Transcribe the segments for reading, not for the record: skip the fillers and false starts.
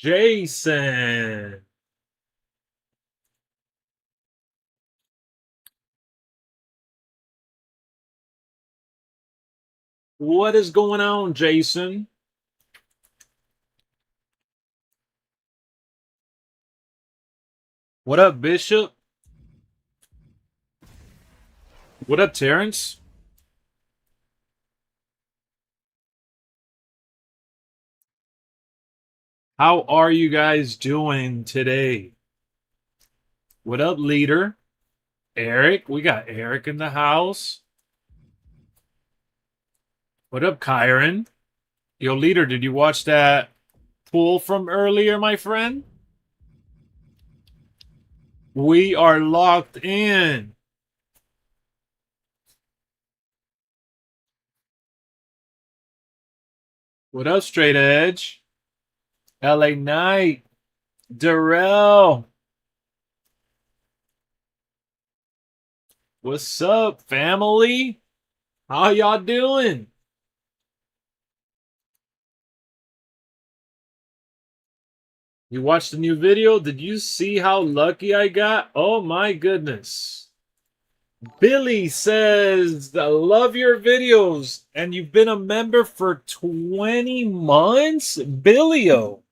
Jason. What is going on, Jason? What up, Bishop? What up, Terrence? How are you guys doing today? What up, leader? Eric, we got Eric in the house. What up, Kyron? Yo, leader, did you watch that pool from earlier, my friend? We are locked in. What up, Straight Edge? LA Knight. Darrell. What's up, family? How y'all doing? You watched the new video? Did you see how lucky I got? Oh my goodness. Billy says, I love your videos. And you've been a member for 20 months? Billy-o.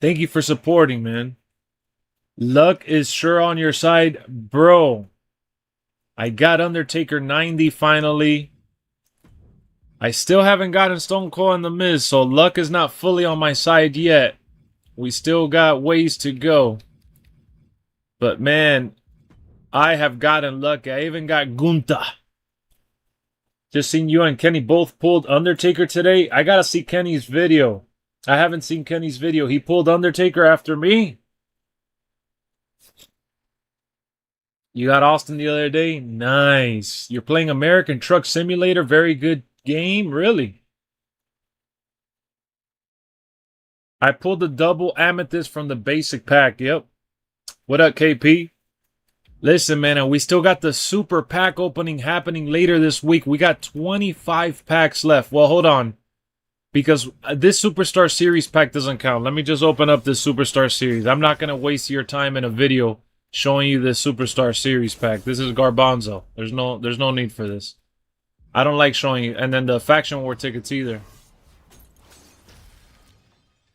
Thank you for supporting, man. Luck is sure on your side. Bro, I got Undertaker 90 finally. I still haven't gotten Stone Cold and The Miz, so luck is not fully on my side yet. We still got ways to go. But man, I have gotten lucky. I even got Gunther. Just seen you and Kenny both pulled Undertaker today. I gotta see Kenny's video. I haven't seen Kenny's video. He pulled Undertaker after me. You got Austin the other day? Nice. You're playing American Truck Simulator. Very good game, really. I pulled the double amethyst from the basic pack. Yep. What up, KP? Listen, man, and we still got the super pack opening happening later this week. We got 25 packs left. Well, hold on. Because this Superstar Series pack doesn't count. Let me just open up this Superstar Series. I'm not going to waste your time in a video showing you this Superstar Series pack. This is Garbanzo. There's no need for this. I don't like showing you. And then the Faction War tickets either.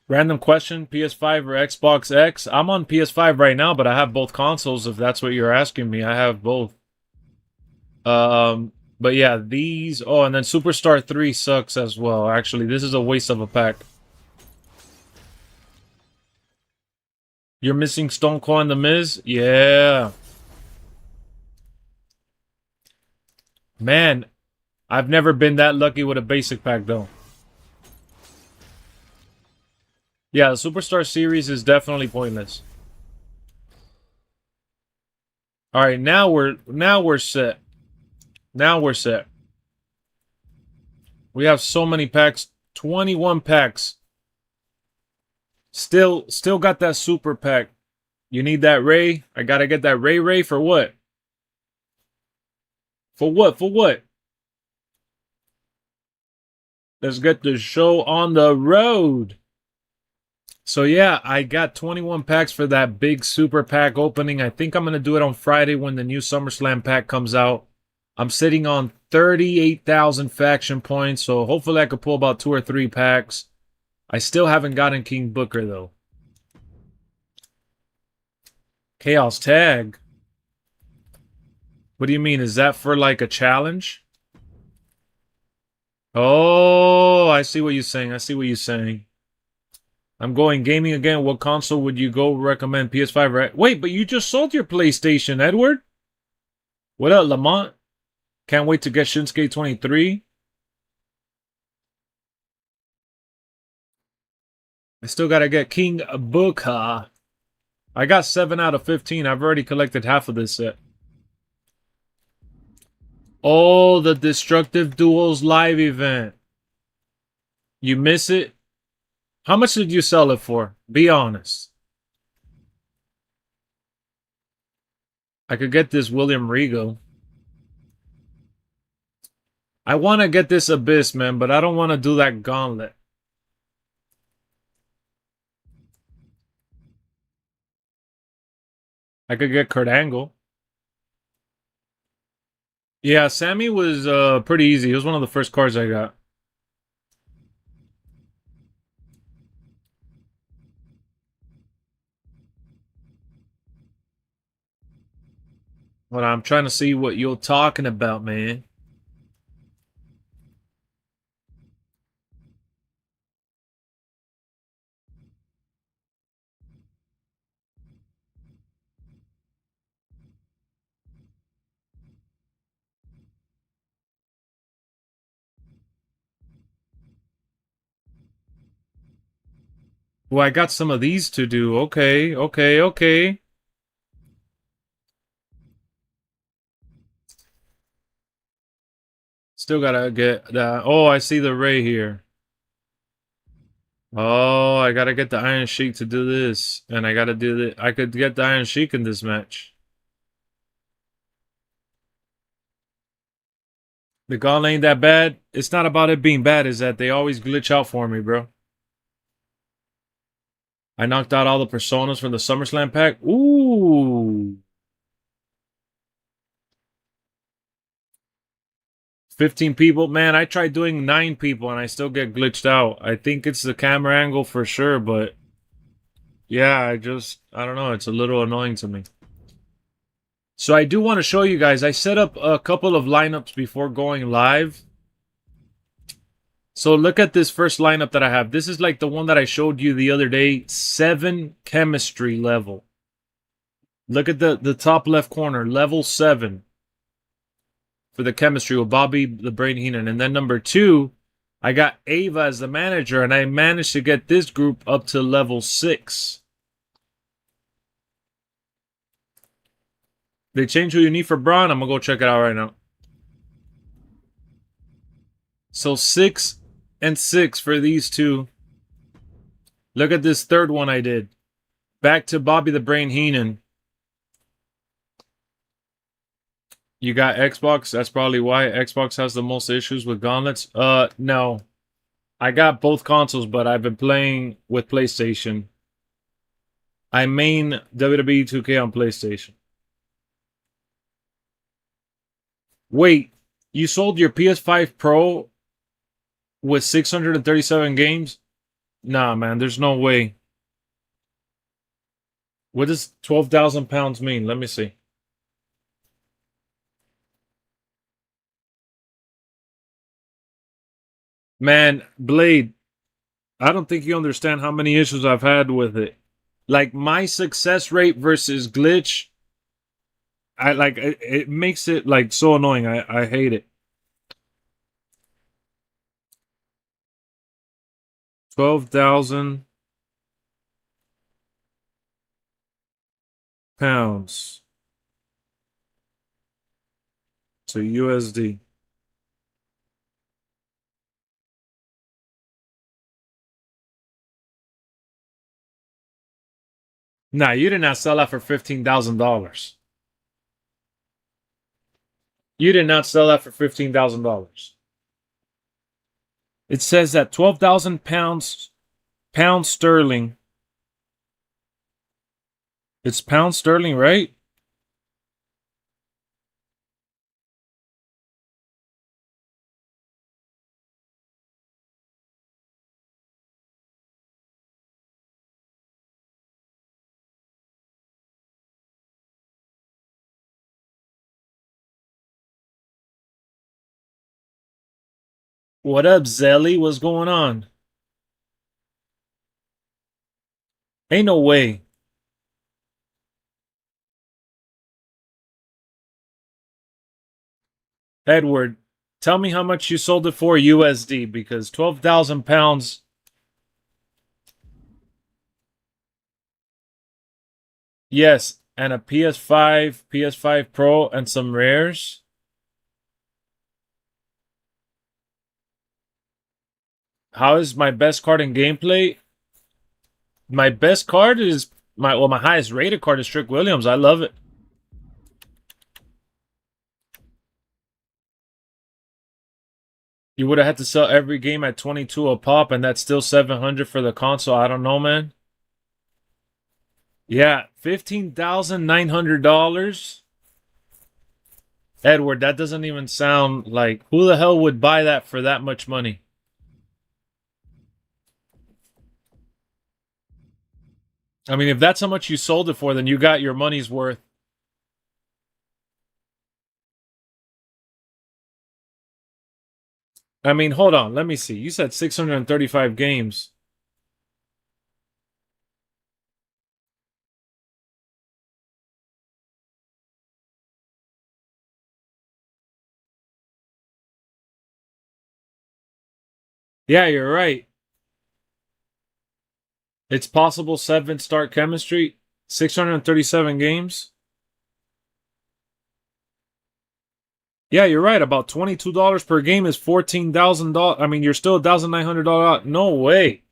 Random question, PS5 or Xbox X? I'm on PS5 right now, but I have both consoles if that's what you're asking me. I have both. But yeah, these... Oh, and then Superstar 3 sucks as well. Actually, this is a waste of a pack. You're missing Stone Cold and The Miz? Yeah. Man, I've never been that lucky with a basic pack, though. Yeah, the Superstar Series is definitely pointless. All right, now we're set. Now we're set. We have so many packs, 21 packs. Still got that super pack. You need that Ray? I gotta get that Ray for what? For what? For what? Let's get the show on the road. So yeah, I got 21 packs for that big super pack opening. I think I'm going to do it on Friday when the new SummerSlam pack comes out. I'm sitting on 38,000 faction points, so hopefully I could pull about 2 or 3 packs. I still haven't gotten King Booker though. Chaos Tag? What do you mean? Is that for like a challenge? Oh, I see what you're saying. I see what you're saying. I'm going gaming again. What console would you go recommend? PS5, right? Wait, but you just sold your PlayStation, Edward. What up, Lamont? Can't wait to get Shinsuke 23. I still gotta get King Booker. I got 7 out of 15. I've already collected half of this set. Oh, the Destructive Duels live event. You miss it? How much did you sell it for? Be honest. I could get this William Regal. I want to get this Abyss, man, but I don't want to do that Gauntlet. I could get Kurt Angle. Yeah, Sammy was pretty easy. It was one of the first cards I got. But I'm trying to see what you're talking about, man. Well, I got some of these to do. Okay, okay, okay. Still gotta get that. Oh, I see the Ray here. Oh, I gotta get the Iron Sheik to do this. And I gotta do the. I could get the Iron Sheik in this match. The gun ain't that bad. It's not about it being bad, is that they always glitch out for me, bro. I knocked out all the personas from the SummerSlam pack. Ooh. 15 people. Man, I tried doing 9 people and I still get glitched out. I think it's the camera angle for sure, but yeah, I don't know. It's a little annoying to me. So I do want to show you guys. I set up a couple of lineups before going live. So look at this first lineup that I have. This is like the one that I showed you the other day. 7 chemistry level. Look at the top left corner. Level 7 for the chemistry with Bobby the Brain Heenan. And then number 2, I got Ava as the manager. And I managed to get this group up to level 6. They changed who you need for Braun. I'm going to go check it out right now. So 6 and 6 for these two. Look at this third one I did. Back to Bobby the Brain Heenan. You got Xbox. That's probably why Xbox has the most issues with gauntlets. No. I got both consoles, but I've been playing with PlayStation. I main WWE 2K on PlayStation. Wait, you sold your PS5 Pro with 637 games? Nah, man, there's no way. What does 12,000 pounds mean? Let me see. Man, Blade, I don't think you understand how many issues I've had with it. Like my success rate versus glitch, I like it makes it like so annoying. I hate it. 12,000 pounds to USD. Nah, you did not sell that for $15,000. You did not sell that for $15,000. It says that 12,000 pounds sterling. It's pound sterling, right? What up, Zelly? What's going on? Ain't no way. Edward, tell me how much you sold it for USD because 12,000 pounds. Yes, and a PS5 Pro, and some rares. How is my best card in gameplay? My best card is my highest rated card is Trick Williams. I love it. You would have had to sell every game at 22 a pop, and that's still 700 for the console. I don't know, man. Yeah, $15,900. Edward, that doesn't even sound like, who the hell would buy that for that much money? I mean, if that's how much you sold it for, then you got your money's worth. I mean, hold on, let me see. You said 635 games. Yeah, you're right. It's possible 7 start chemistry, 637 games. Yeah, you're right. About $22 per game is $14,000. I mean, you're still $1,900. No way.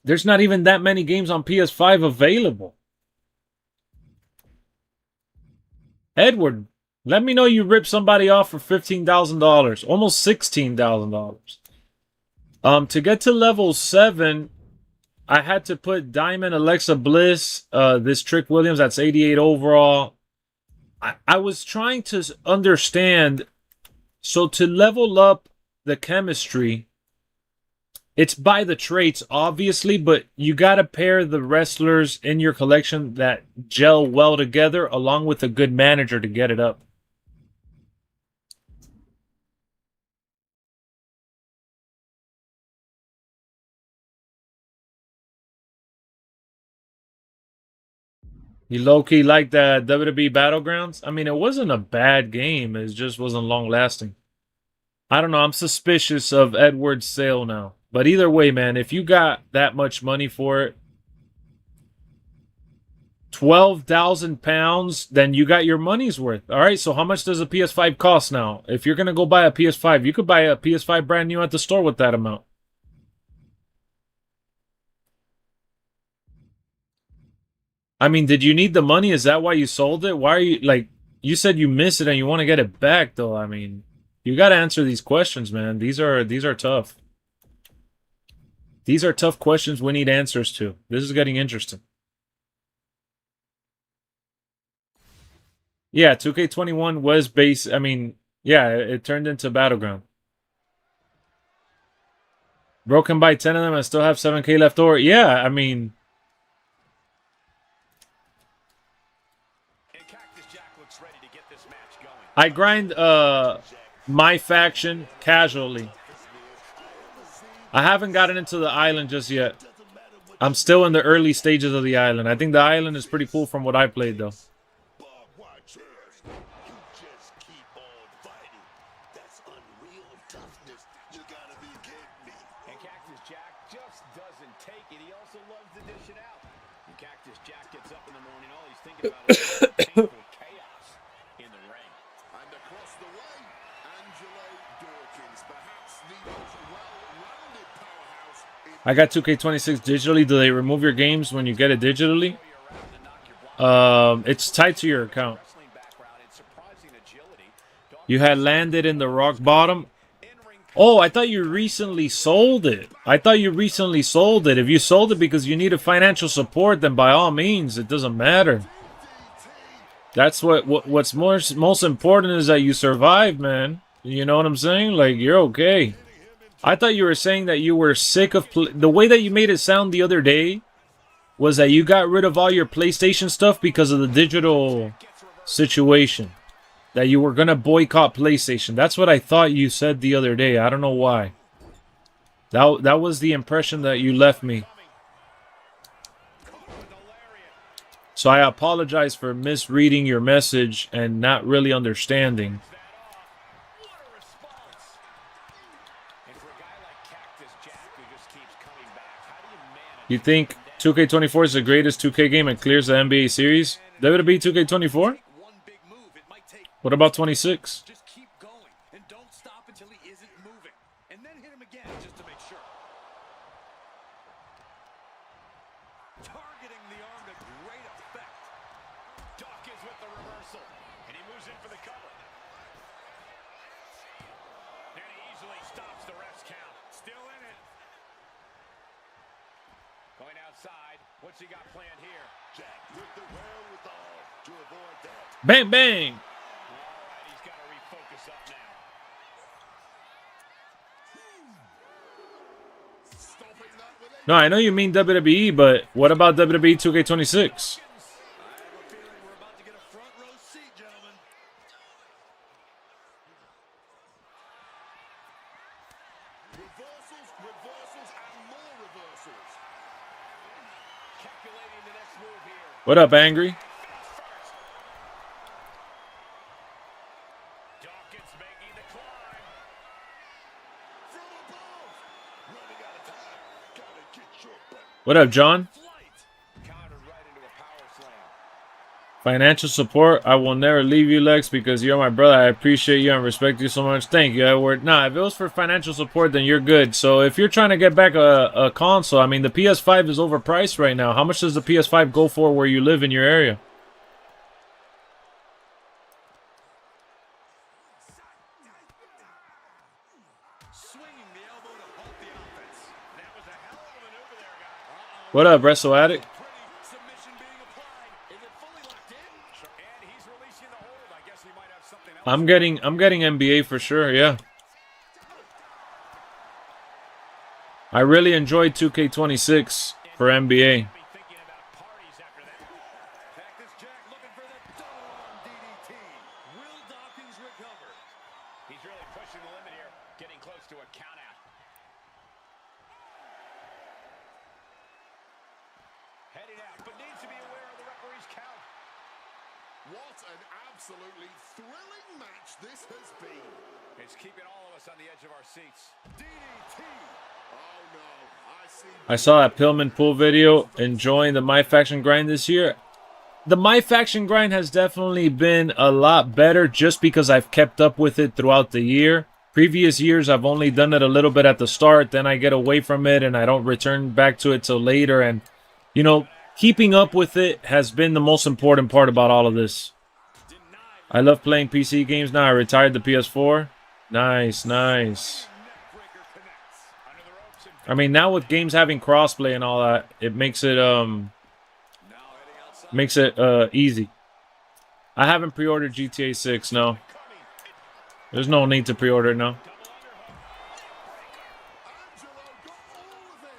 There's not even that many games on PS5 available. Edward, let me know you ripped somebody off for $15,000, almost $16,000. To get to level 7, I had to put Diamond, Alexa Bliss, this Trick Williams, that's 88 overall. I was trying to understand. So to level up the chemistry, it's by the traits, obviously, but you got to pair the wrestlers in your collection that gel well together along with a good manager to get it up. You low-key like that WWE Battlegrounds? I mean, it wasn't a bad game. It just wasn't long-lasting. I don't know. I'm suspicious of Edward's sale now. But either way, man, if you got that much money for it, 12,000 pounds, then you got your money's worth. All right, so how much does a PS5 cost now? If you're going to go buy a PS5, you could buy a PS5 brand new at the store with that amount. I mean, did you need the money? Is that why you sold it? Why are you, like, you said you miss it and you want to get it back, though. I mean, you got to answer these questions, man. These are tough. These are tough questions we need answers to. This is getting interesting. Yeah, 2K21 was base. I mean, yeah, it turned into Battleground. Broken by 10 of them, I still have 7K left over. Yeah, I mean, I grind my faction casually. I haven't gotten into the island just yet. I'm still in the early stages of the island. I think the island is pretty cool from what I played, though. I got 2K26 digitally. Do they remove your games when you get it digitally? It's tied to your account. You had landed in the rock bottom. Oh, I thought you recently sold it. If you sold it because you needed financial support, then by all means, it doesn't matter. That's what's most important is that you survive, man. You know what I'm saying? Like, you're okay. I thought you were saying that you were sick of... The way that you made it sound the other day was that you got rid of all your PlayStation stuff because of the digital situation. That you were going to boycott PlayStation. That's what I thought you said the other day. I don't know why. That was the impression that you left me. So I apologize for misreading your message and not really understanding. You think 2K24 is the greatest 2K game and clears the NBA series? WWE 2K24? What about 26? Just keep going and don't stop until he isn't moving. And then hit him again just to make sure. Targeting the arm to great effect. Dawkins with the reversal. And he moves in for the cover. And he easily stops the ref's count. Still in it. outside. What's he got planned here? Jack with the wherewithal to avoid that. Bang, bang. All right, he's got to refocus up now. Stopping that with a No, I know you mean WWE, but what about WWE 2k26? I have a feeling we're about to get a front row seat, gentlemen. Reversals, reversals, and more reversals. Calculating the next move here. What up, Angry? Dawkins making the climb. From above. Running out of time. Gotta get your butt. What up, John? Flight. Countered right into a power slam. Financial support. I will never leave you, Lex, because you're my brother. I appreciate you and respect you so much. Thank you, Edward. Nah, if it was for financial support, then you're good. So if you're trying to get back a console, I mean, the PS5 is overpriced right now. How much does the PS5 go for where you live in your area? Swinging the elbow to halt the offense. That was a hell of a maneuver there, guy. What up, Wrestle Addict? Pretty submission being applied. Is it fully locked in? And he's releasing the hold. I guess he might have something else. I'm getting NBA for sure, yeah. I really enjoyed 2k26 for NBA. Be thinking about parties after that. Cactus Jack looking for the double arm DDT. Will Dawkins recover? He's really pushing the limit here, getting close to a count out. Heading out, but needs to be aware of the referee's count. What an absolutely thrilling match this has been. It's keeping all of us on the edge of our seats. DDT. Oh no, I see. I saw that Pillman pool video enjoying the My Faction grind this year. The My Faction grind has definitely been a lot better just because I've kept up with it throughout the year. Previous years, I've only done it a little bit at the start, then I get away from it and I don't return back to it till later. And, you know, keeping up with it has been the most important part about all of this. I love playing PC games now. I retired the PS4. Nice, nice. Neckbreaker connects. Under the ropes and I mean, now with games having crossplay and all that, it makes it Now heading outside. easy. I haven't pre-ordered GTA 6, no. coming. There's no need to pre-order it now. Double underhook. Angelo got all of him.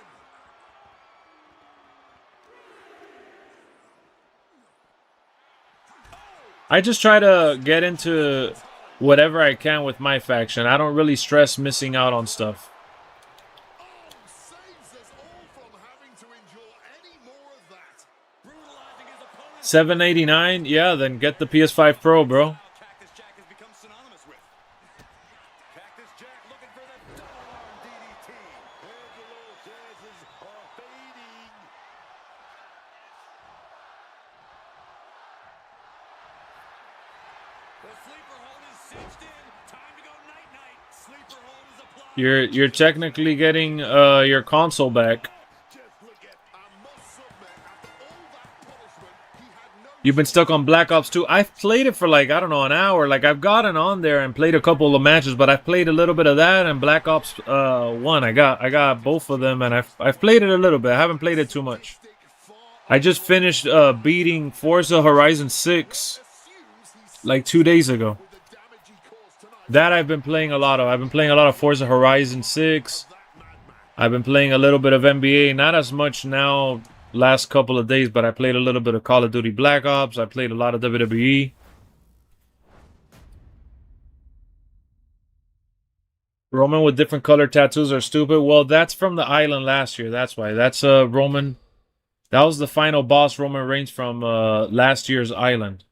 I just try to get into whatever I can with My Faction. I don't really stress missing out on stuff. Oh, saves us all from having to endure any more of that. Brutalizing his opponent. $789? Yeah, then get the PS5 Pro, bro. Cactus Jack has become synonymous with. Cactus Jack looking for the double arm DDT. Angelo chances are fading. The sleeper hold is cinched in. Time to go night-night. Sleeper hold is applied. You're technically getting your console back. Just look at, I must submit, after all that punishment, he had no You've been stuck on Black Ops 2. I've played it for like, I don't know, an hour. Like, I've gotten on there and played a couple of matches, but I've played a little bit of that and Black Ops 1. I got both of them and I've played it a little bit. I haven't played it too much. stick far. I just finished beating Forza Horizon 6 Assumes he's like 2 days ago. with the damage he caused tonight. That I've been playing a lot of. I've been playing a lot of Forza Horizon 6. That madman. I've been playing a little bit of NBA. Not as much now last couple of days, but I played a little bit of Call of Duty Black Ops. I played a lot of WWE. Roman with different color tattoos are stupid. Well, that's from the island last year. That's why. That's Roman. That was the final boss, Roman Reigns, from last year's island.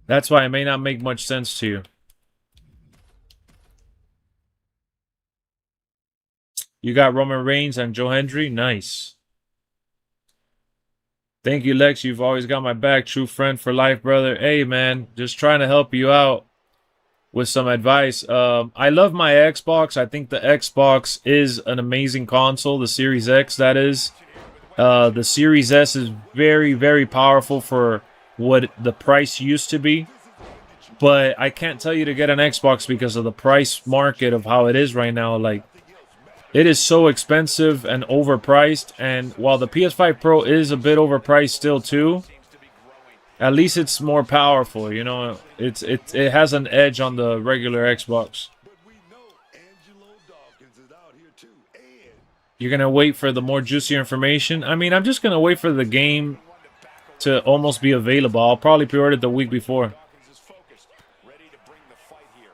That's why it may not make much sense to you. You got Roman Reigns and Joe Hendry. Nice. Thank you, Lex. You've always got my back. True friend for life, brother. Hey, man. Just trying to help you out with some advice. I love my Xbox. I think the Xbox is an amazing console. The Series X, that is. The Series S is very, very powerful for what the price used to be. But I can't tell you to get an Xbox because of the price market of how it is right now. Like, It is so expensive and overpriced. And while the PS5 Pro is a bit overpriced still too, at least it's more powerful. You know, it has an edge on the regular Xbox. But we know Angelo Dawkins is out here too. And You're gonna wait for the more juicier information. I mean, I'm just gonna wait for the game to almost be available. I'll probably pre-order it the week before. Dawkins is focused, ready to bring the fight here.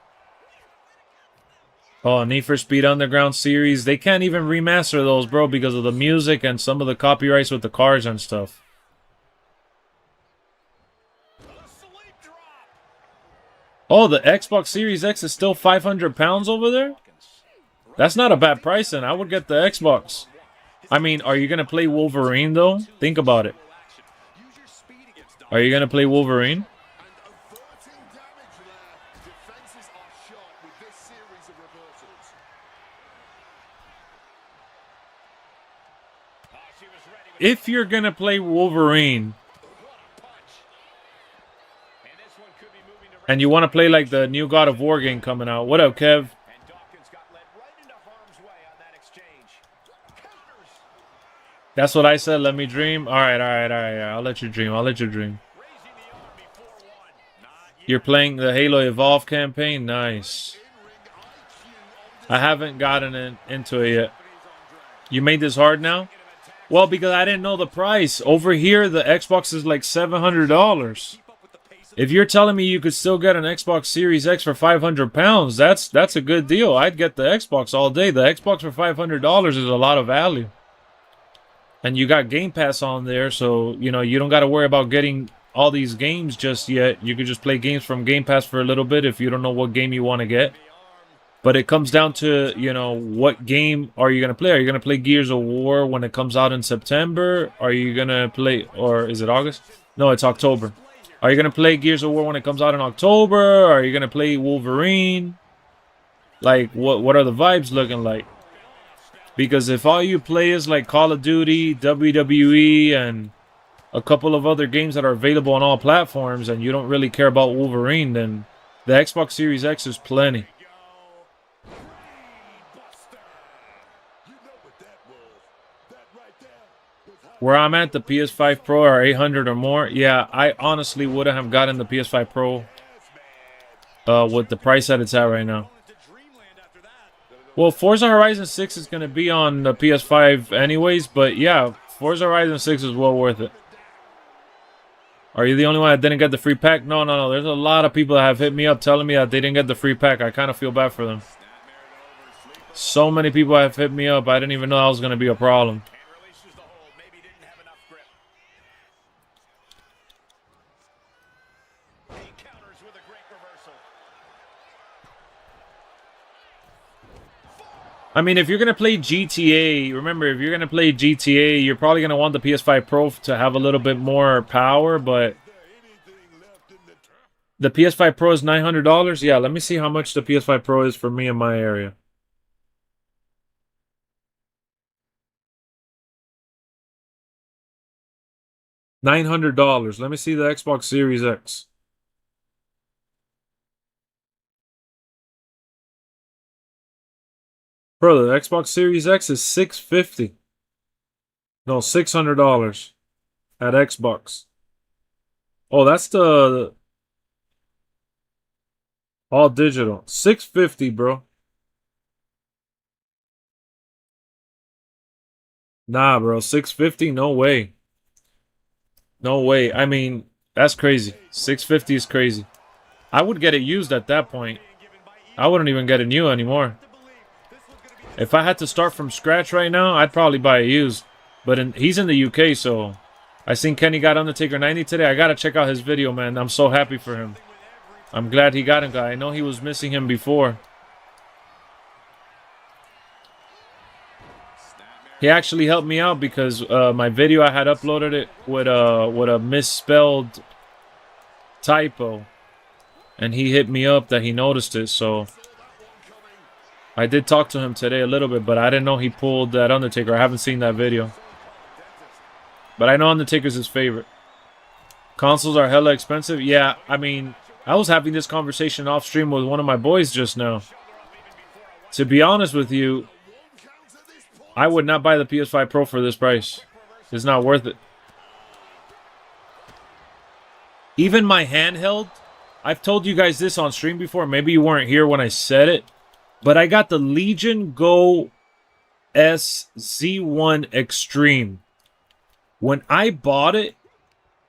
Oh, Need for Speed Underground series. They can't even remaster those, bro, because of the music and some of the copyrights with the cars and stuff. A sleep drop. Oh, the Xbox Series X is still 500 pounds over there? That's not a bad price, then. I would get the Xbox. I mean, are you going to play Wolverine, though? Think about it. Use your speed against Dawkins. Are you going to play Wolverine? and averting damage there. Defenses are sharp with this series of reversals. Oh, she was ready with If you're going to play Wolverine what a punch. And this one could be moving to and you want to play like the new God of War game coming out, what up, Kev? and Dawkins got led right into harm's way on that exchange. Counters. That's what I said. Let me dream. All right. Yeah, I'll let you dream. Raising the arm before one. Not yet. You're playing the Halo Evolve campaign? Nice. I haven't gotten into it yet. You made this hard now? Well, because I didn't know the price. Over here, the Xbox is like $700. If you're telling me you could still get an Xbox Series X for 500 pounds, that's a good deal. I'd get the Xbox all day. The Xbox for $500 is a lot of value. And you got Game Pass on there, so, you know, you don't got to worry about getting all these games just yet. You could just play games from Game Pass for a little bit if you don't know what game you want to get. But it comes down to, you know, what game are you going to play? Are you going to play Gears of War when it comes out in September? Are you going to play, or is it August? No, it's October. Are you going to play Gears of War when it comes out in October? Are you going to play Wolverine? Like, what are the vibes looking like? Because if all you play is like Call of Duty, WWE, and a couple of other games that are available on all platforms, and you don't really care about Wolverine, then the Xbox Series X is plenty. You know what that was. That right there was how Where I'm at, the PS5 Pro are 800 or more. Yeah, I honestly wouldn't have gotten the PS5 Pro with the price that it's at right now. To dreamland after that. Well, Forza Horizon 6 is going to be on the PS5 anyways, but yeah, Forza Horizon 6 is well worth it. Are you the only one that didn't get the free pack? No. There's a lot of people that have hit me up telling me that they didn't get the free pack. I kind of feel bad for them. So many people have hit me up. I didn't even know that was going to be a problem. And releases the hold. Maybe didn't have enough grip. He counters with a great reversal. I mean, if you're going to play GTA, remember, if you're going to play GTA, you're probably going to want the PS5 Pro to have a little bit more power, but anything left in the tank. the PS5 Pro is $900? Yeah, let me see how much the PS5 Pro is for me in my area. $900. Let me see the Xbox Series X. Bro, the Xbox Series X is $650. No, $600 at Xbox. Oh, that's the all digital. $650, bro. Nah, bro, $650? No way. No way. I mean, that's crazy. $650 is crazy. I would get it used at that point. I wouldn't even get it new anymore. If I had to start from scratch right now, I'd probably buy it used. But he's in the UK, so I seen Kenny got Undertaker 90 today. I gotta check out his video, man. I'm so happy for him. I'm glad he got him, guy. I know he was missing him before. He actually helped me out because my video, I had uploaded it with a misspelled typo. And he hit me up that he noticed it, so I did talk to him today a little bit, but I didn't know he pulled that Undertaker. I haven't seen that video. But I know Undertaker's his favorite. Consoles are hella expensive. Yeah, I mean, I was having this conversation off stream with one of my boys just now. To be honest with you, I would not buy the PS5 Pro for this price. It's not worth it. Even my handheld, I've told you guys this on stream before. Maybe you weren't here when I said it. But I got the Legion Go SZ1 Extreme. When I bought it,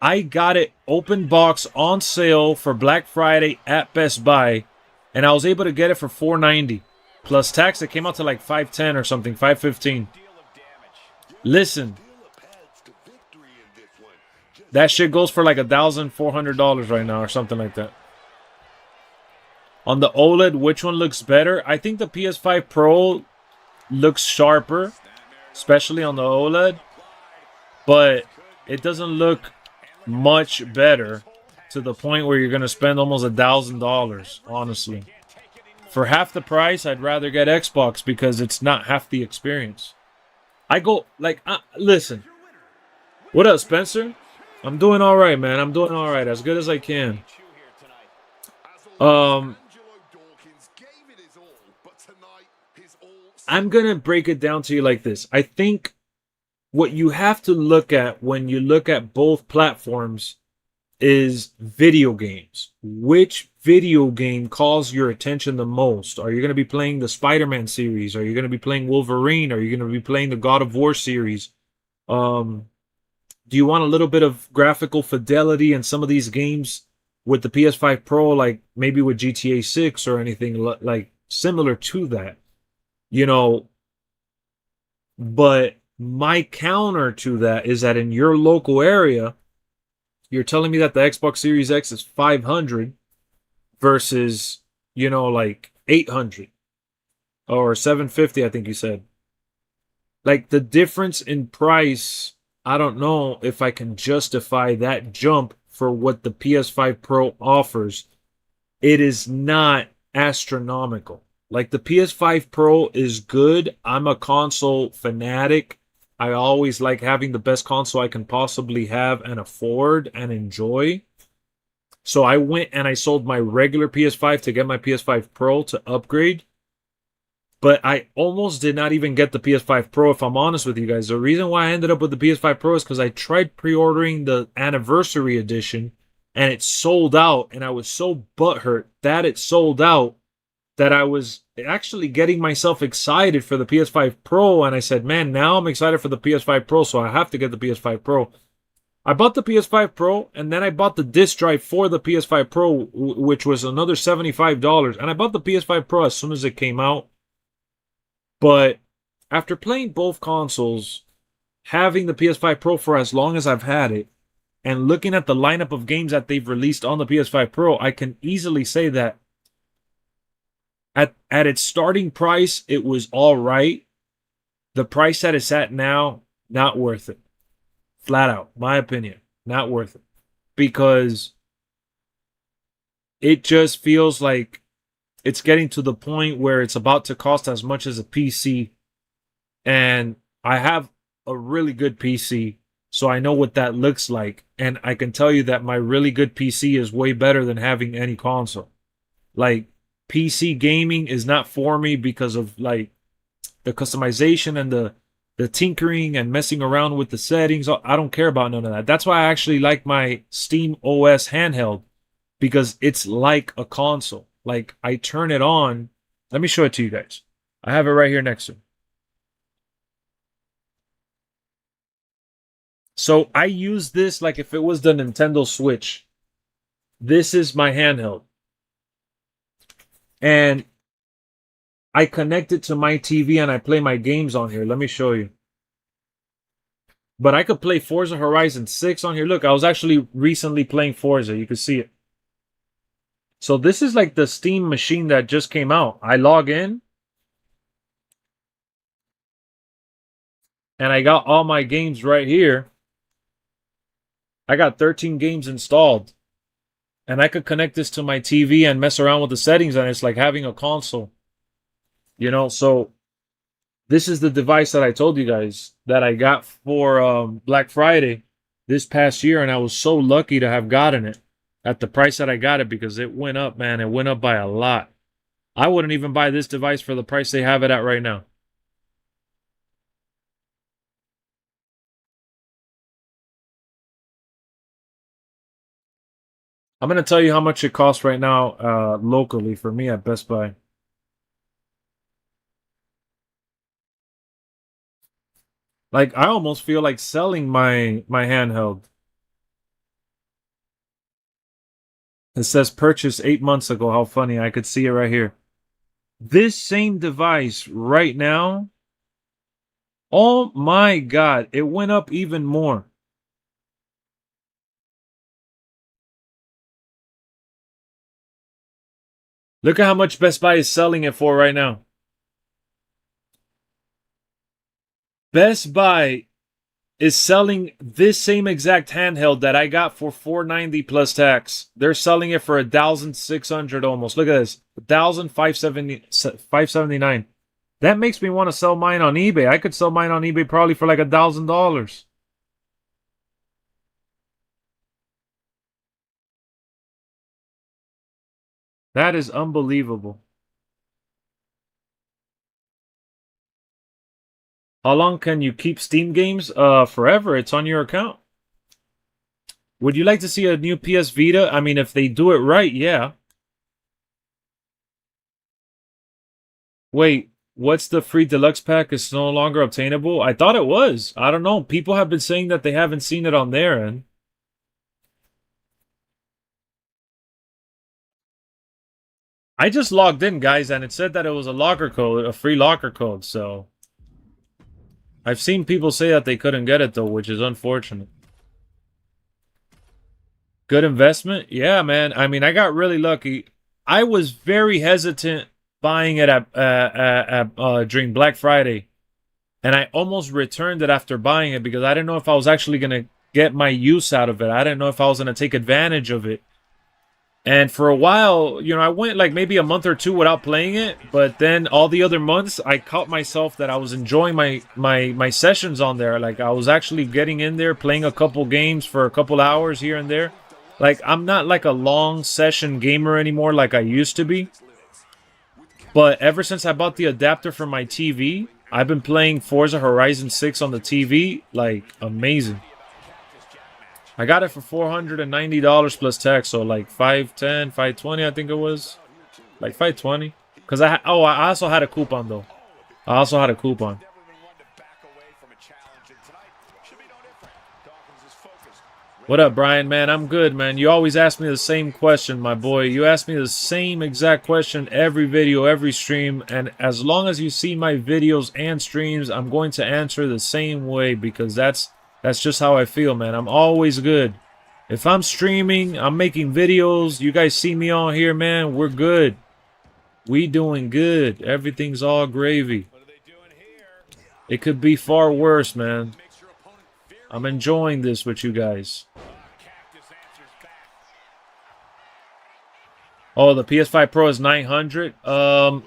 I got it open box on sale for Black Friday at Best Buy. And I was able to get it for $490. Plus tax, it came out to like $510 or something, $515. Listen. That shit goes for like $1,400 right now or something like that. On the OLED, which one looks better? I think the PS5 Pro looks sharper, especially on the OLED. But it doesn't look much better to the point where you're going to spend almost $1,000, honestly. For half the price, I'd rather get Xbox because it's not half the experience. I go, like, listen. What up, Spencer? I'm doing all right, man. I'm doing all right. As good as I can. I'm going to break it down to you like this. I think what you have to look at when you look at both platforms is video games. Which video game calls your attention the most? Are you going to be playing the Spider-Man series? Are you going to be playing Wolverine? Are you going to be playing the God of War series? Do you want a little bit of graphical fidelity in some of these games with the PS5 Pro, like maybe with GTA 6 or anything like similar to that? You know, but my counter to that is that in your local area, you're telling me that the Xbox Series X is $500 versus, you know, like $800 or $750, I think you said. Like the difference in price, I don't know if I can justify that jump for what the PS5 Pro offers. It is not astronomical. Like the PS5 Pro is good. I'm a console fanatic. I always like having the best console I can possibly have and afford and enjoy. So I went and I sold my regular PS5 to get my PS5 Pro to upgrade. But I almost did not even get the PS5 Pro, if I'm honest with you guys. The reason why I ended up with the PS5 Pro is because I tried pre-ordering the anniversary edition and it sold out. And I was so butthurt that it sold out that I was actually getting myself excited for the PS5 Pro. And I said, man, now I'm excited for the PS5 Pro, so I have to get the PS5 Pro. I bought the PS5 Pro, and then I bought the disc drive for the PS5 Pro, which was another $75. And I bought the PS5 Pro as soon as it came out. But after playing both consoles, having the PS5 Pro for as long as I've had it, and looking at the lineup of games that they've released on the PS5 Pro, I can easily say that at its starting price, it was all right. The price that it's at now, not worth it. Flat out, my opinion, not worth it. Because it just feels like it's getting to the point where it's about to cost as much as a PC. And I have a really good PC, so I know what that looks like. And I can tell you that my really good PC is way better than having any console. Like, PC gaming is not for me because of like the customization and the tinkering and messing around with the settings. I don't care about none of that. That's why I actually like my Steam OS handheld, because it's like a console. Like, I turn it on. Let me show it to you guys. I have it right here next to me. So I use this like if it was the Nintendo Switch. This is my handheld. And I connect it to my TV and I play my games on here. Let me show you. But I could play Forza Horizon 6 on here. Look, I was actually recently playing Forza. You can see it. So this is like the Steam machine that just came out. I log in. And I got all my games right here. I got 13 games installed. And I could connect this to my TV and mess around with the settings, and it's like having a console. You know, so this is the device that I told you guys that I got for Black Friday this past year, and I was so lucky to have gotten it at the price that I got it, because it went up, man. It went up by a lot. I wouldn't even buy this device for the price they have it at right now. I'm gonna tell you how much it costs right now, locally for me at Best Buy. Like I almost feel like selling my handheld. It says purchase 8 months ago. How funny! I could see it right here. This same device right now. Oh my God! It went up even more. Look at how much Best Buy is selling it for right now. Best Buy is selling this same exact handheld that I got for $490 plus tax. They're selling it for 1,600 almost. Look at this, 1,579. That makes me want to sell mine on eBay. I could sell mine on eBay probably for like $1,000. That is unbelievable. How long can you keep Steam games? Forever. It's on your account. Would you like to see a new PS Vita? I mean, if they do it right, yeah. Wait, what's the free deluxe pack is no longer obtainable? I thought it was. I don't know. People have been saying that they haven't seen it on their end. I just logged in, guys, and it said that it was a locker code, a free locker code. So I've seen people say that they couldn't get it though, which is unfortunate. Good investment? Yeah, man. I mean, I got really lucky. I was very hesitant buying it during Black Friday, and I almost returned it after buying it because I didn't know if I was actually gonna get my use out of it. I didn't know if I was gonna take advantage of it. And for a while, I went like maybe a month or two without playing it, but then all the other months, I caught myself that I was enjoying my sessions on there. Like I was actually getting in there, playing a couple games for a couple hours here and there. Like I'm not like a long session gamer anymore like I used to be. But ever since I bought the adapter for my TV, I've been playing Forza Horizon 6 on the TV, like amazing. I got it for $490 plus tax, so like 510, 520, I think it was. Like 520. Because I also had a coupon though. I also had a coupon. What up, Brian? Man, I'm good, man. You always ask me the same question, my boy. You ask me the same exact question every video, every stream, and as long as you see my videos and streams, I'm going to answer the same way because that's just how I feel, man. I'm always good. If I'm streaming, I'm making videos, you guys see me on here, man, we're good. We doing good. Everything's all gravy. It could be far worse, man. I'm enjoying this with you guys. Oh, the PS5 Pro is 900. I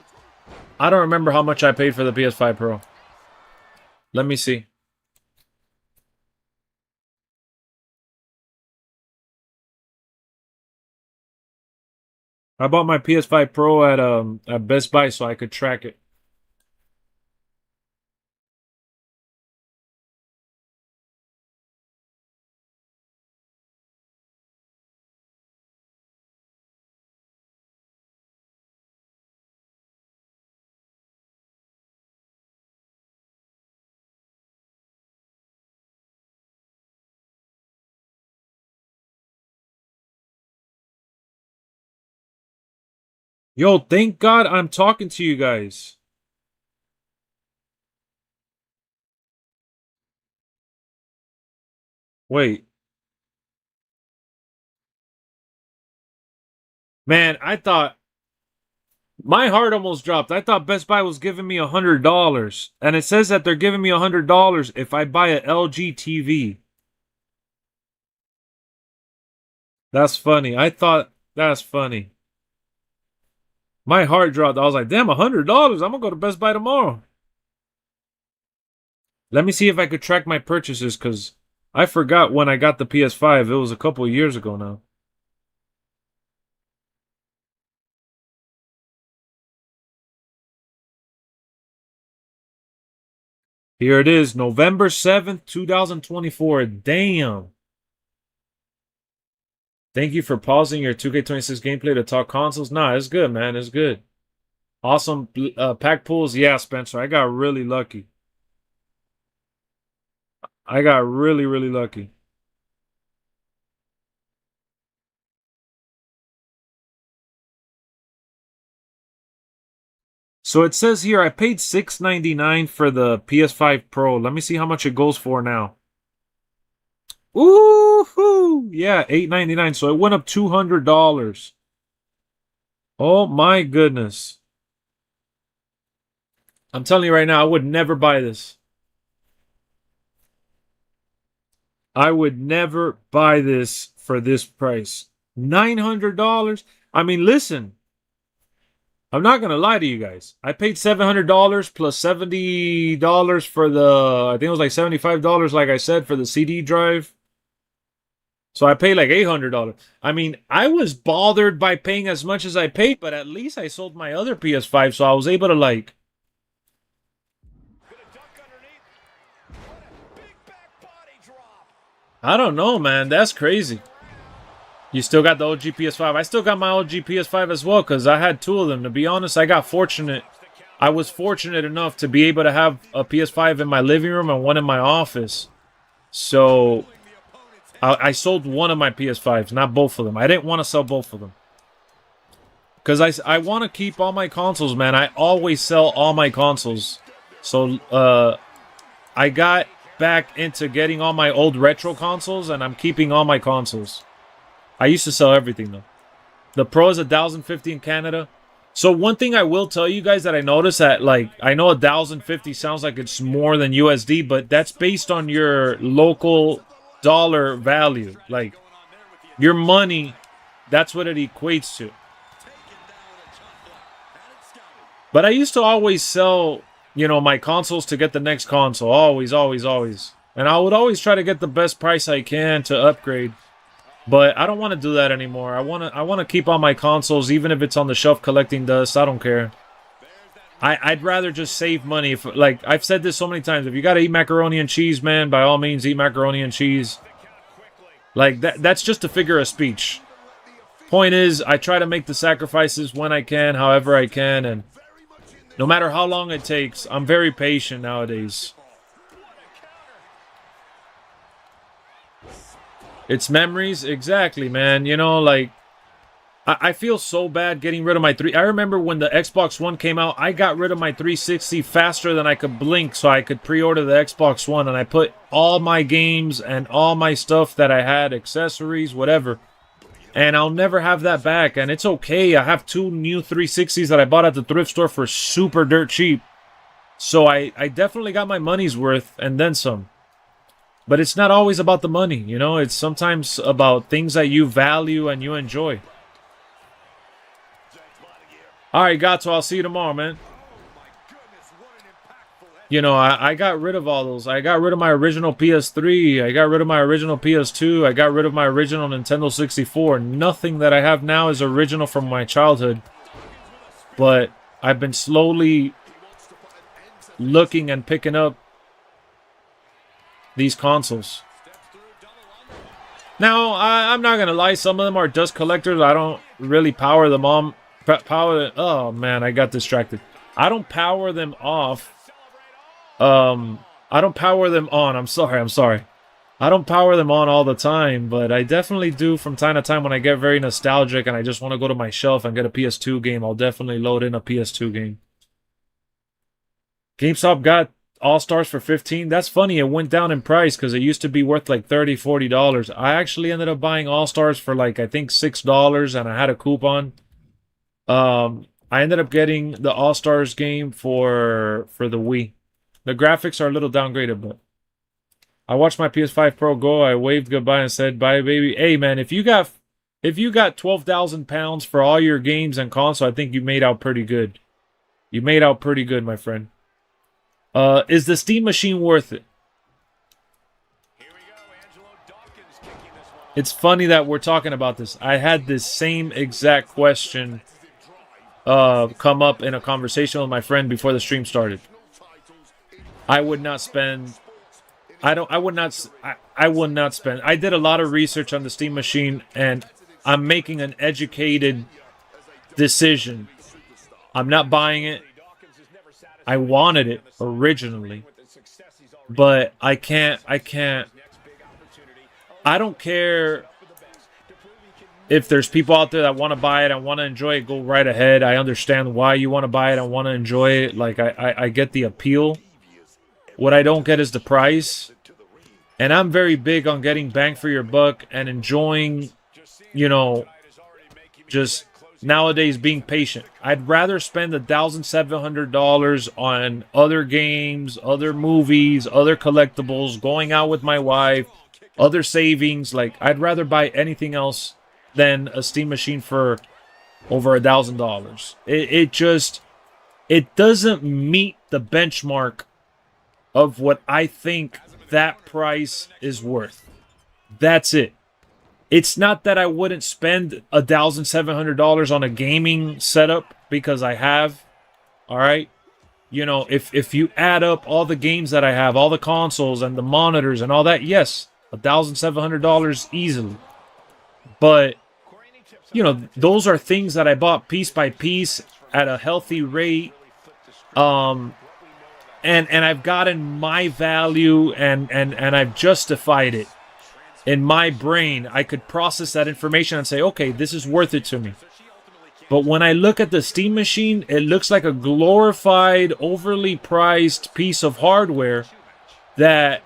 don't remember how much I paid for the PS5 Pro. Let me see. I bought my PS5 Pro at Best Buy so I could track it. Yo, thank God I'm talking to you guys. Wait. Man, I thought my heart almost dropped. I thought Best Buy was giving me $100. And it says that they're giving me $100 if I buy a LG TV. That's funny. I thought that's funny. My heart dropped. I was like, damn, $100. I'm gonna go to Best Buy tomorrow. Let me see if I could track my purchases because I forgot when I got the PS5. It was a couple of years ago now. Here it is, November 7th, 2024. Damn. Thank you for pausing your 2K26 gameplay to talk consoles. Nah, it's good, man. It's good. Awesome pack pulls. Yeah, Spencer. I got really lucky. I got really, really lucky. So it says here I paid $6.99 for the PS5 Pro. Let me see how much it goes for now. Woohoo! Yeah, $8.99. So it went up $200. Oh my goodness. I'm telling you right now, I would never buy this. I would never buy this for this price. $900? I mean, listen. I'm not gonna lie to you guys. I paid $700 plus $70 for the, I think it was like $75, like I said, for the CD drive. So I paid like $800. I mean, I was bothered by paying as much as I paid, but at least I sold my other PS5, so I was able to like. I don't know, man. That's crazy. You still got the OG PS5. I still got my OG PS5 as well because I had two of them. To be honest, I got fortunate. I was fortunate enough to be able to have a PS5 in my living room and one in my office. So I sold one of my PS5s, not both of them. I didn't want to sell both of them. Because I want to keep all my consoles, man. I always sell all my consoles. So I got back into getting all my old retro consoles, and I'm keeping all my consoles. I used to sell everything, though. The Pro is $1,050 in Canada. So one thing I will tell you guys that I noticed that, like, I know $1,050 sounds like it's more than USD, but that's based on your local dollar value. Like, your money, that's what it equates to. But I used to always sell, you know, my consoles to get the next console. Always, always, always. And I would always try to get the best price I can to upgrade. But I don't want to do that anymore. I want to keep all my consoles, even if it's on the shelf collecting dust. I don't care. I'd rather just save money. If, like, I've said this so many times. If you got to eat macaroni and cheese, man, by all means, eat macaroni and cheese. Like, that's just a figure of speech. Point is, I try to make the sacrifices when I can, however I can, and no matter how long it takes, I'm very patient nowadays. It's memories, exactly, man. You know, like, I feel so bad getting rid of my I remember when the Xbox One came out, I got rid of my 360 faster than I could blink so I could pre-order the Xbox One, and I put all my games and all my stuff that I had, accessories, whatever, and I'll never have that back, and it's okay. I have two new 360s that I bought at the thrift store for super dirt cheap, so I definitely got my money's worth and then some. But it's not always about the money, you know? It's sometimes about things that you value and you enjoy. All right, Gato, I'll see you tomorrow, man. You know, I got rid of all those. I got rid of my original PS3. I got rid of my original PS2. I got rid of my original Nintendo 64. Nothing that I have now is original from my childhood. But I've been slowly looking and picking up these consoles. Now, I'm not gonna lie, some of them are dust collectors. I don't really power them on. Oh man, I got distracted. I don't power them off. I don't power them on. I'm sorry. I don't power them on all the time, but I definitely do from time to time when I get very nostalgic and I just want to go to my shelf and get a PS2 game. I'll definitely load in a PS2 game. GameStop got All-Stars for $15. That's funny. It went down in price because it used to be worth like $30, $40. I actually ended up buying All-Stars for like, I think $6, and I had a coupon. I ended up getting the All-Stars game for the Wii. The graphics are a little downgraded, but I watched my PS5 Pro go. I waved goodbye and said, bye, baby. Hey, man, if you got 12,000 pounds for all your games and console, I think you made out pretty good. You made out pretty good, my friend. Is the Steam machine worth it? It's funny that we're talking about this. I had this same exact question come up in a conversation with my friend before the stream started. I would not spend. I would not spend. I did a lot of research on the Steam machine, and I'm making an educated decision. I'm not buying it. I wanted it originally, but I can't. I don't care if there's people out there that want to buy it and want to enjoy it. Go right ahead. I understand why you want to buy it and want to enjoy it. Like I get the appeal. What I don't get is the price. And I'm very big on getting bang for your buck and enjoying, you know, just nowadays being patient. I'd rather spend $1,700 on other games, other movies, other collectibles, going out with my wife, other savings. Like, I'd rather buy anything else than a Steam machine for over $1,000. It doesn't meet the benchmark of what I think that price is worth. That's it. It's not that I wouldn't spend $1,700 on a gaming setup, because I have. All right. You know, if you add up all the games that I have, all the consoles and the monitors and all that, yes, $1,700 easily. But, you know, those are things that I bought piece by piece at a healthy rate. And I've gotten my value and I've justified it. In my brain, I could process that information and say, okay, this is worth it to me. But when I look at the Steam machine, it looks like a glorified, overly priced piece of hardware that,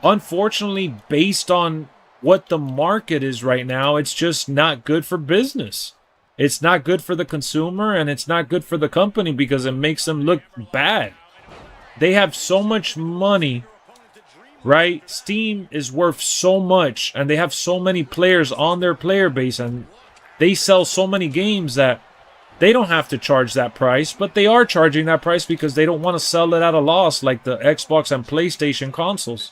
unfortunately, based on what the market is right now, it's just not good for business. It's not good for the consumer, and it's not good for the company because it makes them look bad. They have so much money, right? Steam is worth so much, and they have so many players on their player base, and they sell so many games that they don't have to charge that price, but they are charging that price because they don't want to sell it at a loss like the Xbox and PlayStation consoles.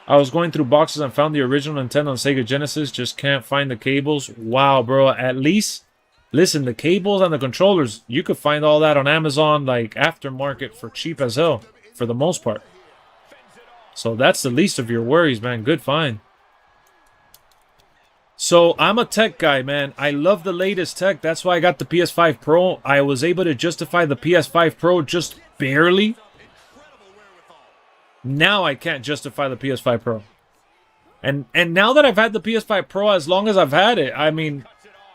I was going through boxes and found the original Nintendo and Sega Genesis. Just can't find the cables. Wow, bro. At least, listen, the cables and the controllers, you could find all that on Amazon, like aftermarket, for cheap as hell, for the most part. So that's the least of your worries, man. Good find. So I'm a tech guy, man. I love the latest tech. That's why I got the PS5 Pro. I was able to justify the PS5 Pro just barely. Now I can't justify the PS5 Pro. And now that I've had the PS5 Pro as long as I've had it, I mean,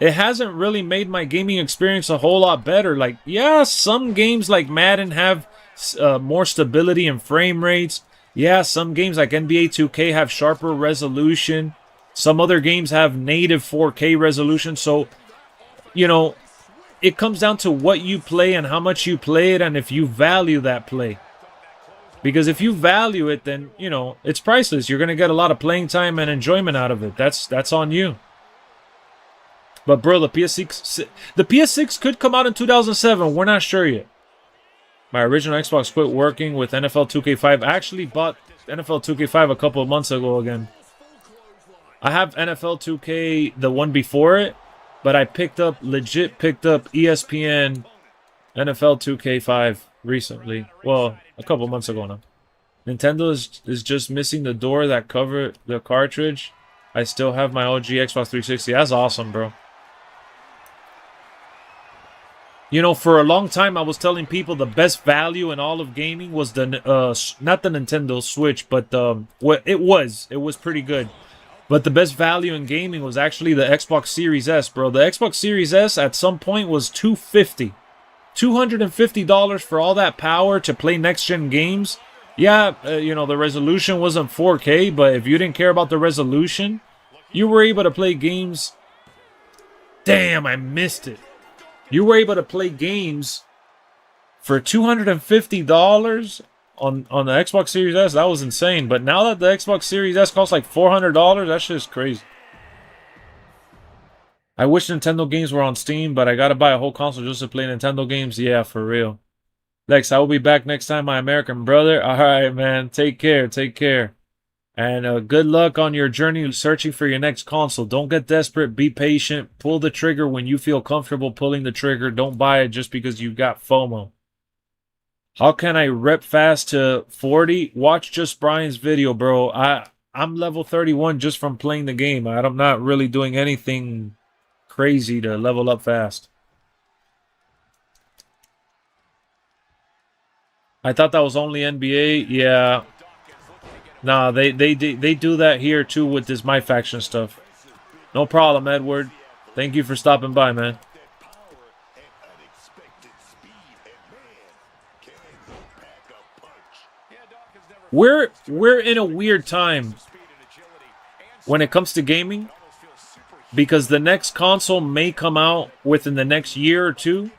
it hasn't really made my gaming experience a whole lot better. Like, yeah, some games like Madden have more stability in frame rates. Yeah, some games like NBA 2K have sharper resolution. Some other games have native 4K resolution. So, you know, it comes down to what you play and how much you play it and if you value that play. Because if you value it, then, you know, it's priceless. You're going to get a lot of playing time and enjoyment out of it. That's on you. But, bro, the PS6 could come out in 2007. We're not sure yet. My original Xbox quit working with NFL 2k5. I actually bought NFL 2k5 a couple of months ago again. I have NFL 2k, the one before it, but I legit picked up ESPN NFL 2k5 recently. Well, a couple months ago now. Nintendo is just missing the door that covered the cartridge. I still have my OG Xbox 360. That's awesome, bro. You know, for a long time, I was telling people the best value in all of gaming was the, not the Nintendo Switch, but it was pretty good. But the best value in gaming was actually the Xbox Series S, bro. The Xbox Series S at some point was $250 for all that power to play next-gen games. Yeah, you know, the resolution wasn't 4K, but if you didn't care about the resolution, you were able to play games. Damn, I missed it. You were able to play games for $250 on the Xbox Series S. That was insane. But now that the Xbox Series S costs like $400, that shit's crazy. I wish Nintendo games were on Steam, but I gotta buy a whole console just to play Nintendo games. Yeah, for real. Lex, I will be back next time, my American brother. All right, man. Take care. Take care. And good luck on your journey searching for your next console. Don't get desperate. Be patient. Pull the trigger when you feel comfortable pulling the trigger. Don't buy it just because you got FOMO. How can I rep fast to 40? Watch just Brian's video, bro. I'm level 31 just from playing the game. I'm not really doing anything crazy to level up fast. I thought that was only NBA. Yeah. Nah, they do that here too with this My Faction stuff. No problem, Edward. Thank you for stopping by, man. We're in a weird time when it comes to gaming, because the next console may come out within the next year or two.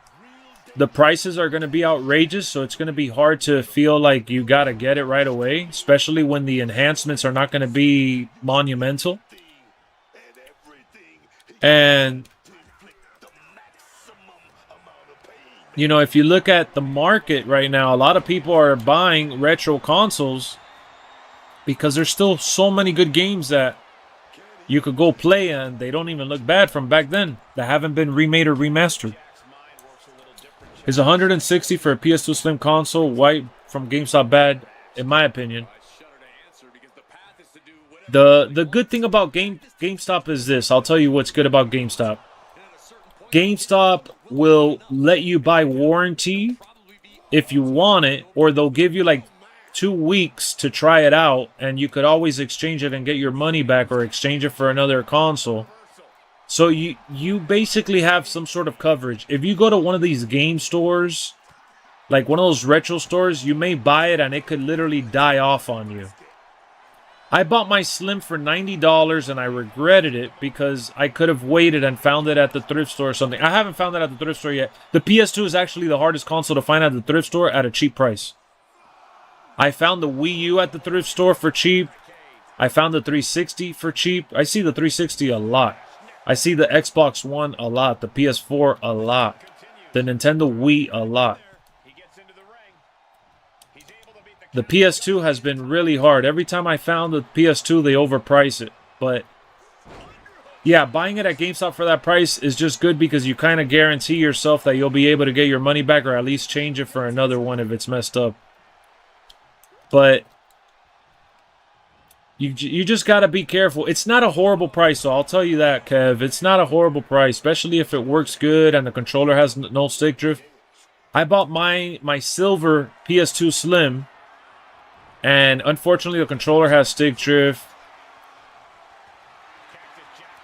The prices are going to be outrageous, so it's going to be hard to feel like you got to get it right away, especially when the enhancements are not going to be monumental. And, you know, if you look at the market right now, a lot of people are buying retro consoles because there's still so many good games that you could go play and they don't even look bad from back then that haven't been remade or remastered. Is 160 for a PS2 Slim console white from GameStop bad? In my opinion. The good thing about GameStop is this. I'll tell you what's good about GameStop. GameStop will let you buy warranty if you want it, or they'll give you like 2 weeks to try it out, and you could always exchange it and get your money back or exchange it for another console. So you basically have some sort of coverage. If you go to one of these game stores, like one of those retro stores, you may buy it and it could literally die off on you. I bought my Slim for $90 and I regretted it because I could have waited and found it at the thrift store or something. I haven't found it at the thrift store yet. The PS2 is actually the hardest console to find at the thrift store at a cheap price. I found the Wii U at the thrift store for cheap. I found the 360 for cheap. I see the 360 a lot. I see the Xbox One a lot, the PS4 a lot, the Nintendo Wii a lot. The PS2 has been really hard. Every time I found the PS2, they overprice it. But, yeah, buying it at GameStop for that price is just good because you kind of guarantee yourself that you'll be able to get your money back or at least change it for another one if it's messed up. But you just got to be careful. It's not a horrible price, so I'll tell you that, Kev. It's not a horrible price, especially if it works good and the controller has no stick drift. I bought my silver PS2 Slim, and unfortunately the controller has stick drift.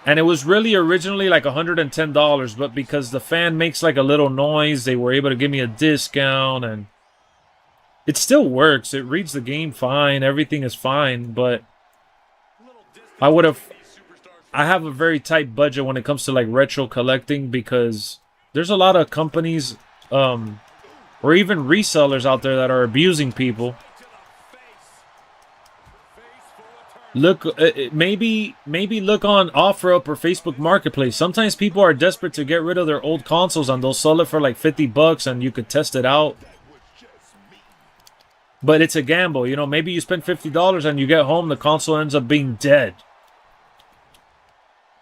And it was really originally like $110, but because the fan makes like a little noise, they were able to give me a discount, and it still works. It reads the game fine. Everything is fine, but I have a very tight budget when it comes to like retro collecting because there's a lot of companies or even resellers out there that are abusing people. Look, maybe look on OfferUp or Facebook Marketplace. Sometimes people are desperate to get rid of their old consoles and they'll sell it for like $50 and you could test it out. But it's a gamble, you know. Maybe you spend $50 and you get home, the console ends up being dead.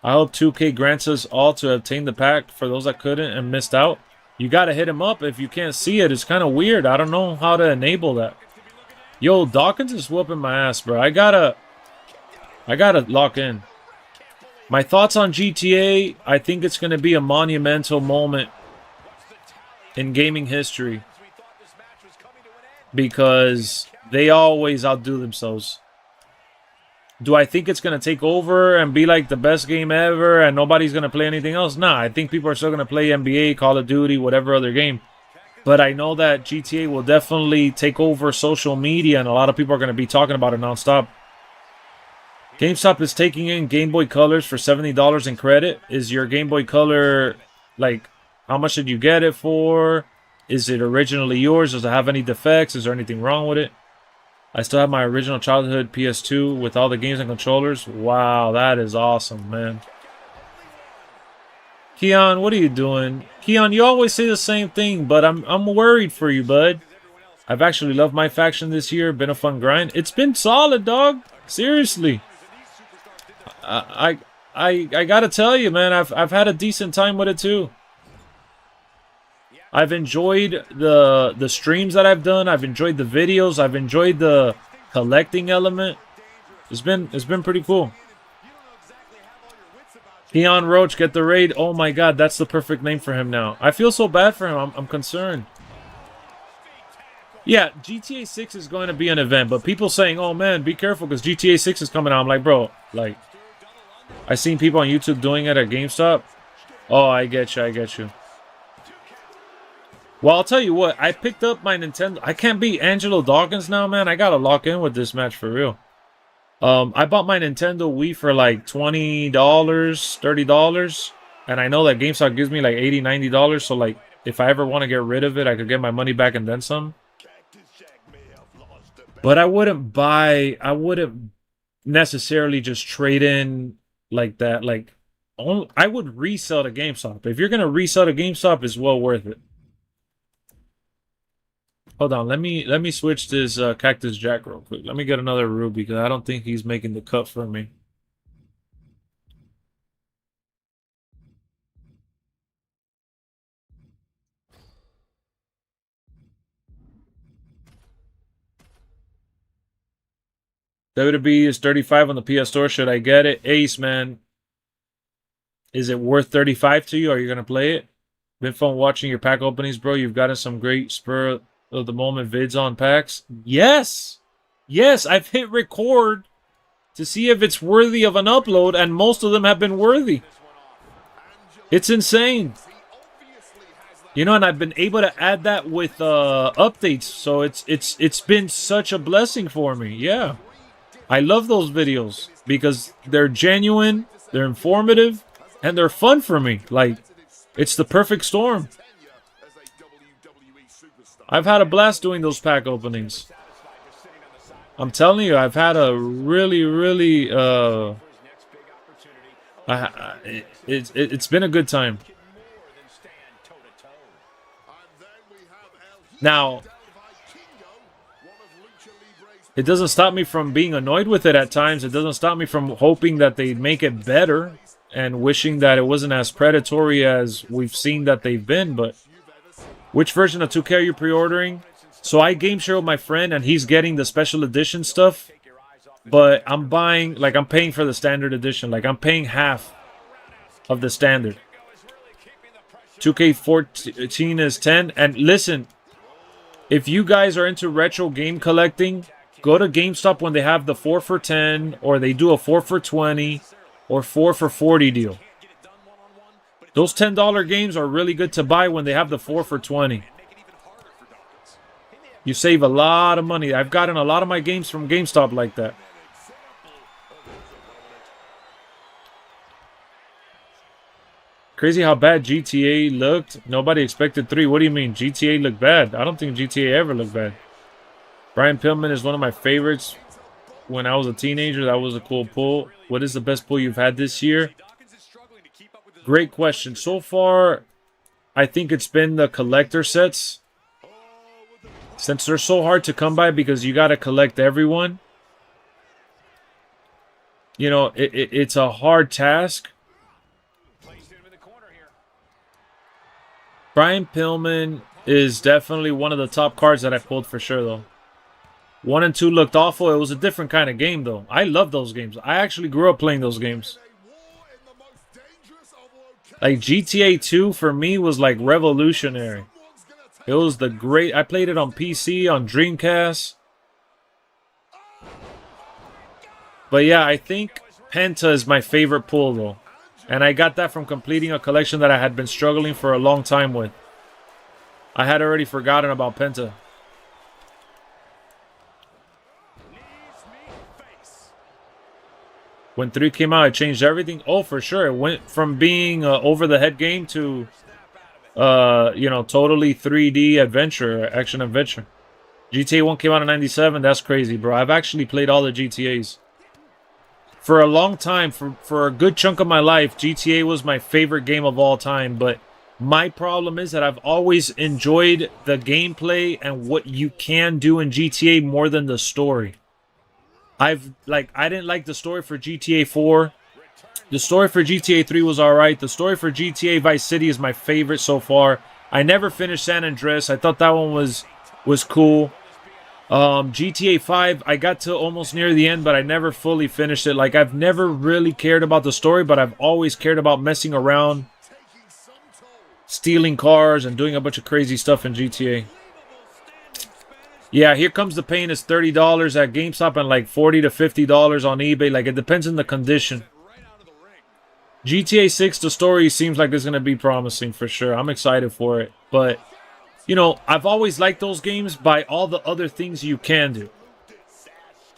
I hope 2K grants us all to obtain the pack for those that couldn't and missed out. You gotta hit him up if you can't see it. It's kind of weird. I don't know how to enable that. Yo, Dawkins is whooping my ass, bro. I gotta lock in. My thoughts on GTA, I think it's gonna be a monumental moment in gaming history because they always outdo themselves. Do I think it's going to take over and be like the best game ever and nobody's going to play anything else? Nah, I think people are still going to play NBA, Call of Duty, whatever other game. But I know that GTA will definitely take over social media and a lot of people are going to be talking about it nonstop. GameStop is taking in Game Boy Colors for $70 in credit. Is your Game Boy Color, like, how much did you get it for? Is it originally yours? Does it have any defects? Is there anything wrong with it? I still have my original childhood PS2 with all the games and controllers. Wow, that is awesome, man. Keon, what are you doing? Keon, you always say the same thing, but I'm worried for you, bud. I've actually loved my faction this year. Been a fun grind. It's been solid, dog. Seriously. I gotta tell you, man, I've had a decent time with it too. I've enjoyed the streams that I've done. I've enjoyed the videos. I've enjoyed the collecting element. It's been pretty cool. Keon Roach, get the raid. Oh my god, that's the perfect name for him now. I feel so bad for him. I'm concerned. Yeah, GTA 6 is going to be an event, but people saying, oh man, be careful because GTA 6 is coming out. I'm like, bro, like, I seen people on YouTube doing it at GameStop. Oh, I get you, I get you. Well, I'll tell you what, I picked up my Nintendo. I can't beat Angelo Dawkins now, man. I gotta lock in with this match for real. I bought my Nintendo Wii for like $20, $30. And I know that GameStop gives me like $80, $90. So like, if I ever want to get rid of it, I could get my money back and then some. But I wouldn't necessarily just trade in like that. Like, I would resell to GameStop. If you're going to resell to GameStop, it's well worth it. Hold on, let me switch this Cactus Jack real quick. Let me get another Ruby because I don't think he's making the cut for me. WWE is 35 on the PS Store. Should I get it? Ace, man. Is it worth 35 to you? Are you gonna play it? Been fun watching your pack openings, bro. You've gotten some great spur of the moment vids on packs. Yes! Yes, I've hit record to see if it's worthy of an upload, and most of them have been worthy. It's insane. You know, and I've been able to add that with updates, so it's been such a blessing for me. Yeah. I love those videos because they're genuine, they're informative, and they're fun for me. Like, it's the perfect storm. I've had a blast doing those pack openings. I'm telling you, I've had a really, really, it's been a good time. Now, it doesn't stop me from being annoyed with it at times. It doesn't stop me from hoping that they make it better and wishing that it wasn't as predatory as we've seen that they've been, but which version of 2K are you pre-ordering? So I game share with my friend, and he's getting the special edition stuff. But I'm buying, like, I'm paying for the standard edition. Like, I'm paying half of the standard. 2K14 is 10. And listen, if you guys are into retro game collecting, go to GameStop when they have the 4 for 10, or they do a 4 for 20, or 4 for 40 deal. Those $10 games are really good to buy when they have the 4 for 20. You save a lot of money. I've gotten a lot of my games from GameStop like that. Crazy how bad GTA looked. Nobody expected 3. What do you mean? GTA looked bad? I don't think GTA ever looked bad. Brian Pillman is one of my favorites. When I was a teenager, that was a cool pull. What is the best pull you've had this year? Great question. So far, I think it's been the collector sets. Since they're so hard to come by because you got to collect everyone. You know, it's a hard task. Brian Pillman is definitely one of the top cards that I pulled for sure, though. 1 and 2 looked awful. It was a different kind of game, though. I love those games. I actually grew up playing those games. Like, GTA 2 for me was like revolutionary. It was the great... I played it on PC, on Dreamcast. But yeah, I think Penta is my favorite pull, though. And I got that from completing a collection that I had been struggling for a long time with. I had already forgotten about Penta. When 3 came out, it changed everything. Oh, for sure. It went from being an over-the-head game to, you know, totally 3D adventure, action adventure. GTA 1 came out in 97. That's crazy, bro. I've actually played all the GTAs. For a long time, for a good chunk of my life, GTA was my favorite game of all time. But my problem is that I've always enjoyed the gameplay and what you can do in GTA more than the story. I didn't like the story for GTA 4. The story for GTA 3 was alright. The story for GTA Vice City is my favorite so far. I never finished San Andreas. I thought that one was cool. GTA 5, I got to almost near the end, but I never fully finished it. Like, I've never really cared about the story, but I've always cared about messing around, stealing cars, and doing a bunch of crazy stuff in GTA. Yeah, Here Comes the Pain is $30 at GameStop and like $40 to $50 on eBay. Like, it depends on the condition. GTA 6, the story seems like it's going to be promising for sure. I'm excited for it. But, you know, I've always liked those games by all the other things you can do.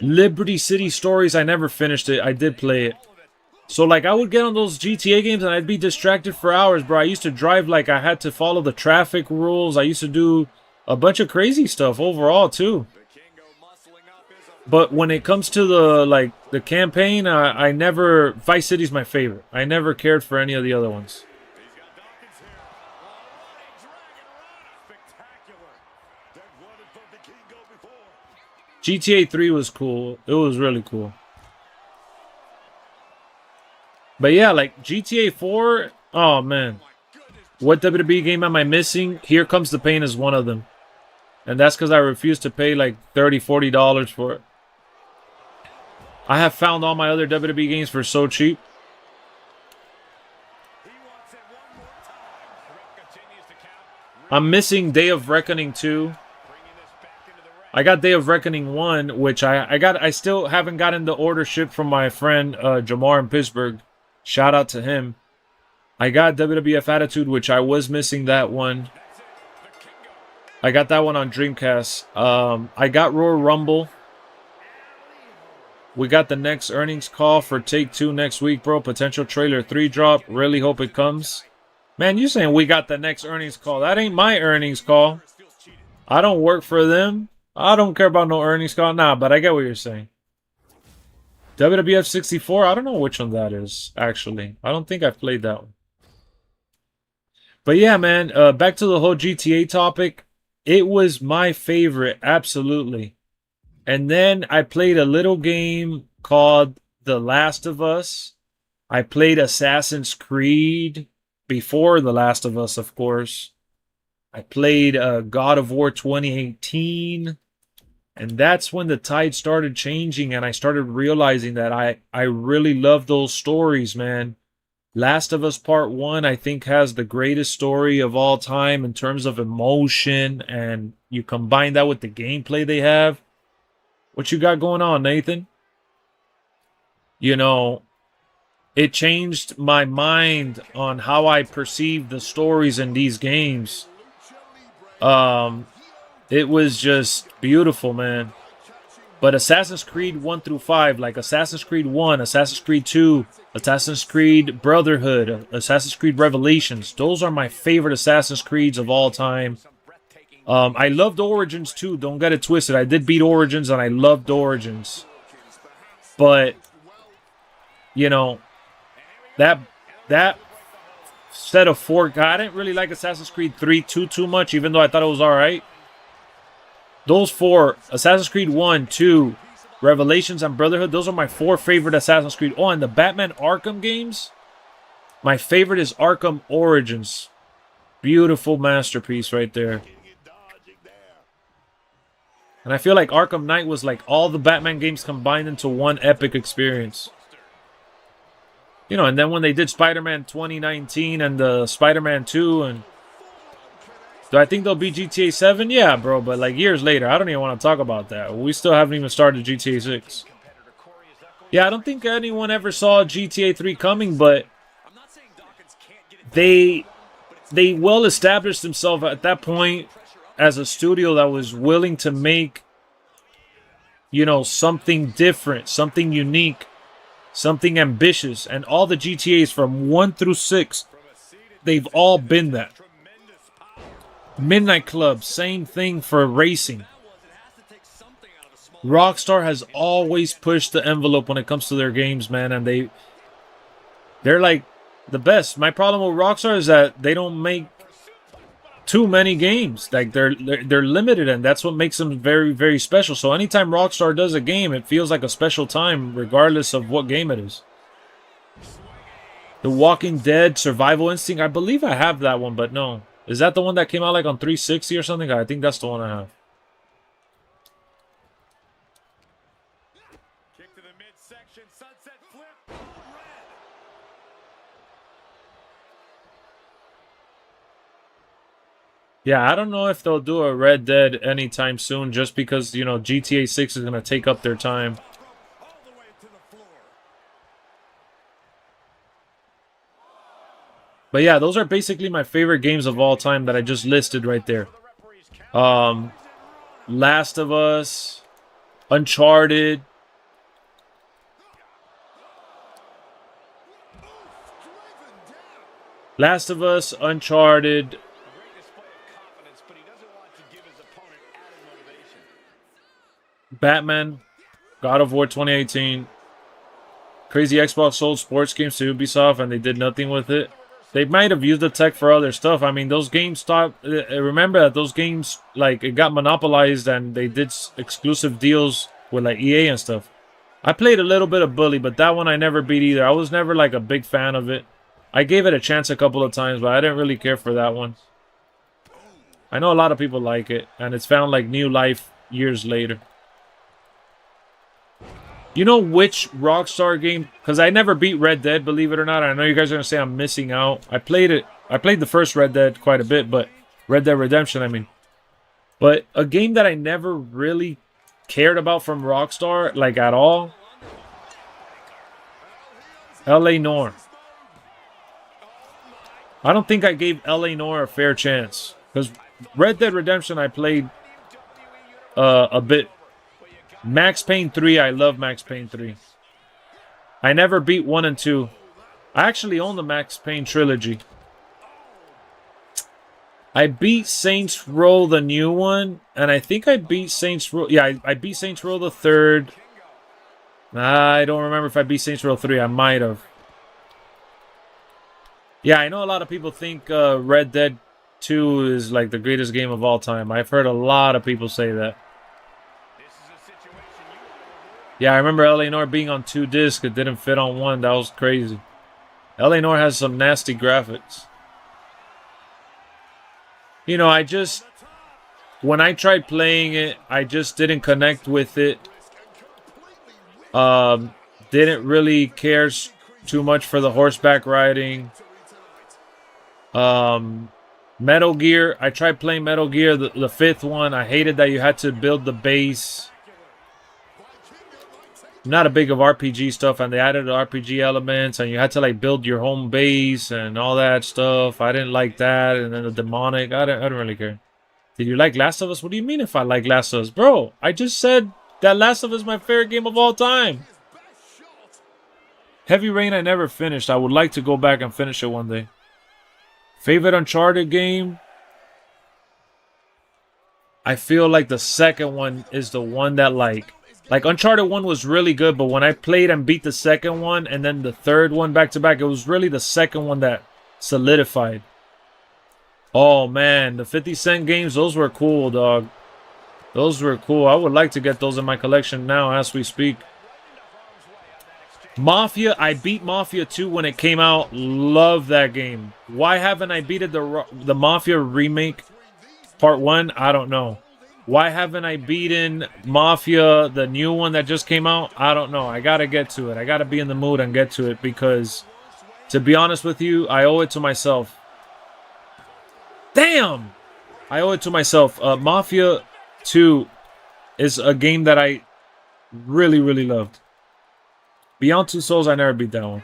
Liberty City Stories, I never finished it. I did play it. So, like, I would get on those GTA games and I'd be distracted for hours, bro. I used to drive like I had to follow the traffic rules. I used to do a bunch of crazy stuff overall, too. But when it comes to the campaign, I never... Vice City's my favorite. I never cared for any of the other ones. GTA 3 was cool. It was really cool. But yeah, like GTA 4, oh man. What WWE game am I missing? Here Comes the Pain is one of them. And that's because I refuse to pay like $30, $40 for it. I have found all my other WWE games for so cheap. I'm missing Day of Reckoning 2. I got Day of Reckoning 1, which I still haven't gotten the order shipped from my friend Jamar in Pittsburgh. Shout out to him. I got WWF Attitude, which I was missing that one. I got that one on Dreamcast. I got Royal Rumble. We got the next earnings call for Take-Two next week, bro. Potential trailer 3 drop. Really hope it comes. Man, you saying we got the next earnings call. That ain't my earnings call. I don't work for them. I don't care about no earnings call. Nah, but I get what you're saying. WWF 64, I don't know which one that is, actually. I don't think I've played that one. But yeah, man, back to the whole GTA topic. It was my favorite, absolutely. And then I played a little game called The Last of Us. I played Assassin's Creed before The Last of Us, of course. I played God of War 2018. And that's when the tide started changing and I started realizing that I really love those stories, man. Last of Us Part 1, I think, has the greatest story of all time in terms of emotion. And you combine that with the gameplay they have. What you got going on, Nathan? You know, it changed my mind on how I perceive the stories in these games. It was just beautiful, man. But Assassin's Creed 1 through 5, like Assassin's Creed 1, Assassin's Creed 2, Assassin's Creed Brotherhood, Assassin's Creed Revelations, those are my favorite Assassin's Creeds of all time. I loved Origins too, don't get it twisted. I did beat Origins and I loved Origins. But, you know, that set of 4, I didn't really like Assassin's Creed 3 too much, even though I thought it was alright. Those 4, Assassin's Creed 1, 2, Revelations, and Brotherhood, those are my 4 favorite Assassin's Creed. Oh, and the Batman Arkham games, my favorite is Arkham Origins. Beautiful masterpiece right there. And I feel like Arkham Knight was like all the Batman games combined into one epic experience. You know, and then when they did Spider-Man 2019 and the Spider-Man 2, and do I think they'll be GTA 7? Yeah, bro, but like years later. I don't even want to talk about that. We still haven't even started GTA 6. Yeah, I don't think anyone ever saw GTA 3 coming, but they well established themselves at that point as a studio that was willing to make, you know, something different, something unique, something ambitious. And all the GTAs from 1 through 6, they've all been that. Midnight Club, same thing for racing. Rockstar has always pushed the envelope when it comes to their games, man, and they're like the best. My problem with Rockstar is that they don't make too many games. Like they're limited, and that's what makes them very, very special. So anytime Rockstar does a game, it feels like a special time, regardless of what game it is. The Walking Dead Survival Instinct, I believe I have that one, but no. Is that the one that came out like on 360 or something? I think that's the one I have. Yeah, I don't know if they'll do a Red Dead anytime soon, just because, you know, GTA 6 is going to take up their time. All the way to the floor. But yeah, those are basically my favorite games of all time that I just listed right there. Last of Us, Uncharted. Last of Us, Uncharted, Great display of confidence, but he doesn't want to give his opponent added motivation. Batman, God of War 2018. Crazy Xbox sold sports games to Ubisoft and they did nothing with it. They might have used the tech for other stuff. I mean, those games stopped. Remember that those games, like, it got monopolized and they did exclusive deals with, like, EA and stuff. I played a little bit of Bully, but that one I never beat either. I was never, like, a big fan of it. I gave it a chance a couple of times, but I didn't really care for that one. I know a lot of people like it, and it's found, like, new life years later. You know which Rockstar game? Because I never beat Red Dead, believe it or not. I know you guys are going to say I'm missing out. I played it. I played the first Red Dead quite a bit, but Red Dead Redemption, I mean. But a game that I never really cared about from Rockstar, like at all. L.A. Noire. I don't think I gave L.A. Noire a fair chance. Because Red Dead Redemption I played a bit. Max Payne 3, I love Max Payne 3. I never beat 1 and 2. I actually own the Max Payne trilogy. I beat Saints Row, the new one, and I think I beat Saints Row. Yeah, I beat Saints Row the third. I don't remember if I beat Saints Row 3. I might have. Yeah, I know a lot of people think Red Dead 2 is like the greatest game of all time. I've heard a lot of people say that. Yeah, I remember L.A. Noire being on 2 discs. It didn't fit on 1. That was crazy. L.A. Noire has some nasty graphics. You know, when I tried playing it, I just didn't connect with it. Didn't really care too much for the horseback riding. Metal Gear, I tried playing Metal Gear, the 5th one. I hated that you had to build the base. I'm not a big of RPG stuff, and they added RPG elements, and you had to like build your home base and all that stuff. I didn't like that, and then the demonic. I don't really care. Did you like Last of Us? What do you mean if I like Last of Us, bro? I just said that Last of Us is my favorite game of all time. Heavy Rain I never finished. I would like to go back and finish it one day. Favorite Uncharted game? I feel like the second one is the one that like Uncharted 1 was really good, but when I played and beat the second one and then the third one back to back, it was really the second one that solidified. Oh man, the 50 Cent games, those were cool, dog. Those were cool. I would like to get those in my collection now as we speak. Mafia, I beat Mafia 2 when it came out. Love that game. Why haven't I beaten the Mafia remake part 1? I don't know. Why haven't I beaten Mafia, the new one that just came out? I don't know. I gotta get to it. I gotta be in the mood and get to it because, to be honest with you, I owe it to myself. Damn! I owe it to myself. Mafia 2 is a game that I really, really loved. Beyond Two Souls, I never beat that one.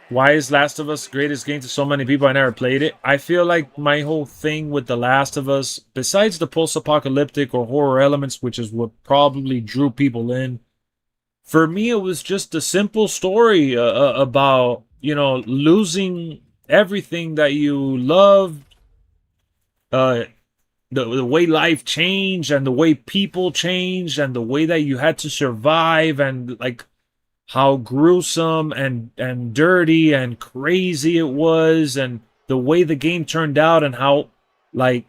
Why is Last of Us the greatest game to so many people? I never played it. I feel like my whole thing with The Last of Us, besides the post-apocalyptic or horror elements, which is what probably drew people in, for me it was just a simple story about, you know, losing everything that you loved, the way life changed and the way people changed and the way that you had to survive and like how gruesome and dirty and crazy it was and the way the game turned out and how like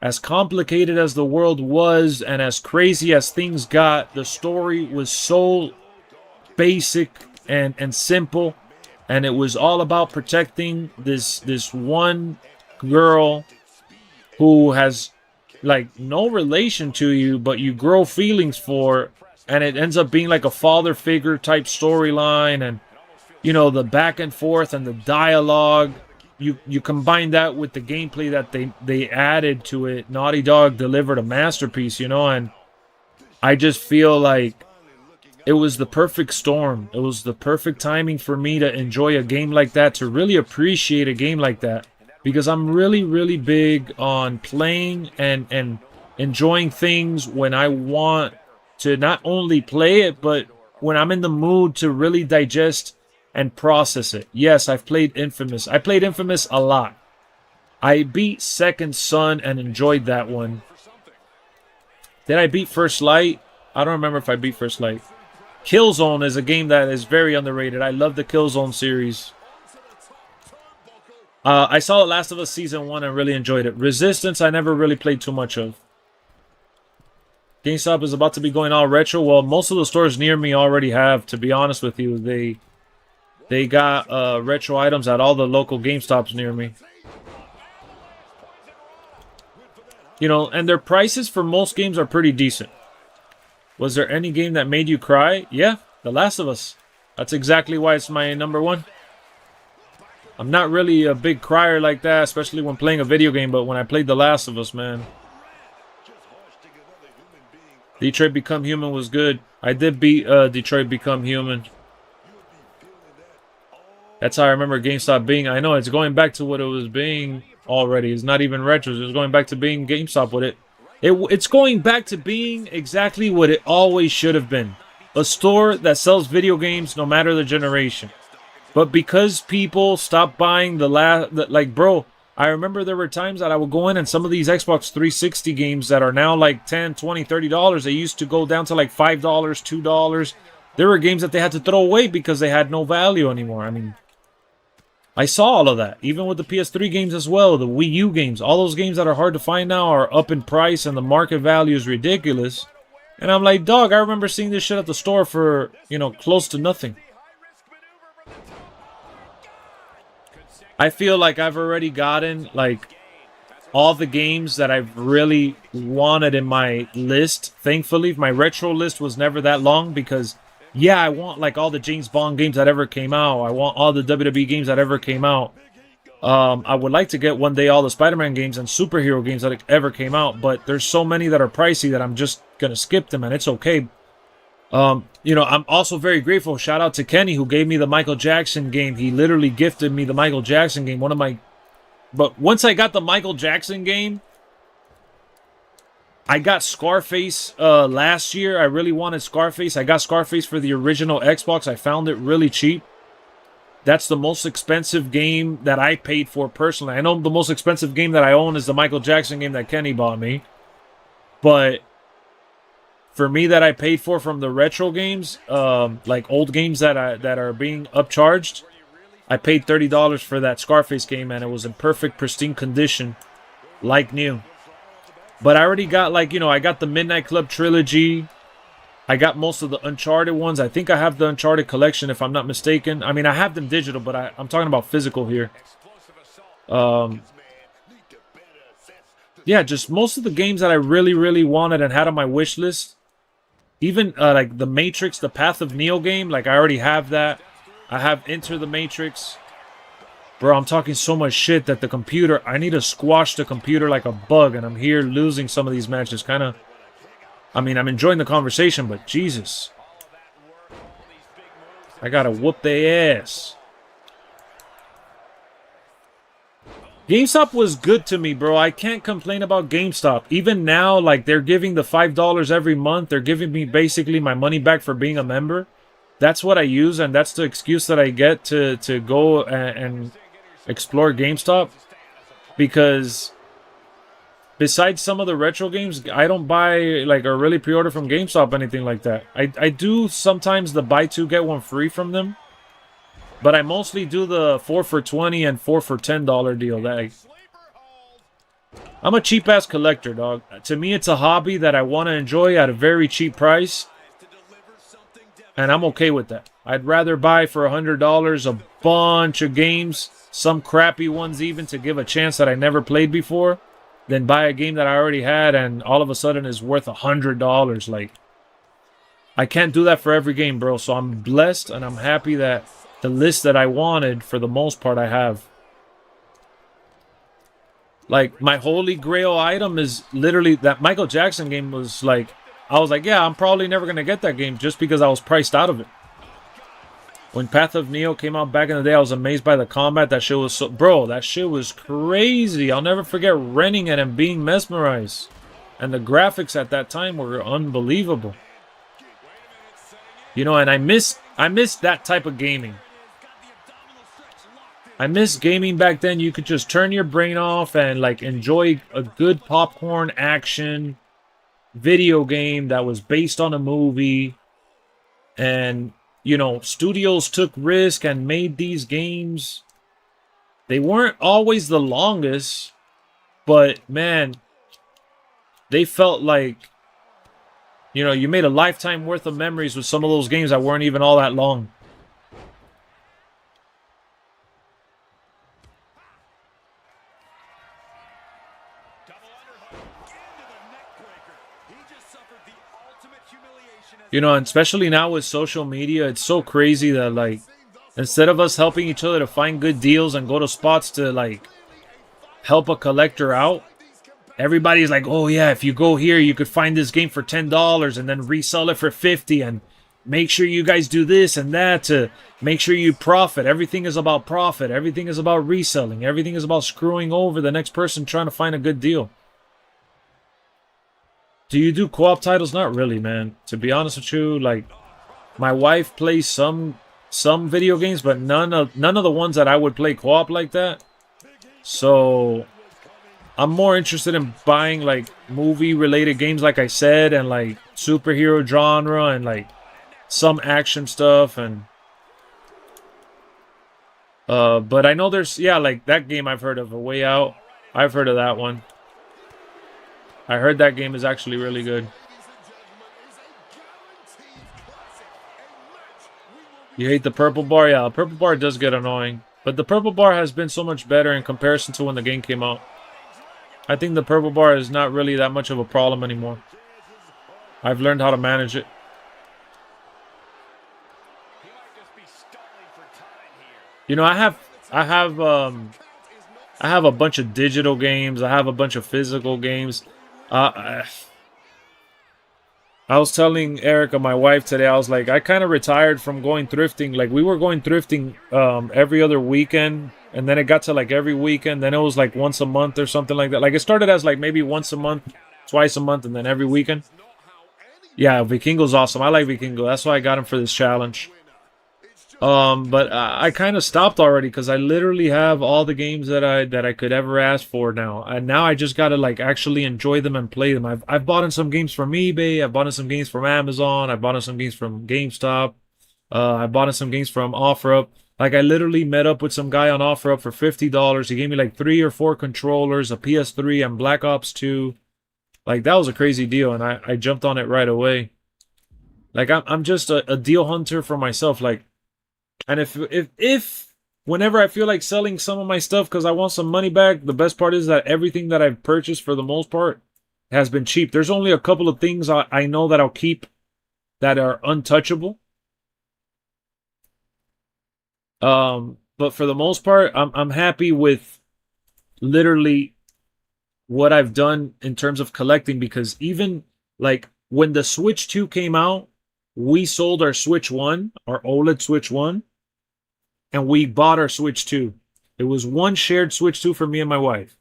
as complicated as the world was and as crazy as things got, the story was so basic and simple, and it was all about protecting this one girl who has like no relation to you, but you grow feelings for, and it ends up being like a father figure type storyline, and you know, the back and forth and the dialogue. you combine that with the gameplay that they added to it. Naughty Dog delivered a masterpiece, you know, and I just feel like it was the perfect storm. It was the perfect timing for me to enjoy a game like that, to really appreciate a game like that, because I'm really, really big on playing and enjoying things when I want to not only play it, but when I'm in the mood to really digest and process it. Yes, I've played Infamous. I played Infamous a lot. I beat Second Son and enjoyed that one. Did I beat First Light? I don't remember if I beat First Light. Killzone is a game that is very underrated. I love the Killzone series. I saw The Last of Us Season 1 and really enjoyed it. Resistance, I never really played too much of. GameStop is about to be going all retro. Well, most of the stores near me already have, to be honest with you. They got retro items at all the local GameStops near me. You know, and their prices for most games are pretty decent. Was there any game that made you cry? Yeah, The Last of Us. That's exactly why it's my number one. I'm not really a big crier like that, especially when playing a video game, but when I played The Last of Us, man. Detroit Become Human was good. I did beat Detroit Become Human. That's how I remember GameStop being. I know, it's going back to what it was being already. It's not even retro. It's going back to being GameStop with it. It's going back to being exactly what it always should have been. A store that sells video games no matter the generation. But because people stopped buying like, bro, I remember there were times that I would go in and some of these Xbox 360 games that are now like $10, $20, $30, they used to go down to like $5, $2. There were games that they had to throw away because they had no value anymore. I mean, I saw all of that, even with the PS3 games as well, the Wii U games. All those games that are hard to find now are up in price and the market value is ridiculous. And I'm like, dog, I remember seeing this shit at the store for, you know, close to nothing. I feel like I've already gotten, like, all the games that I've really wanted in my list. Thankfully, my retro list was never that long because... yeah, I want like all the James Bond games that ever came out. I want all the WWE games that ever came out. I would like to get one day all the Spider-Man games and superhero games that ever came out, but there's so many that are pricey that I'm just gonna skip them, and it's okay. You know, I'm also very grateful. Shout out to Kenny who gave me the Michael Jackson game. He literally gifted me the Michael Jackson game. But once I got the Michael Jackson game, I got Scarface last year. I really wanted Scarface. I got Scarface for the original Xbox. I found it really cheap. That's the most expensive game that I paid for personally. I know the most expensive game that I own is the Michael Jackson game that Kenny bought me. But for me that I paid for from the retro games, like old games that are being upcharged, I paid $30 for that Scarface game, and it was in perfect, pristine condition, like new. But I already got, like, you know, I got the Midnight Club trilogy. I got most of the Uncharted ones. I think I have the Uncharted collection, if I'm not mistaken. I mean, I have them digital, but I'm talking about physical here. Yeah, just most of the games that I really, really wanted and had on my wish list. Even, like, the Matrix, the Path of Neo game. Like, I already have that. I have Enter the Matrix. Bro, I'm talking so much shit that the computer... I need to squash the computer like a bug, and I'm here losing some of these matches. Kind of... I mean, I'm enjoying the conversation, but Jesus. I gotta whoop their ass. GameStop was good to me, bro. I can't complain about GameStop. Even now, like, they're giving the $5 every month. They're giving me basically my money back for being a member. That's what I use, and that's the excuse that I get to go and explore GameStop, because besides some of the retro games, I don't buy like or really pre-order from GameStop anything like that. I do sometimes the buy two get one free from them, but I mostly do the 4 for $20 and 4 for $10 deal. I'm a cheap ass collector, dog. To me, it's a hobby that I want to enjoy at a very cheap price, and I'm okay with that. I'd rather buy for $100 a bunch of games, some crappy ones even, to give a chance that I never played before, than buy a game that I already had and all of a sudden is worth $100. Like, I can't do that for every game, bro. So I'm blessed and I'm happy that the list that I wanted, for the most part, I have. Like, my holy grail item is literally that Michael Jackson game was like, I was like, yeah, I'm probably never going to get that game just because I was priced out of it. When Path of Neo came out back in the day, I was amazed by the combat. That shit was so... Bro, that shit was crazy. I'll never forget renting it and being mesmerized. And the graphics at that time were unbelievable. You know, and I miss that type of gaming. I miss gaming back then. You could just turn your brain off and like enjoy a good popcorn action video game that was based on a movie. And, you know, studios took risk and made these games. They weren't always the longest, but man, they felt like, you know, you made a lifetime worth of memories with some of those games that weren't even all that long. You know, and especially now with social media, it's so crazy that, like, instead of us helping each other to find good deals and go to spots to, like, help a collector out, everybody's like, oh, yeah, if you go here, you could find this game for $10 and then resell it for $50 and make sure you guys do this and that to make sure you profit. Everything is about profit. Everything is about reselling. Everything is about screwing over the next person trying to find a good deal. Do you do co-op titles? Not really, man. To be honest with you, like, my wife plays some video games, but none of the ones that I would play co-op like that. So I'm more interested in buying like movie-related games, like I said, and like superhero genre and like some action stuff. And but I know there's, yeah, like that game I've heard of, A Way Out. I've heard of that one. I heard that game is actually really good. You hate the purple bar? Yeah, the purple bar does get annoying. But the purple bar has been so much better in comparison to when the game came out. I think the purple bar is not really that much of a problem anymore. I've learned how to manage it. You know, I have a bunch of digital games. I have a bunch of physical games. I was telling Erica, my wife, today, I was like, I kind of retired from going thrifting. Like, we were going thrifting every other weekend, and then it got to like every weekend. Then it was like once a month or something like that. Like, it started as like maybe once a month, twice a month, and then every weekend. Yeah, Vikingo's awesome. I like Vikingo. That's why I got him for this challenge. But I kind of stopped already because I literally have all the games that I could ever ask for now, and now I just gotta like actually enjoy them and play them. I've bought in some games from eBay. I've bought in some games from Amazon. I've bought in some games from GameStop. I bought in some games from OfferUp. Like, I literally met up with some guy on OfferUp for $50. He gave me like 3 or 4 controllers, a PS3, and Black Ops 2. Like, that was a crazy deal, and I jumped on it right away. Like, I'm just a deal hunter for myself. Like. And if whenever I feel like selling some of my stuff because I want some money back, the best part is that everything that I've purchased for the most part has been cheap. There's only a couple of things I know that I'll keep that are untouchable. But for the most part, I'm happy with literally what I've done in terms of collecting, because even like when the Switch 2 came out, we sold our Switch 1, our OLED Switch 1. And we bought our Switch 2. It was one shared Switch 2 for me and my wife.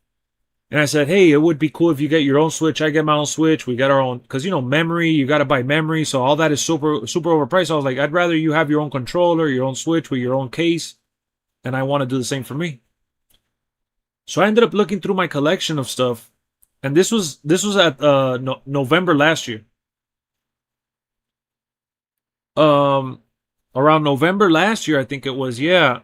And I said, hey, it would be cool if you get your own Switch. I get my own Switch. We got our own. Because, you know, memory, you got to buy memory. So all that is super overpriced. I was like, I'd rather you have your own controller, your own Switch with your own case. And I want to do the same for me. So I ended up looking through my collection of stuff. And this was at November last year. Around November last year, I think it was, yeah.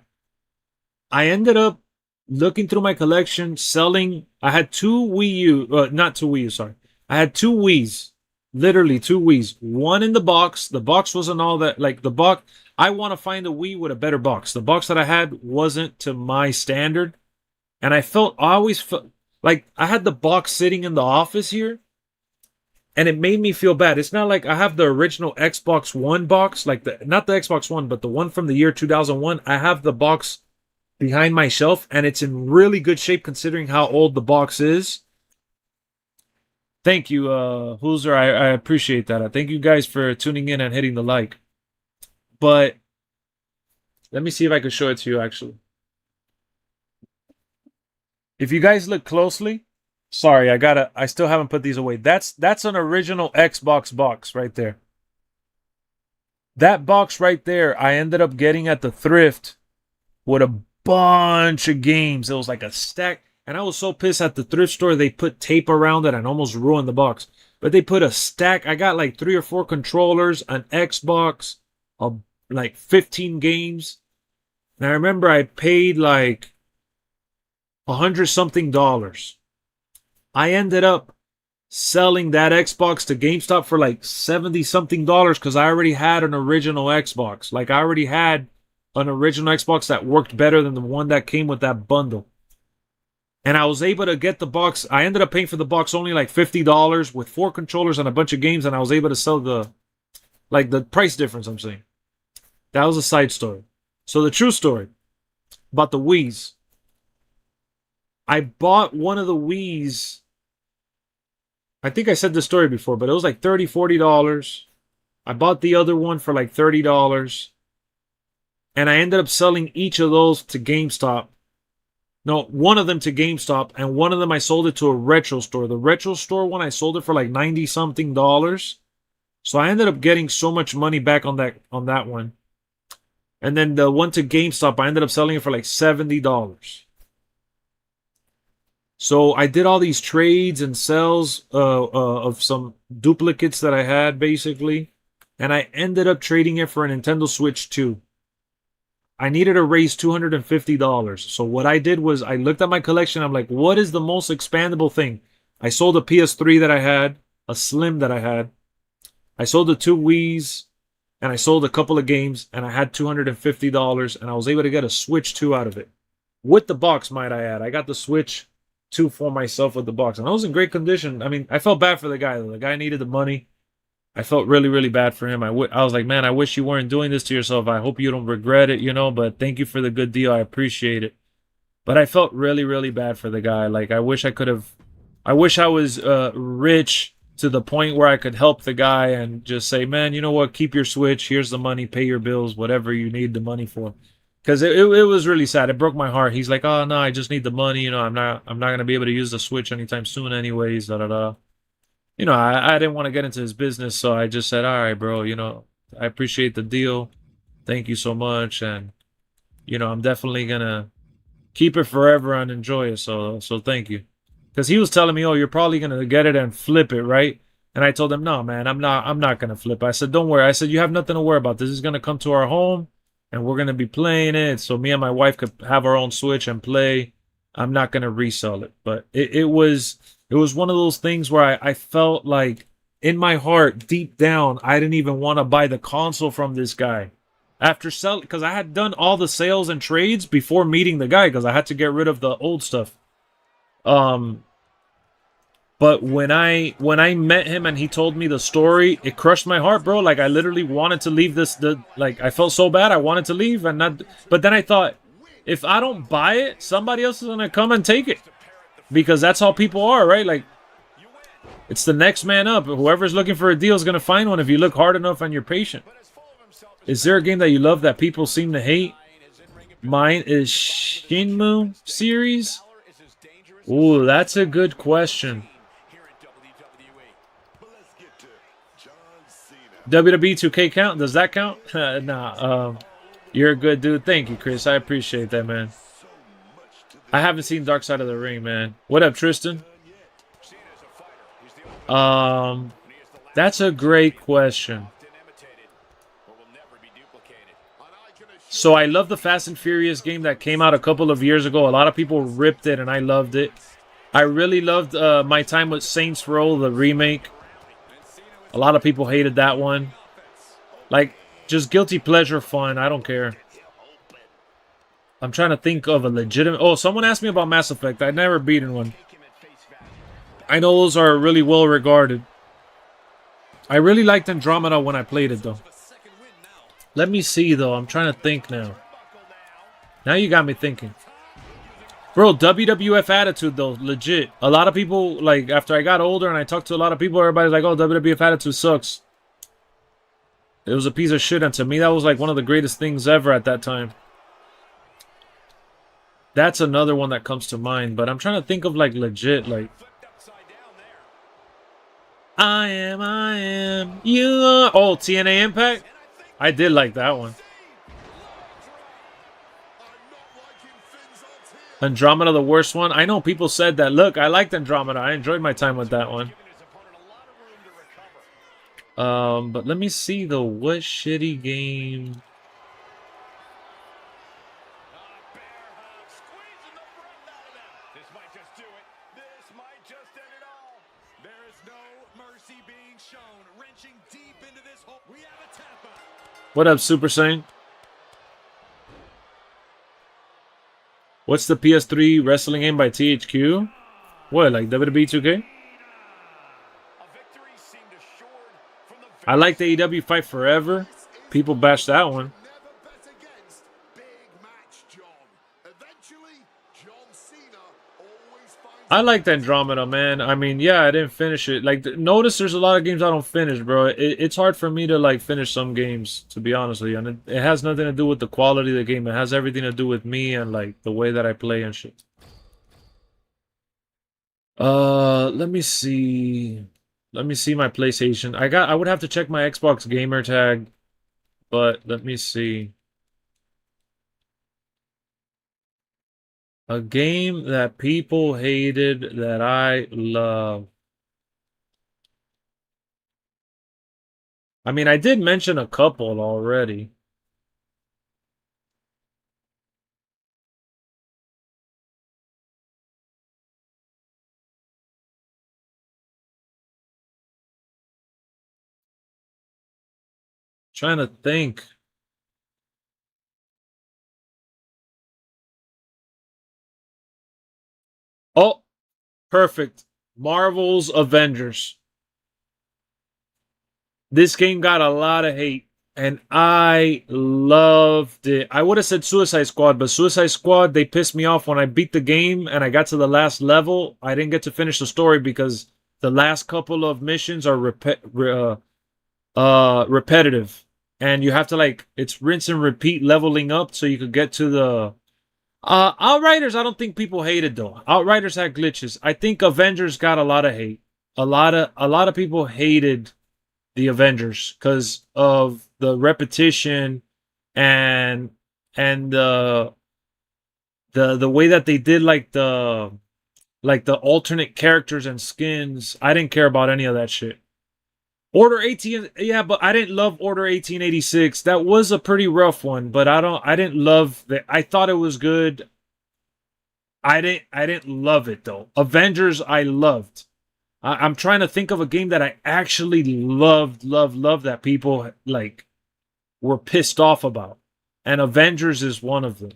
I ended up looking through my collection, selling. I had 2 Wii U, not 2 Wii U, sorry. I had 2 Wiis, literally 2 Wiis. One in the box. The box wasn't all that, like the box. I want to find a Wii with a better box. The box that I had wasn't to my standard. And I always felt like I had the box sitting in the office here. And it made me feel bad. It's not like I have the original Xbox One box, like not the Xbox One, but the one from the year 2001. I have the box behind my shelf, and it's in really good shape considering how old the box is. Thank you, Hooser. I appreciate that. Thank you guys for tuning in and hitting the like. But let me see if I can show it to you actually. If you guys look closely, sorry, I still haven't put these away. That's an original Xbox box right there. That box right there, I ended up getting at the thrift with a bunch of games. It was like a stack. And I was so pissed at the thrift store. They put tape around it and almost ruined the box. But they put a stack. I got like 3 or 4 controllers, an Xbox, like 15 games. And I remember I paid like $100 something. I ended up selling that Xbox to GameStop for like $70 something because I already had an original Xbox. Like I already had an original Xbox that worked better than the one that came with that bundle. And I was able to get the box. I ended up paying for the box only like $50 with 4 controllers and a bunch of games, and I was able to sell the price difference, I'm saying. That was a side story. So the true story about the Wiis. I bought one of the Wiis. I think I said this story before, but it was like $30, $40. I bought the other one for like $30. And I ended up selling each of those to GameStop. No, one of them to GameStop, and one of them I sold it to a retro store. The retro store one, I sold it for like $90 something. So I ended up getting so much money back on that one. And then the one to GameStop, I ended up selling it for like $70. So I did all these trades and sales of some duplicates that I had, basically. And I ended up trading it for a Nintendo Switch 2. I needed to raise $250. So what I did was I looked at my collection. I'm like, what is the most expandable thing? I sold a PS3 that I had, a Slim that I had. I sold the 2 Wiis, and I sold a couple of games, and I had $250, and I was able to get a Switch 2 out of it. With the box, might I add. I got the Switch 2 for myself with the box, and I was in great condition. I mean, I felt bad for the guy, though. The guy needed the money. I felt really, really bad for him. I was like, man, I wish you weren't doing this to yourself. I hope you don't regret it, but thank you for the good deal. I appreciate it. But I felt really, really bad for the guy. Like, I wish I was rich to the point where I could help the guy and just say, man, you know what? Keep your Switch. Here's the money. Pay your bills, whatever you need the money for. Because it was really sad. It broke my heart. He's like, oh, no, I just need the money. I'm not going to be able to use the Switch anytime soon anyways, da-da-da. I didn't want to get into his business, so I just said, all right, bro, I appreciate the deal. Thank you so much. And, I'm definitely going to keep it forever and enjoy it. So thank you. Because he was telling me, oh, you're probably going to get it and flip it, right? And I told him, no, man, I'm not going to flip it. I said, don't worry. I said, you have nothing to worry about. This is going to come to our home, and we're going to be playing it. So me and my wife could have our own Switch and play. I'm not going to resell it. But it was one of those things where I felt like in my heart, deep down, I didn't even want to buy the console from this guy. After selling, because I had done all the sales and trades before meeting the guy, because I had to get rid of the old stuff. But when I met him and he told me the story, it crushed my heart, bro. Like I literally wanted to leave I felt so bad, I wanted to leave but then I thought, if I don't buy it, somebody else is gonna come and take it. Because that's how people are, right? Like, it's the next man up. Whoever's looking for a deal is going to find one if you look hard enough and you're patient. Is there a game that you love that people seem to hate? Mine is Shenmue series. Ooh, that's a good question. WWE 2k count? Does that count? Nah. You're a good dude. Thank you, Chris. I appreciate that, man. I haven't seen Dark Side of the Ring, man. What up, Tristan? That's a great question. So I love the Fast and Furious game that came out a couple of years ago. A lot of people ripped it, and I loved it. I really loved my time with Saints Row, the remake. A lot of people hated that one. Like, just guilty pleasure fun. I don't care. I'm trying to think of a legitimate... Oh, someone asked me about Mass Effect. I'd never beaten one. I know those are really well regarded. I really liked Andromeda when I played it, though. Let me see, though. I'm trying to think now. Now you got me thinking. Bro, WWF Attitude, though, legit. A lot of people, like, after I got older and I talked to a lot of people, everybody's like, oh, WWF Attitude sucks. It was a piece of shit, and to me, that was, like, one of the greatest things ever at that time. That's another one that comes to mind, but I'm trying to think of, like, legit, like... I am, you are... Oh, TNA Impact? I did like that one. Andromeda, the worst one. I know people said that. Look, I liked Andromeda. I enjoyed my time with that one. But let me see though. What shitty game? This might just do it. This might just end it all. There is no mercy being shown. Wrenching deep into this hole. We have a tap out. What up, Super Saiyan? What's the PS3 wrestling game by THQ? What, like WWE 2k? I like the AEW Fight Forever. People bash that one. I liked Andromeda, man. I mean, yeah, I didn't finish it. Like, notice there's a lot of games I don't finish, bro. It's hard for me to, like, finish some games, to be honest with you. And it has nothing to do with the quality of the game. It has everything to do with me and, like, the way that I play and shit. Let me see. Let me see my PlayStation. I would have to check my Xbox gamer tag, but let me see. A game that people hated that I love. I mean, I did mention a couple already. Trying to think. Oh, perfect. Marvel's Avengers. This game got a lot of hate, and I loved it. I would have said Suicide Squad, but Suicide Squad, they pissed me off when I beat the game and I got to the last level. I didn't get to finish the story because the last couple of missions are repetitive. And you have to, like, it's rinse and repeat leveling up so you could get to the... Outriders, I don't think people hated, though. Outriders had glitches. I think Avengers got a lot of hate. A lot of people hated the Avengers because of the repetition and the way that they did like the alternate characters and skins. I didn't care about any of that shit. Order 18, yeah, but I didn't love Order 1886. That was a pretty rough one, but I didn't love that. I thought it was good. I didn't love it though. Avengers I loved. I'm trying to think of a game that I actually loved that people like were pissed off about. And Avengers is one of them.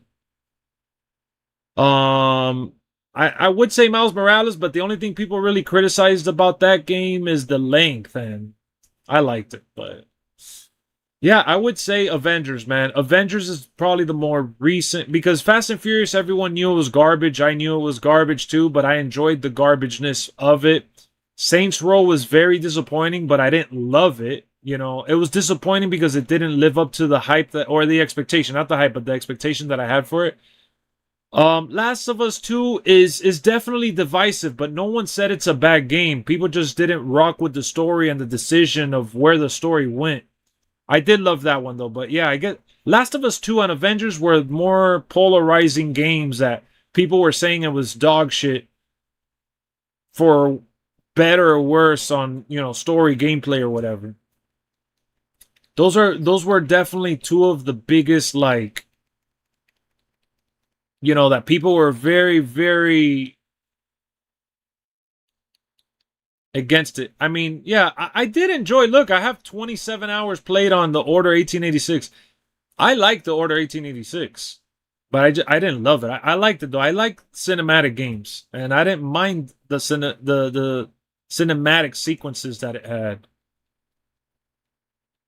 I would say Miles Morales, but the only thing people really criticized about that game is the length, and I liked it, but yeah, I would say Avengers, man. Avengers is probably the more recent, because Fast and Furious, everyone knew it was garbage. I knew it was garbage too, but I enjoyed the garbageness of it. Saints Row was very disappointing, but I didn't love it. You know, it was disappointing because it didn't live up to the hype that, or the expectation, not the hype, but the expectation that I had for it. Last of Us 2 is definitely divisive, but no one said it's a bad game. People just didn't rock with the story and the decision of where the story went. I did love that one though, but yeah, I get Last of Us 2 and Avengers were more polarizing games that people were saying it was dog shit for better or worse on, you know, story, gameplay or whatever. Those were definitely two of the biggest, like, you know, that people were very, very against it. I mean, yeah, I did enjoy. Look, I have 27 hours played on the Order 1886. I like the Order 1886, but I didn't love it. I liked it though. I like cinematic games, and I didn't mind the cinematic sequences that it had.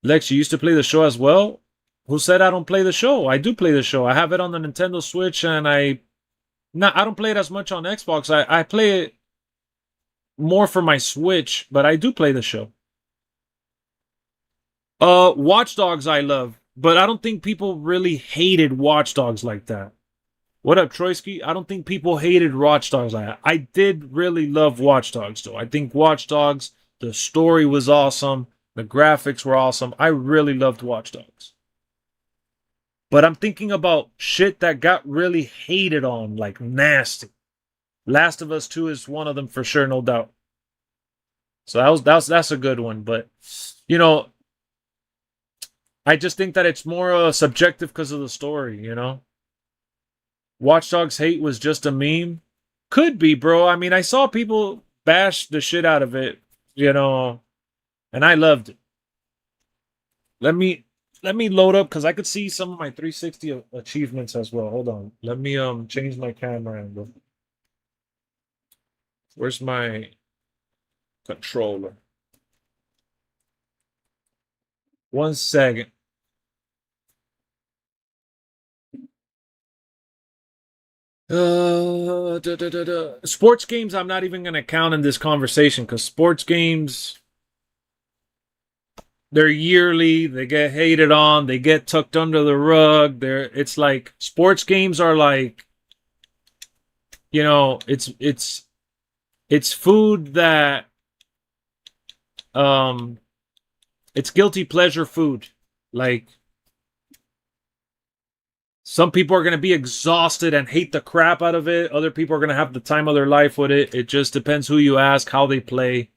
Lex, you used to play the show as well. Who said I don't play the show? I do play the show. I have it on the Nintendo Switch, and I don't play it as much on Xbox. I play it more for my Switch, but I do play the show. Watch Dogs I love, but I don't think people really hated Watch Dogs like that. What up, Troysky? I don't think people hated Watch Dogs like that. I did really love Watch Dogs, though. I think Watch Dogs, the story was awesome. The graphics were awesome. I really loved Watch Dogs. But I'm thinking about shit that got really hated on, like nasty. Last of Us 2 is one of them for sure, no doubt. So that's a good one. But, you know, I just think that it's more subjective because of the story, you know? Watch Dogs hate was just a meme. Could be, bro. I mean, I saw people bash the shit out of it, you know, and I loved it. Let me load up because I could see some of my 360 achievements as well. Hold on. Let me change my camera angle. Where's my controller? 1 second. Sports games I'm not even gonna count in this conversation because sports games, they're yearly, they get hated on, they get tucked under the rug. It's like sports games are like, you know, it's food that it's guilty pleasure food. Like some people are going to be exhausted and hate the crap out of it. Other people are going to have the time of their life with it. It just depends who you ask, how they play.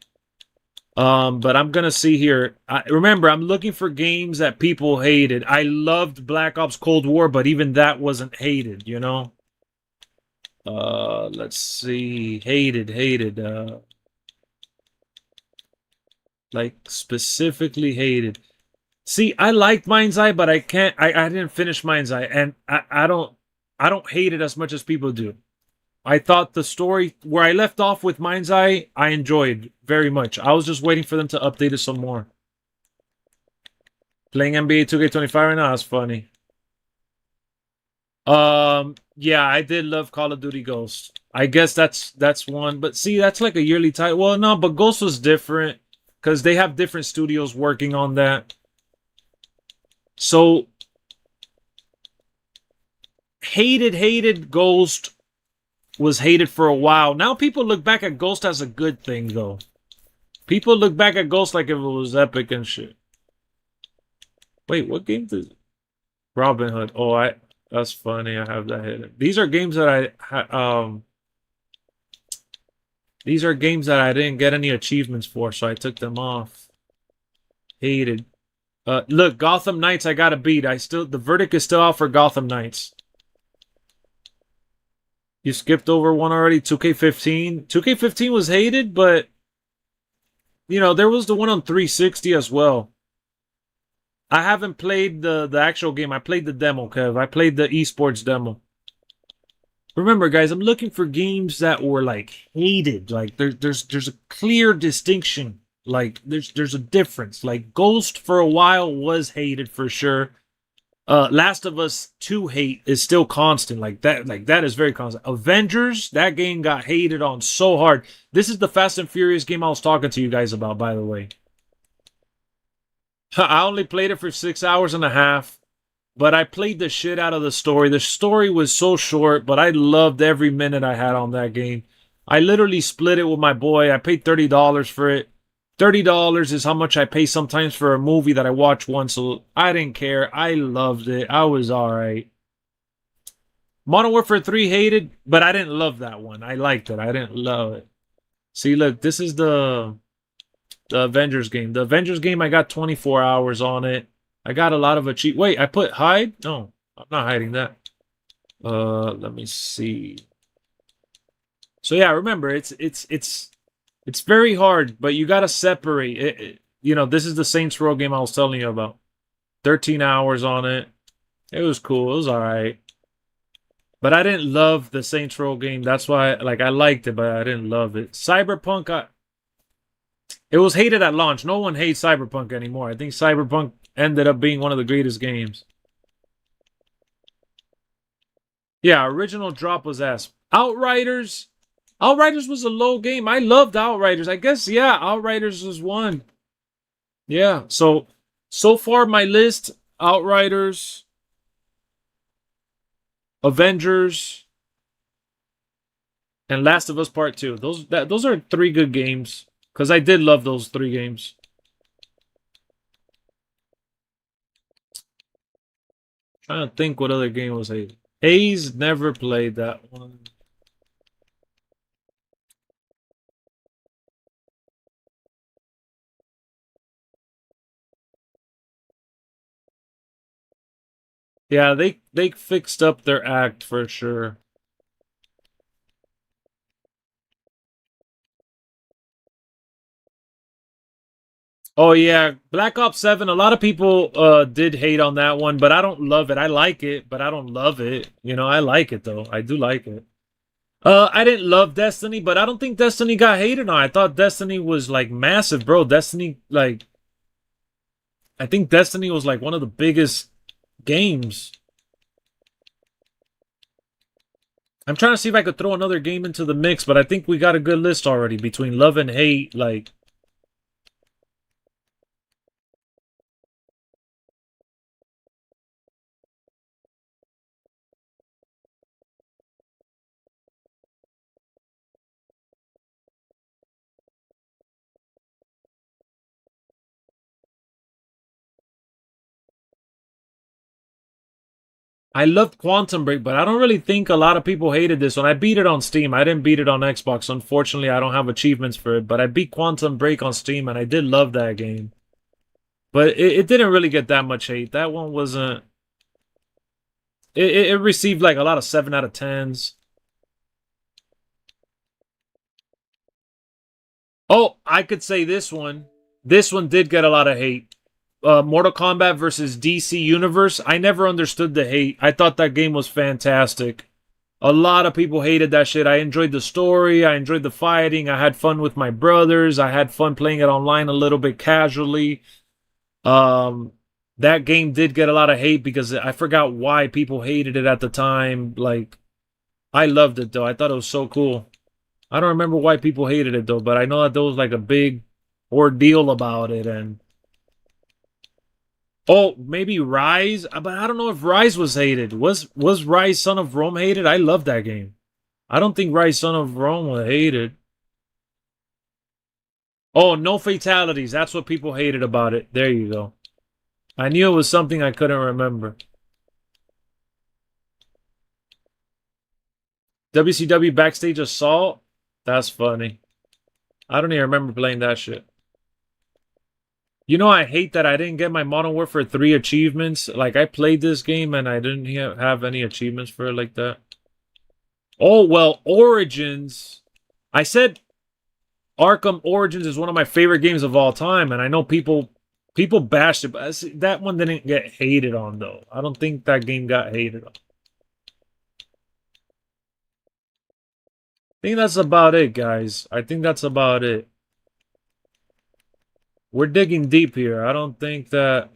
But I'm going to see here. Remember, I'm looking for games that people hated. I loved Black Ops Cold War, but even that wasn't hated, you know? Let's see. Hated. Like, specifically hated. See, I liked Mind's Eye, but I didn't finish Mind's Eye, and I don't hate it as much as people do. I thought the story where I left off with Mind's Eye, I enjoyed very much. I was just waiting for them to update it some more. Playing NBA 2k25 right now, that's funny. Yeah, I did love Call of Duty Ghost. I guess that's one, but see, that's like a yearly title. Well, no, but Ghost was different because they have different studios working on that. So, hated Ghost was hated for a while. Now people look back at Ghost as a good thing, though. People look back at Ghost like if it was epic and shit. Wait, what game did Robin Hood? Oh, that's funny. I have that hidden. These are games that these are games that I didn't get any achievements for, so I took them off. Hated. Look, Gotham Knights I gotta beat. The verdict is still out for Gotham Knights. You skipped over one already, 2K15. 2K15 was hated, but you know, there was the one on 360 as well. I haven't played the actual game. I played the demo, Kev. I played the esports demo. Remember, guys, I'm looking for games that were like hated. Like there's a clear distinction. Like there's a difference. Like Ghost for a while was hated for sure. Last of Us 2 hate is still constant. Like that is very constant. Avengers, that game got hated on so hard. This is the Fast and Furious game I was talking to you guys about, by the way. I only played it for 6 hours and a half, but I played the shit out of the story. The story was so short, but I loved every minute I had on that game. I literally split it with my boy. I paid $30 for it. $30 is how much I pay sometimes for a movie that I watch once, so I didn't care. I loved it. I was alright. Modern Warfare 3 hated, but I didn't love that one. I liked it. I didn't love it. See, look, this is the Avengers game. The Avengers game, I got 24 hours on it. I got a lot of achievements. Wait, I put hide? No, I'm not hiding that. Let me see. So yeah, remember, it's very hard, but you gotta separate it. You know, this is the Saints Row game I was telling you about. 13 hours on it. It was cool. It was alright. But I didn't love the Saints Row game. That's why, like, I liked it, but I didn't love it. Cyberpunk, it was hated at launch. No one hates Cyberpunk anymore. I think Cyberpunk ended up being one of the greatest games. Yeah, original drop was ass. Outriders. Outriders was a low game. I loved Outriders. I guess, yeah, Outriders was one. Yeah. So far my list, Outriders, Avengers, and Last of Us Part 2. Those are three good games. Because I did love those three games. Trying to think what other game was Haze. Haze never played that one. Yeah, they fixed up their act for sure. Oh yeah, Black Ops 7, a lot of people did hate on that one, but I don't love it. I like it, but I don't love it. You know, I like it though. I do like it. I didn't love Destiny, but I don't think Destiny got hated on. I thought Destiny was like massive, bro. Destiny like I think Destiny was like one of the biggest games. I'm trying to see if I could throw another game into the mix, but I think we got a good list already between love and hate. Like, I loved Quantum Break, but I don't really think a lot of people hated this one. I beat it on Steam. I didn't beat it on Xbox. Unfortunately, I don't have achievements for it, but I beat Quantum Break on Steam, and I did love that game. But it didn't really get that much hate. That one wasn't. It received like a lot of 7 out of 10s. Oh, I could say this one. This one did get a lot of hate. Mortal Kombat versus DC Universe. I never understood the hate. I thought that game was fantastic. A lot of people hated that shit. I enjoyed the story. I enjoyed the fighting. I had fun with my brothers. I had fun playing it online a little bit casually. Um, that game did get a lot of hate because I forgot why people hated it at the time. Like, I loved it though. I thought it was so cool. I don't remember why people hated it though, but I know that there was like a big ordeal about it. And oh, maybe Rise, but I don't know if Rise was hated. Was Rise Son of Rome hated? I love that game. I don't think Rise Son of Rome was hated. Oh, no fatalities. That's what people hated about it. There you go. I knew it was something I couldn't remember. WCW Backstage Assault? That's funny. I don't even remember playing that shit. You know, I hate that I didn't get my Modern Warfare 3 achievements. Like, I played this game and I didn't have any achievements for it like that. Oh, well, Origins. I said Arkham Origins is one of my favorite games of all time, and I know people bashed it, but that one didn't get hated on though. I don't think that game got hated on. I think that's about it, guys. I think that's about it. We're digging deep here. I don't think that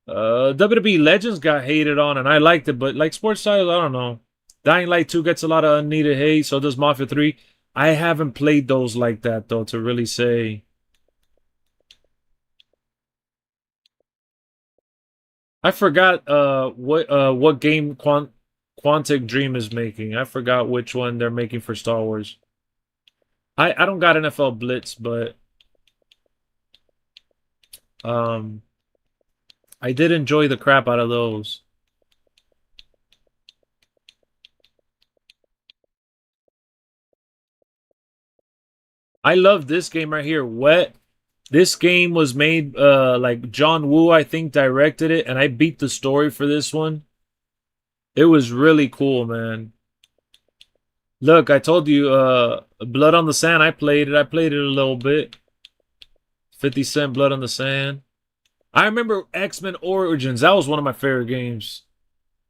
WWE Legends got hated on, and I liked it, but like sports titles, I don't know. Dying Light 2 gets a lot of unneeded hate, so does Mafia 3. I haven't played those like that though to really say. I forgot what game Quantic Dream is making. I forgot which one they're making for Star Wars. I don't got NFL Blitz, but um I did enjoy the crap out of those. I love this game right here, Wet. This game was made like John Woo, I think, directed it, and I beat the story for this one. It was really cool, man. Look, I told you, Blood on the Sand, I played it. I played it a little bit. 50 Cent Blood on the Sand. I remember X-Men Origins. That was one of my favorite games.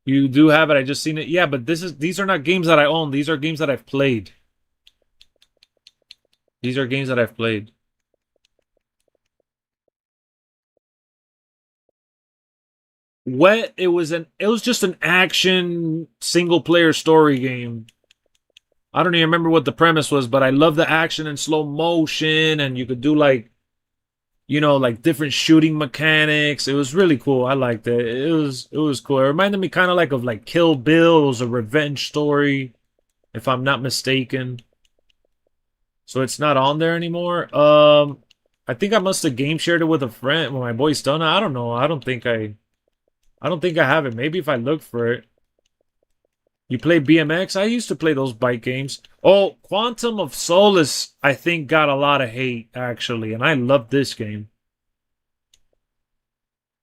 You do have it. I just seen it. Yeah, but these are not games that I own. These are games that I've played. These are games that I've played. Wet. It was just an action single player story game. I don't even remember what the premise was, but I love the action in slow motion, and you could do like, like different shooting mechanics. It was really cool. I liked it. It was cool. It reminded me kind of like of like Kill Bill. It was a revenge story, if I'm not mistaken. So it's not on there anymore. I think I must have game shared it with a friend with my boy Stunna. I don't know. I don't think I have it. Maybe if I look for it. You play BMX? I used to play those bike games. Oh, Quantum of Solace, I think, got a lot of hate, actually. And I love this game.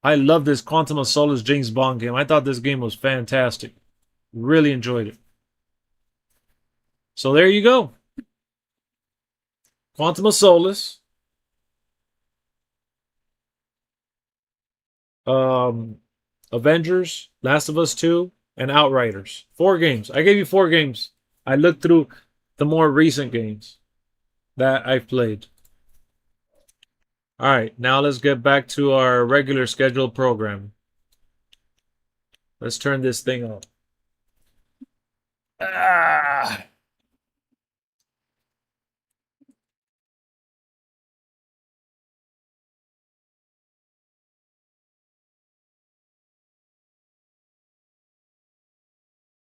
I love this Quantum of Solace James Bond game. I thought this game was fantastic. Really enjoyed it. So there you go. Quantum of Solace. Avengers, Last of Us 2, and Outriders. 4 games. I gave you 4 games. I looked through the more recent games that I've played. All right, now let's get back to our regular scheduled program. Let's turn this thing on. Ah.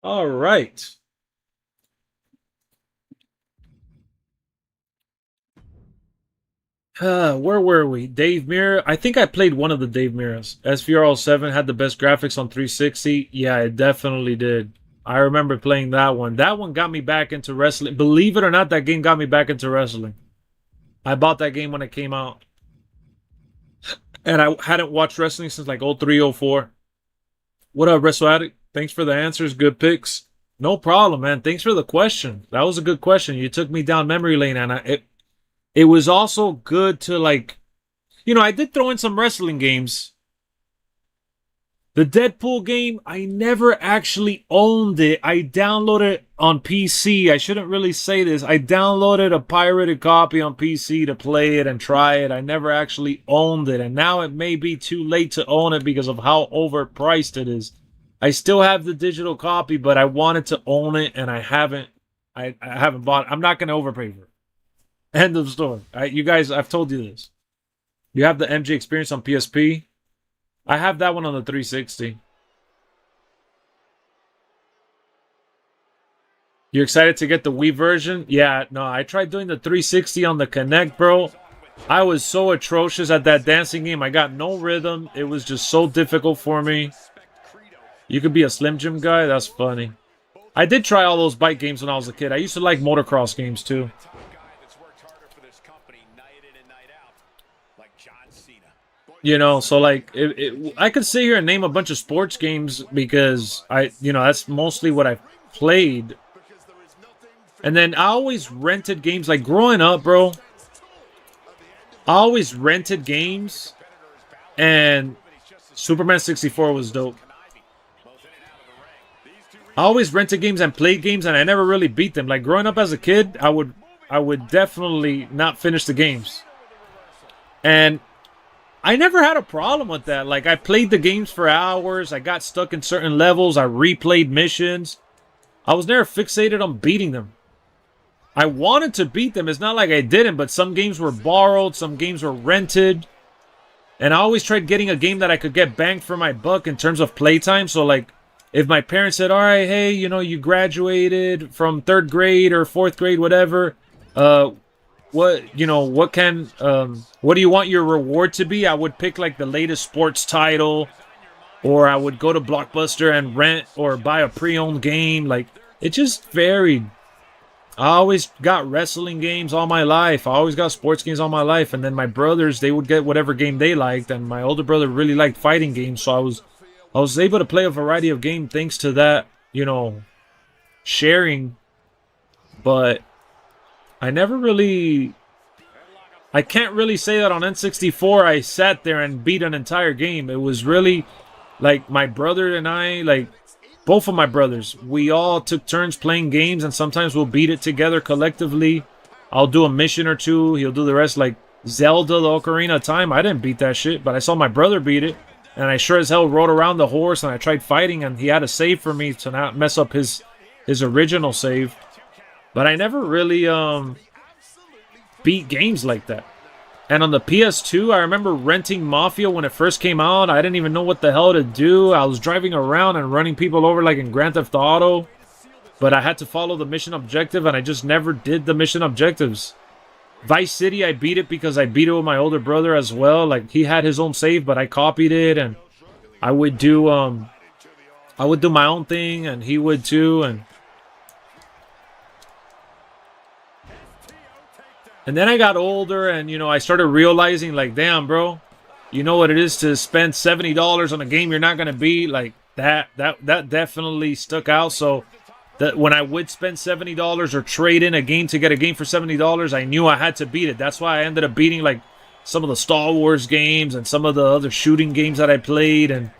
All right. Where were we? Dave Mirra. I think I played one of the Dave Mirras. SVR07 had the best graphics on 360. Yeah, it definitely did. I remember playing that one. That one got me back into wrestling. Believe it or not, that game got me back into wrestling. I bought that game when it came out. And I hadn't watched wrestling since like 03, 04. What up, Wrestle Addict? Thanks for the answers. Good picks. No problem, man. Thanks for the question. That was a good question. You took me down memory lane, and it was also good to like, I did throw in some wrestling games. The Deadpool game, I never actually owned it. I downloaded it on PC. I shouldn't really say this. I downloaded a pirated copy on PC to play it and try it. I never actually owned it. And now it may be too late to own it because of how overpriced it is. I still have the digital copy, but I wanted to own it and I haven't bought it. I'm not going to overpay for it. End of story. You guys, I've told you this. You have the MJ experience on PSP. I have that one on the 360. You're excited to get the Wii version? Yeah, no, I tried doing the 360 on the Kinect, bro. I was so atrocious at that dancing game. I got no rhythm. It was just so difficult for me. You could be a Slim Jim guy? That's funny. I did try all those bike games when I was a kid. I used to like motocross games, too. So like, I could sit here and name a bunch of sports games because that's mostly what I played. And then I always rented games. Like growing up, bro, I always rented games, and Superman 64 was dope. I always rented games and played games, and I never really beat them. Like growing up as a kid, I would definitely not finish the games. And I never had a problem with that. Like, I played the games for hours. I got stuck in certain levels. I replayed missions. I was never fixated on beating them. I wanted to beat them. It's not like I didn't, but some games were borrowed. Some games were rented. And I always tried getting a game that I could get banged for my buck in terms of playtime. So, like, if my parents said, all right, hey, you graduated from 3rd grade or 4th grade, whatever, what do you want your reward to be? I would pick like the latest sports title, or I would go to Blockbuster and rent or buy a pre-owned game. Like, it just varied. I always got wrestling games all my life. I always got sports games all my life. And then my brothers, they would get whatever game they liked. And my older brother really liked fighting games. So I was able to play a variety of games thanks to that, sharing. But I never really... I can't really say that on N64 I sat there and beat an entire game. It was really like my brother and I, like both of my brothers, we all took turns playing games, and sometimes we'll beat it together collectively. I'll do a mission or two. He'll do the rest. Like Zelda, the Ocarina of Time. I didn't beat that shit, but I saw my brother beat it. And I sure as hell rode around the horse, and I tried fighting, and he had a save for me to not mess up his original save. But I never really beat games like that. And on the PS2, I remember renting Mafia when it first came out. I didn't even know what the hell to do. I was driving around and running people over like in Grand Theft Auto. But I had to follow the mission objective, and I just never did the mission objectives. Vice City, I beat it because I beat it with my older brother as well. Like, he had his own save, but I copied it, and I would do my own thing, and he would too, and then I got older, and you know, I started realizing, like, damn, bro, you know what it is to spend $70 on a game you're not gonna beat. Like, that definitely stuck out. So that when I would spend $70 or trade in a game to get a game for $70, I knew I had to beat it. That's why I ended up beating like some of the Star Wars games and some of the other shooting games that I played. And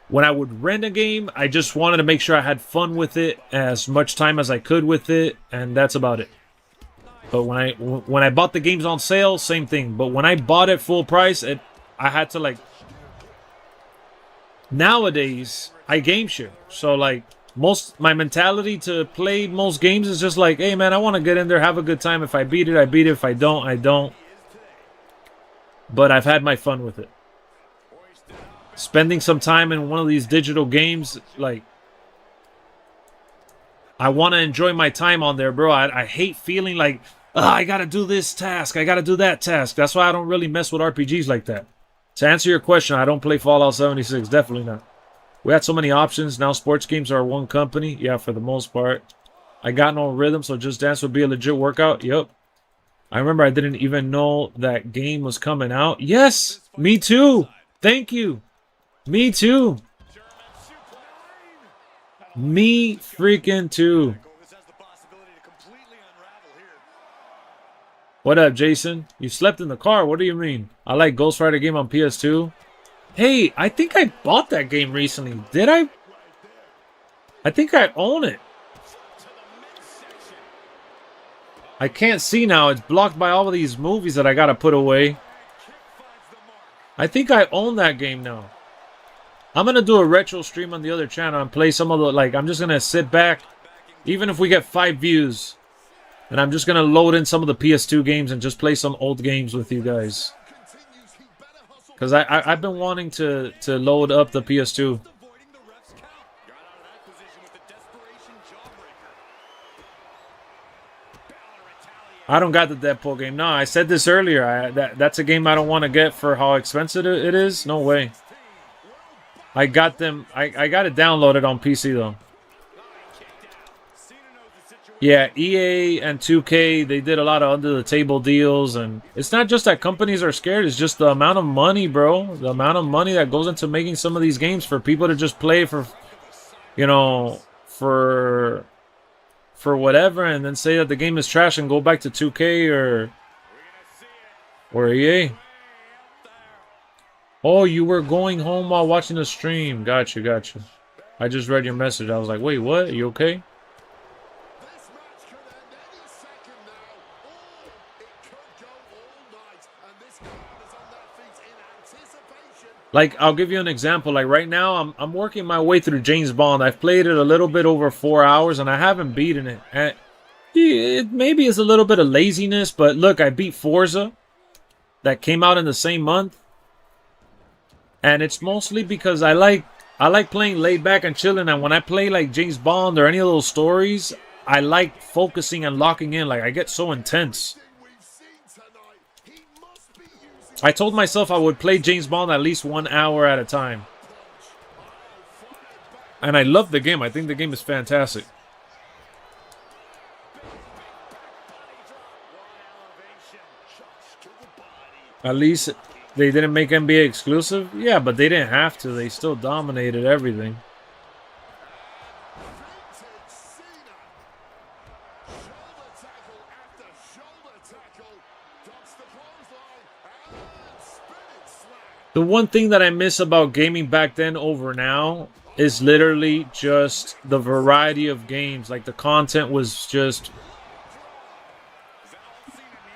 when I would rent a game, I just wanted to make sure I had fun with it, as much time as I could with it, and that's about it. But when I bought the games on sale, same thing. But when I bought it full price, I had to, like, nowadays I game share. So like, my mentality to play most games is just like, hey man, I want to get in there, have a good time. If I beat it, I beat it. If I don't, I don't. But I've had my fun with it. Spending some time in one of these digital games, like, I want to enjoy my time on there, bro. I hate feeling like, I gotta do this task, I gotta do that task. That's why I don't really mess with RPGs like that. To answer your question, I don't play Fallout 76, definitely not. We had so many options. Now sports games are one company. Yeah, for the most part. I got no rhythm, so Just Dance would be a legit workout. Yep. I remember I didn't even know that game was coming out. Yes, me too. Thank you. Me too. Me freaking too. What up, Jason? You slept in the car. What do you mean? I like Ghost Rider game on PS2. Hey, I think I bought that game recently. Did I? I think I own it. I can't see now. It's blocked by all of these movies that I gotta put away. I think I own that game now. I'm gonna do a retro stream on the other channel and play some of the, like, I'm just gonna sit back, even if we get 5 views, and I'm just gonna load in some of the PS2 games and just play some old games with you guys. Because I've been wanting to load up the PS2. I don't got the Deadpool game. No, I said this earlier. That's a game I don't want to get for how expensive it is. No way. I got them. I got it downloaded on PC though. Yeah, EA and 2K, they did a lot of under-the-table deals, and it's not just that companies are scared, it's just the amount of money, bro. The amount of money that goes into making some of these games for people to just play for, you know, for whatever, and then say that the game is trash and go back to 2K or EA. Oh, you were going home while watching the stream. Gotcha. I just read your message. I was like, wait, what? Are you okay? Like, I'll give you an example. Like, right now, I'm working my way through James Bond. I've played it a little bit over 4 hours, and I haven't beaten it. And it maybe is a little bit of laziness, but look, I beat Forza. That came out in the same month. And it's mostly because I like playing laid back and chilling. And when I play, like, James Bond or any of those stories, I like focusing and locking in. Like, I get so intense. I told myself I would play James Bond at least 1 hour at a time. And I love the game. I think the game is fantastic. At least they didn't make NBA exclusive. Yeah, but they didn't have to. They still dominated everything. The one thing that I miss about gaming back then over now is literally just the variety of games. Like, the content was just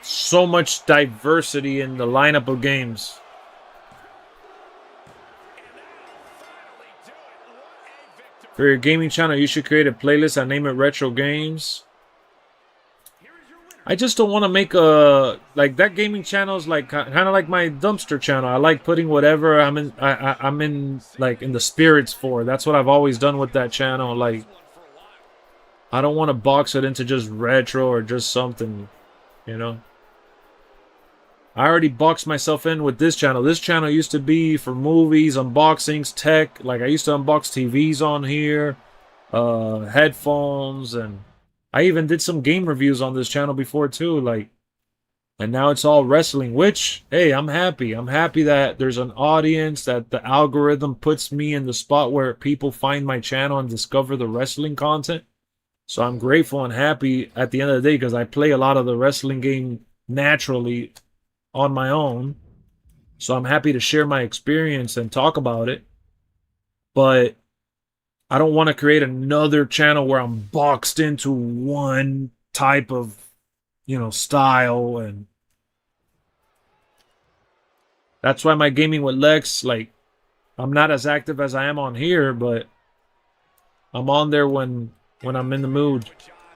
so much diversity in the lineup of games. For your gaming channel, you should create a playlist and name it Retro Games. I just don't want to make a like that gaming channel is like kind of like my dumpster channel. I like putting whatever I'm in. I'm in like in the spirits for. That's what I've always done with that channel. Like I don't want to box it into just retro or just something, you know. I already boxed myself in with this channel. This channel used to be for movies, unboxings, tech. Like I used to unbox TVs on here, headphones, and I even did some game reviews on this channel before too. Like, and now it's all wrestling. Which, hey, I'm happy. I'm happy that there's an audience, that the algorithm puts me in the spot where people find my channel and discover the wrestling content. So I'm grateful and happy at the end of the day because I play a lot of the wrestling game naturally on my own. So I'm happy to share my experience and talk about it. But I don't want to create another channel where I'm boxed into one type of, you know, style. And that's why my gaming with Lex, like, I'm not as active as I am on here, but I'm on there when I'm in the mood.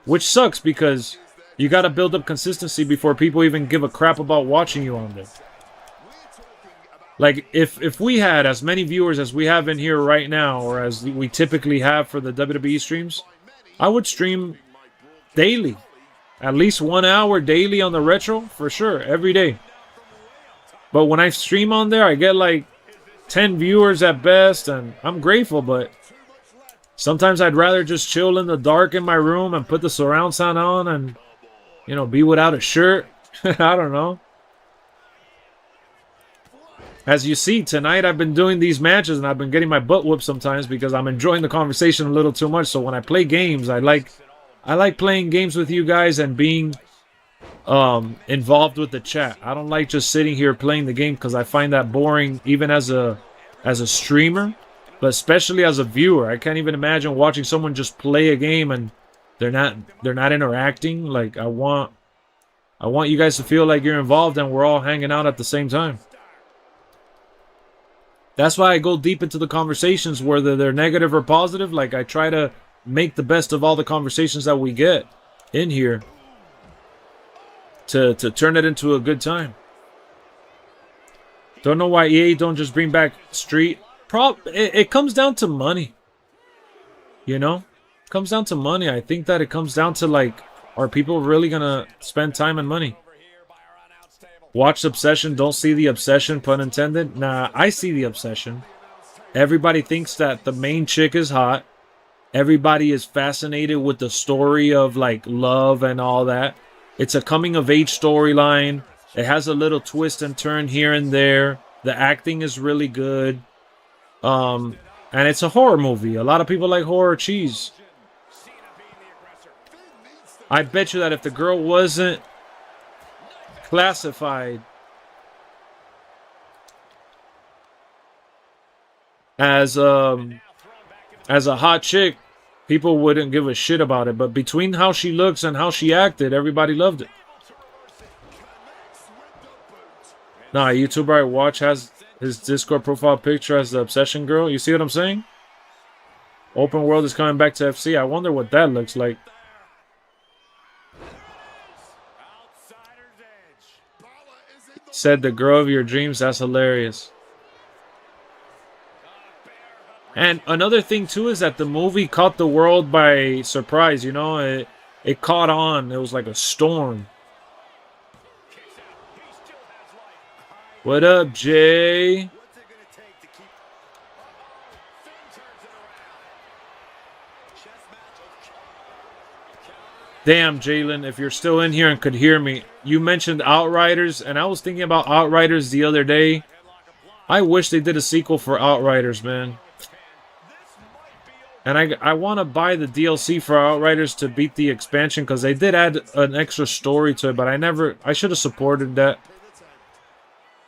Which sucks because you got to build up consistency before people even give a crap about watching you on there. Like, if we had as many viewers as we have in here right now, or as we typically have for the WWE streams, I would stream daily. At least 1 hour daily on the retro, for sure, every day. But when I stream on there, I get like 10 viewers at best, and I'm grateful, but sometimes I'd rather just chill in the dark in my room and put the surround sound on and, you know, be without a shirt. I don't know. As you see, tonight I've been doing these matches and I've been getting my butt whooped sometimes because I'm enjoying the conversation a little too much. So when I play games, I like playing games with you guys and being involved with the chat. I don't like just sitting here playing the game because I find that boring even as a streamer, but especially as a viewer. I can't even imagine watching someone just play a game and they're not interacting. Like I want you guys to feel like you're involved and we're all hanging out at the same time. That's why I go deep into the conversations, whether they're negative or positive. Like, I try to make the best of all the conversations that we get in here to turn it into a good time. Don't know why EA don't just bring back Street. It comes down to money. You know? It comes down to money. I think that it comes down to, like, are people really going to spend time and money? Watch Obsession, don't see the obsession, pun intended. Nah, I see the obsession. Everybody thinks that the main chick is hot. Everybody is fascinated with the story of, like, love and all that. It's a coming-of-age storyline. It has a little twist and turn here and there. The acting is really good. And it's a horror movie. A lot of people like horror cheese. I bet you that if the girl wasn't classified as a hot chick, people wouldn't give a shit about it. But between how she looks and how she acted, everybody loved it. Nah, a YouTuber I watch has his Discord profile picture as the obsession girl. You see what I'm saying? Open World is coming back to FC. I wonder what that looks like. Said the girl of your dreams. That's hilarious. And another thing too is that the movie caught the world by surprise. You know, it caught on. It was like a storm. What up, Jay? Damn, Jalen, if you're still in here and could hear me, you mentioned Outriders, and I was thinking about Outriders the other day. I wish they did a sequel for Outriders, man. And I want to buy the DLC for Outriders to beat the expansion, because they did add an extra story to it, but I should have supported that.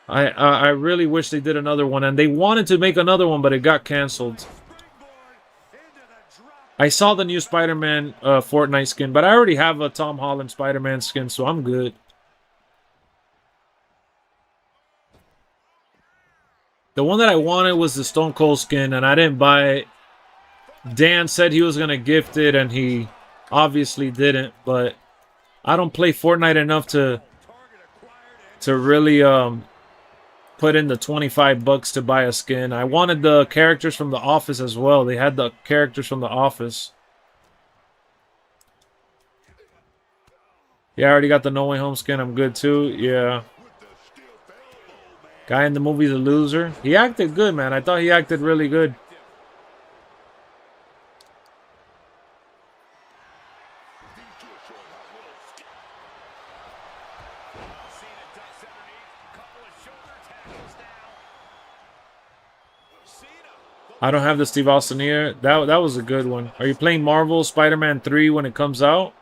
I really wish they did another one, and they wanted to make another one, but it got canceled. I saw the new Spider-Man Fortnite skin, but I already have a Tom Holland Spider-Man skin, so I'm good. The one that I wanted was the Stone Cold skin, and I didn't buy it Dan said he was going to gift it, and he obviously didn't. But I don't play Fortnite enough to really put in the $25 to buy a skin. I wanted the characters from The Office as well. They had the characters from The Office. Yeah, I already got the No Way Home skin. I'm good too. Yeah. Guy in the movie's a loser. He acted good, man. I thought he acted really good. I don't have the Steve Austin here. That was a good one. Are you playing Marvel Spider-Man 3 when it comes out?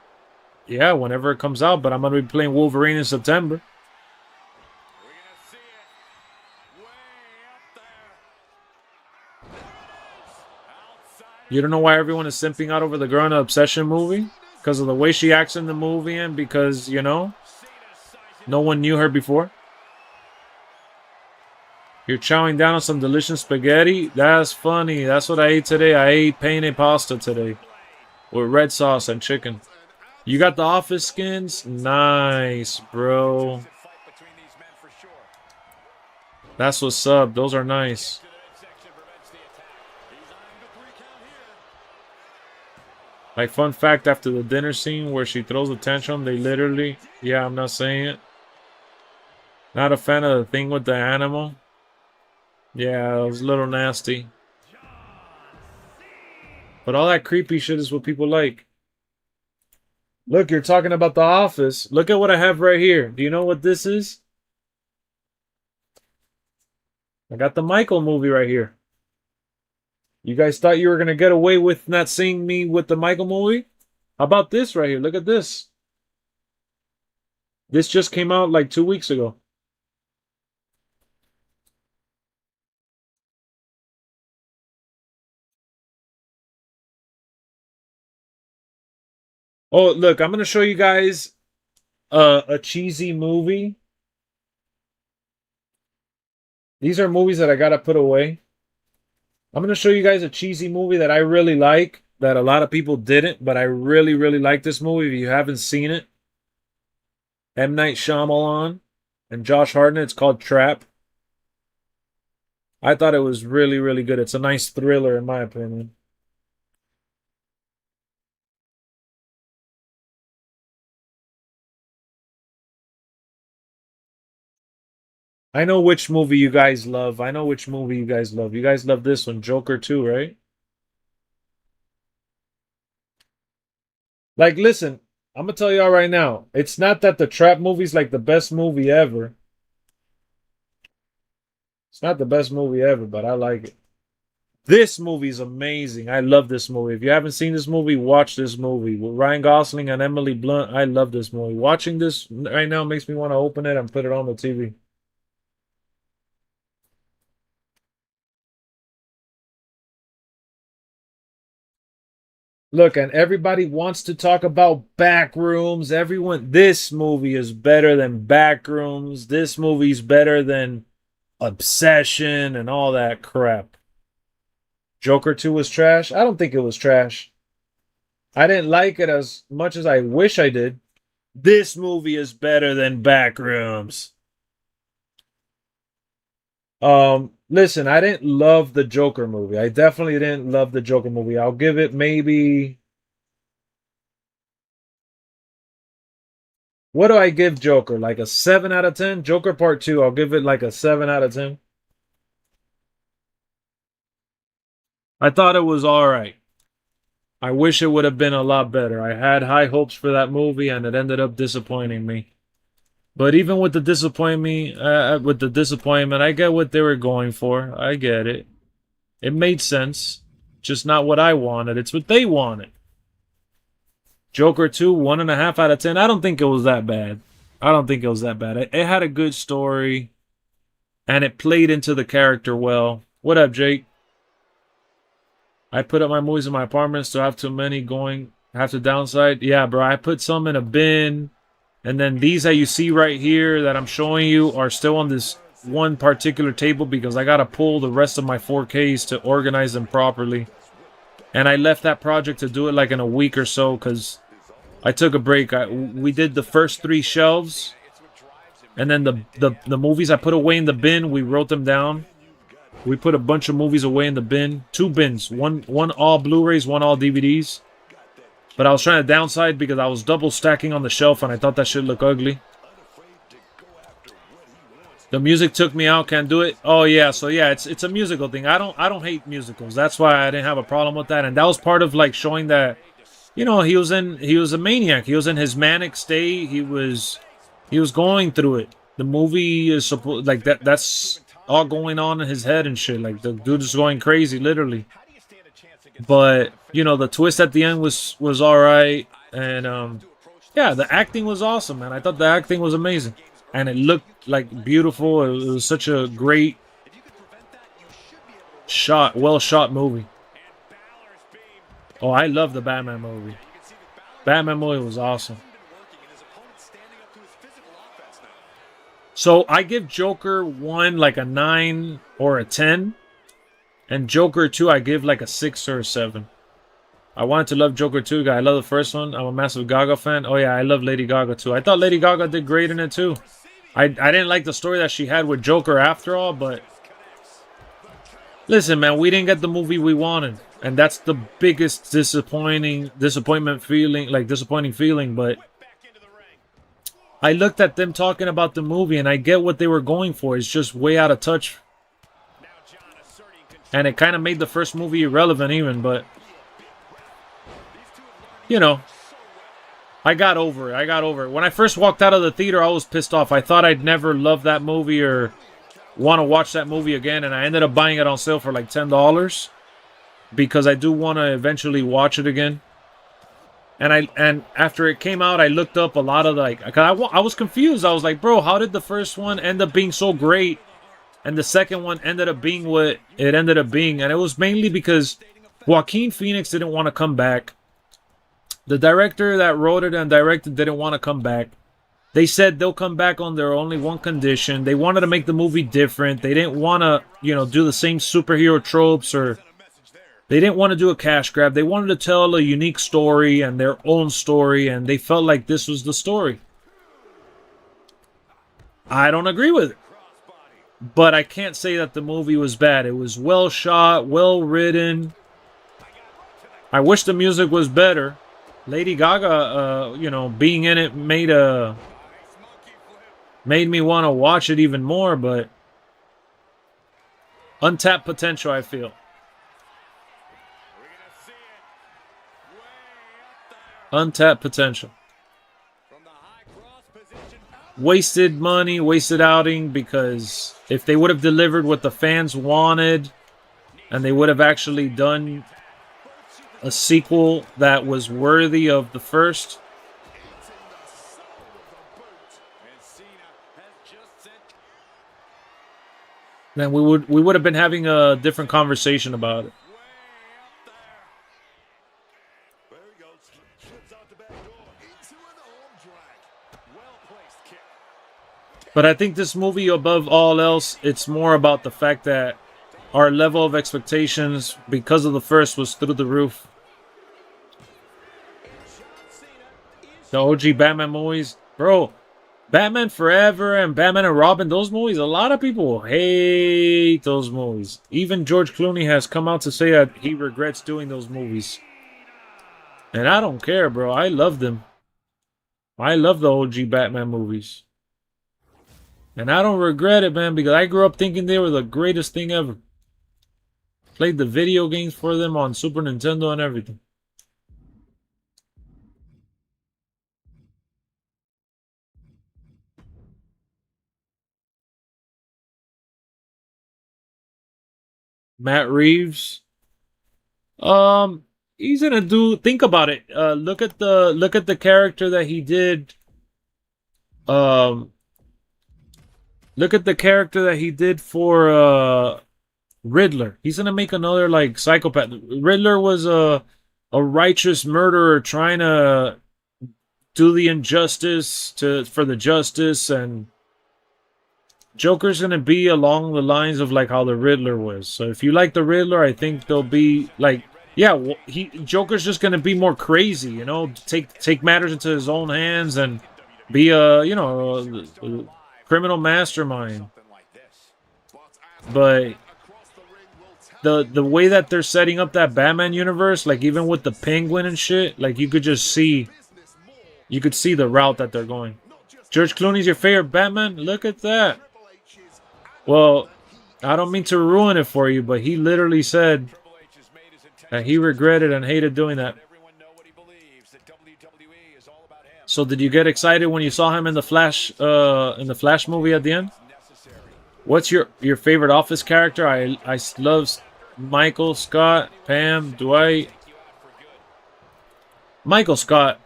Yeah, whenever it comes out, but I'm going to be playing Wolverine in September. You don't know why everyone is simping out over the girl in the Obsession movie? Because of the way she acts in the movie and because, you know, no one knew her before. You're chowing down on some delicious spaghetti? That's funny. That's what I ate today. I ate penne pasta today with red sauce and chicken. You got the Office skins? Nice, bro. That's what's up. Those are nice. Like, fun fact, after the dinner scene where she throws a tantrum, they literally... Yeah, I'm not saying it. Not a fan of the thing with the animal. Yeah, it was a little nasty. But all that creepy shit is what people like. Look, you're talking about The Office. Look at what I have right here. Do you know what this is? I got the Michael movie right here. You guys thought you were going to get away with not seeing me with the Michael movie? How about this right here? Look at this. This just came out like 2 weeks ago. Oh, look, I'm going to show you guys a cheesy movie. These are movies that I got to put away. I'm going to show you guys a cheesy movie that I really like, that a lot of people didn't, but I really, really like this movie. If you haven't seen it, M. Night Shyamalan and Josh Hartnett. It's called Trap. I thought it was really, really good. It's a nice thriller, in my opinion. I know which movie you guys love. I know which movie you guys love. You guys love this one, Joker 2, right? Like, listen, I'm going to tell y'all right now. It's not that the Trap movie's like the best movie ever. It's not the best movie ever, but I like it. This movie is amazing. I love this movie. If you haven't seen this movie, watch this movie. With Ryan Gosling and Emily Blunt, I love this movie. Watching this right now makes me want to open it and put it on the TV. Look, and everybody wants to talk about Backrooms. Everyone, this movie is better than Backrooms. This movie's better than Obsession and all that crap. Joker 2 was trash? I don't think it was trash. I didn't like it as much as I wish I did. This movie is better than Backrooms. Listen, I didn't love the Joker movie. I definitely didn't love the Joker movie. I'll give it maybe... What do I give Joker? Like a 7 out of 10? Joker Part 2, I'll give it like a 7 out of 10. I thought it was alright. I wish it would have been a lot better. I had high hopes for that movie and it ended up disappointing me. But even with the disappointment, I get what they were going for. I get it. It made sense. Just not what I wanted. It's what they wanted. Joker 2, 1.5 out of 10. I don't think it was that bad. It had a good story. And it played into the character well. What up, Jake? I put up my movies in my apartment, so I have too many going. Have to downside. Yeah, bro. I put some in a bin. And then these that you see right here that I'm showing you are still on this one particular table because I got to pull the rest of my 4Ks to organize them properly. And I left that project to do it like in a week or so because I took a break. We did the first 3 shelves, and then the movies I put away in the bin, we wrote them down. We put a bunch of movies away in the bin. 2 bins. One all Blu-rays, one all DVDs. But I was trying to downside because I was double stacking on the shelf and I thought that shit looked ugly. The music took me out, can't do it. Oh yeah, so yeah, it's a musical thing. I don't hate musicals. That's why I didn't have a problem with that. And that was part of like showing that, you know, he was a maniac. He was in his manic state. He was going through it. The movie is supposed like that's all going on in his head and shit. Like the dude is going crazy, literally. But you know, the twist at the end was all right, and yeah, the acting was awesome, man. I thought the acting was amazing, and it looked like beautiful. It was such a great shot, well shot movie. Oh, I love the Batman movie. Batman movie was awesome. So I give Joker 1 like a 9 or a 10. And Joker 2 I give like a 6 or a 7. I wanted to love Joker 2, guy. I love the first one. I'm a massive Gaga fan. Oh yeah, I love Lady Gaga too. I thought Lady Gaga did great in it too. I didn't like the story that she had with Joker after all, but listen, man, we didn't get the movie we wanted. And that's the biggest disappointing feeling, but I looked at them talking about the movie and I get what they were going for. It's just way out of touch. And it kind of made the first movie irrelevant even, but you know, I got over it. When I first walked out of the theater, I was pissed off. I thought I'd never love that movie or want to watch that movie again, and I ended up buying it on sale for like $10 because I do want to eventually watch it again. And after it came out, I looked up a lot of like, I was confused. I was like, bro, how did the first one end up being so great and the second one ended up being what it ended up being? And it was mainly because Joaquin Phoenix didn't want to come back. The director that wrote it and directed didn't want to come back. They said they'll come back on their only one condition. They wanted to make the movie different. They didn't want to, you know, do the same superhero tropes, or they didn't want to do a cash grab. They wanted to tell a unique story and their own story, and they felt like this was the story. I don't agree with it. But I can't say that the movie was bad. It was well shot, well written. I wish the music was better. Lady Gaga, you know, being in it made me want to watch it even more, but untapped potential, I feel. Untapped potential. Wasted money, wasted outing, because if they would have delivered what the fans wanted and they would have actually done a sequel that was worthy of the first, then we would have been having a different conversation about it. But I think this movie, above all else, it's more about the fact that our level of expectations because of the first was through the roof. The OG Batman movies, bro, Batman Forever and Batman and Robin, those movies, a lot of people hate those movies. Even George Clooney has come out to say that he regrets doing those movies. And I don't care, bro. I love them. I love the OG Batman movies. And I don't regret it, man, because I grew up thinking they were the greatest thing ever. Played the video games for them on Super Nintendo and everything. Matt Reeves. He's gonna do. Think about it. Look at the character that he did. Look at the character that he did for Riddler. He's gonna make another like psychopath. Riddler was a righteous murderer trying to do the injustice for the justice, and Joker's gonna be along the lines of like how the Riddler was. So if you like the Riddler, I think they'll be like Yeah, well, Joker's just gonna be more crazy, you know, take matters into his own hands and be a criminal mastermind. But the way that they're setting up that Batman universe, like even with the Penguin and shit, like you could see the route that they're going. George Clooney's your favorite Batman? Look at that. Well, I don't mean to ruin it for you, but he literally said that he regretted and hated doing that. So did you get excited when you saw him in the Flash movie at the end? What's your favorite Office character? I love Michael, Scott, Pam, Dwight. Michael Scott,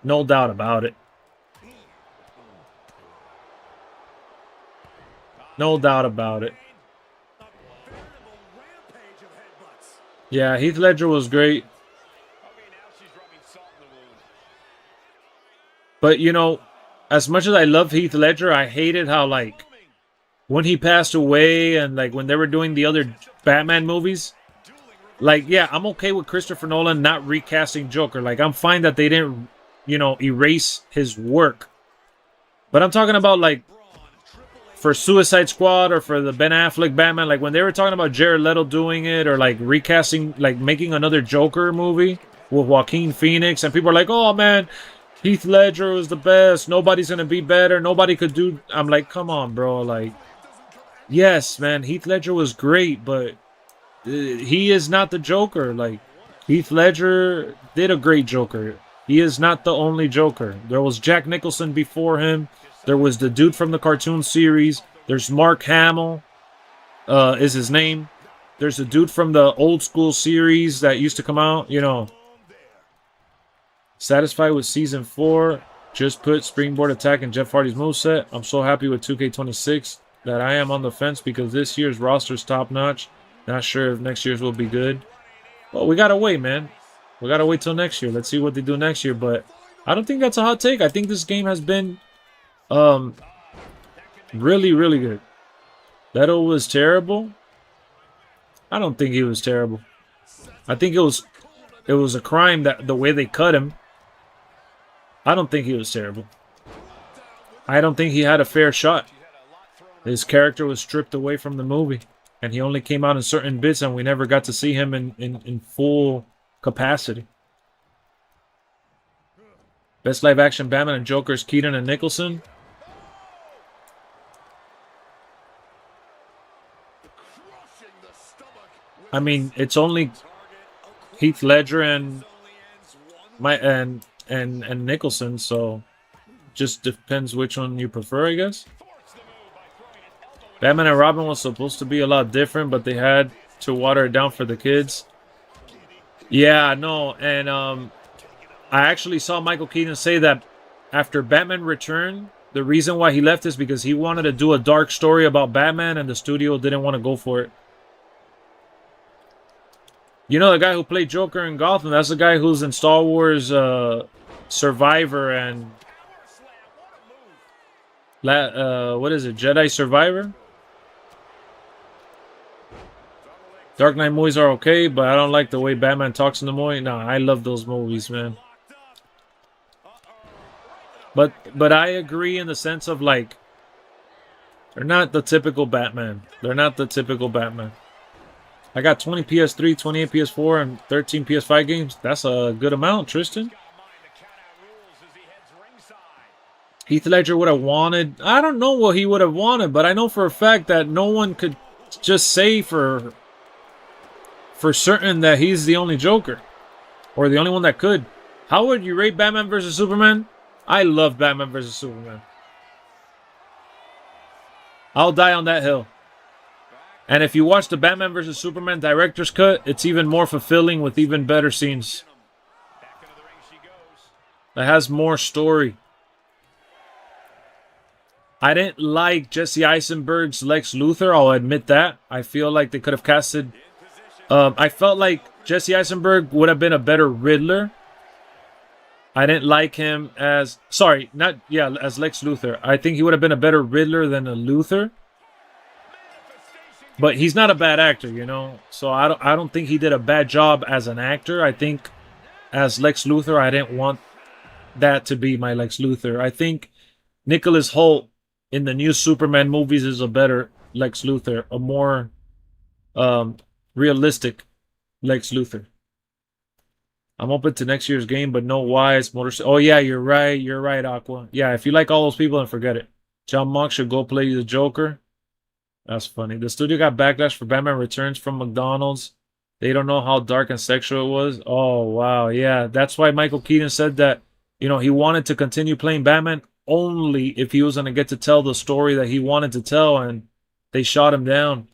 no doubt about it. No doubt about it. Yeah, Heath Ledger was great. But, you know, as much as I love Heath Ledger, I hated how, like, when he passed away and, like, when they were doing the other Batman movies, like, yeah, I'm okay with Christopher Nolan not recasting Joker. Like, I'm fine that they didn't, you know, erase his work. But I'm talking about, like, for Suicide Squad or for the Ben Affleck Batman, like, when they were talking about Jared Leto doing it or, like, recasting, like, making another Joker movie with Joaquin Phoenix, and people are like, oh, man, Heath Ledger was the best. Nobody's going to be better. Nobody could do... I'm like, come on, bro. Like, yes, man, Heath Ledger was great, but he is not the Joker. Like, Heath Ledger did a great Joker. He is not the only Joker. There was Jack Nicholson before him. There was the dude from the cartoon series. There's Mark Hamill, is his name. There's a dude from the old school series that used to come out, you know. Satisfied with Season 4. Just put Springboard Attack in Jeff Hardy's moveset. I'm so happy with 2K26 that I am on the fence because this year's roster's top-notch. Not sure if next year's will be good. Well, we gotta wait, man. We gotta wait till next year. Let's see what they do next year. But I don't think that's a hot take. I think this game has been really, really good. Leto was terrible. I don't think he was terrible. I think it was a crime that the way they cut him. I don't think he was terrible. I don't think he had a fair shot. His character was stripped away from the movie. And he only came out in certain bits and we never got to see him in full capacity. Best live action Batman and Joker's Keaton and Nicholson. I mean, it's only Heath Ledger and Nicholson, so just depends which one you prefer, I guess. Batman and Robin was supposed to be a lot different, but they had to water it down for the kids. Yeah, no, and I actually saw Michael Keaton say that after Batman Returned, the reason why he left is because he wanted to do a dark story about Batman, and the studio didn't want to go for it. You know the guy who played Joker in Gotham? That's the guy who's in Star Wars Survivor and... what is it? Jedi Survivor? Dark Knight movies are okay, but I don't like the way Batman talks in the movie. Nah, I love those movies, man. But I agree in the sense of, like, they're not the typical Batman. They're not the typical Batman. I got 20 PS3, 28 PS4, and 13 PS5 games. That's a good amount, Tristan. Heath Ledger would have wanted... I don't know what he would have wanted, but I know for a fact that no one could just say for certain that he's the only Joker. Or the only one that could. How would you rate Batman vs. Superman? I love Batman vs. Superman. I'll die on that hill. And if you watch the Batman vs. Superman director's cut, it's even more fulfilling with even better scenes. It has more story. I didn't like Jesse Eisenberg's Lex Luthor, I'll admit that. I feel like they could have casted... I felt like Jesse Eisenberg would have been a better Riddler. I didn't like him as... Sorry, as Lex Luthor. I think he would have been a better Riddler than a Luthor. But he's not a bad actor, you know. So I don't think he did a bad job as an actor. I think as Lex Luthor, I didn't want that to be my Lex Luthor. I think Nicholas Hoult in the new Superman movies is a better Lex Luthor, a more um, realistic Lex Luthor. I'm open to next year's game, but no wise motor. Oh yeah, you're right. You're right, Aqua. Yeah, if you like all those people, then forget it. John Mock should go play the Joker. That's funny. The studio got backlash for Batman Returns from McDonald's. They don't know how dark and sexual it was. Oh wow, yeah. That's why Michael Keaton said that, you know, he wanted to continue playing Batman only if he was gonna get to tell the story that he wanted to tell, and they shot him down.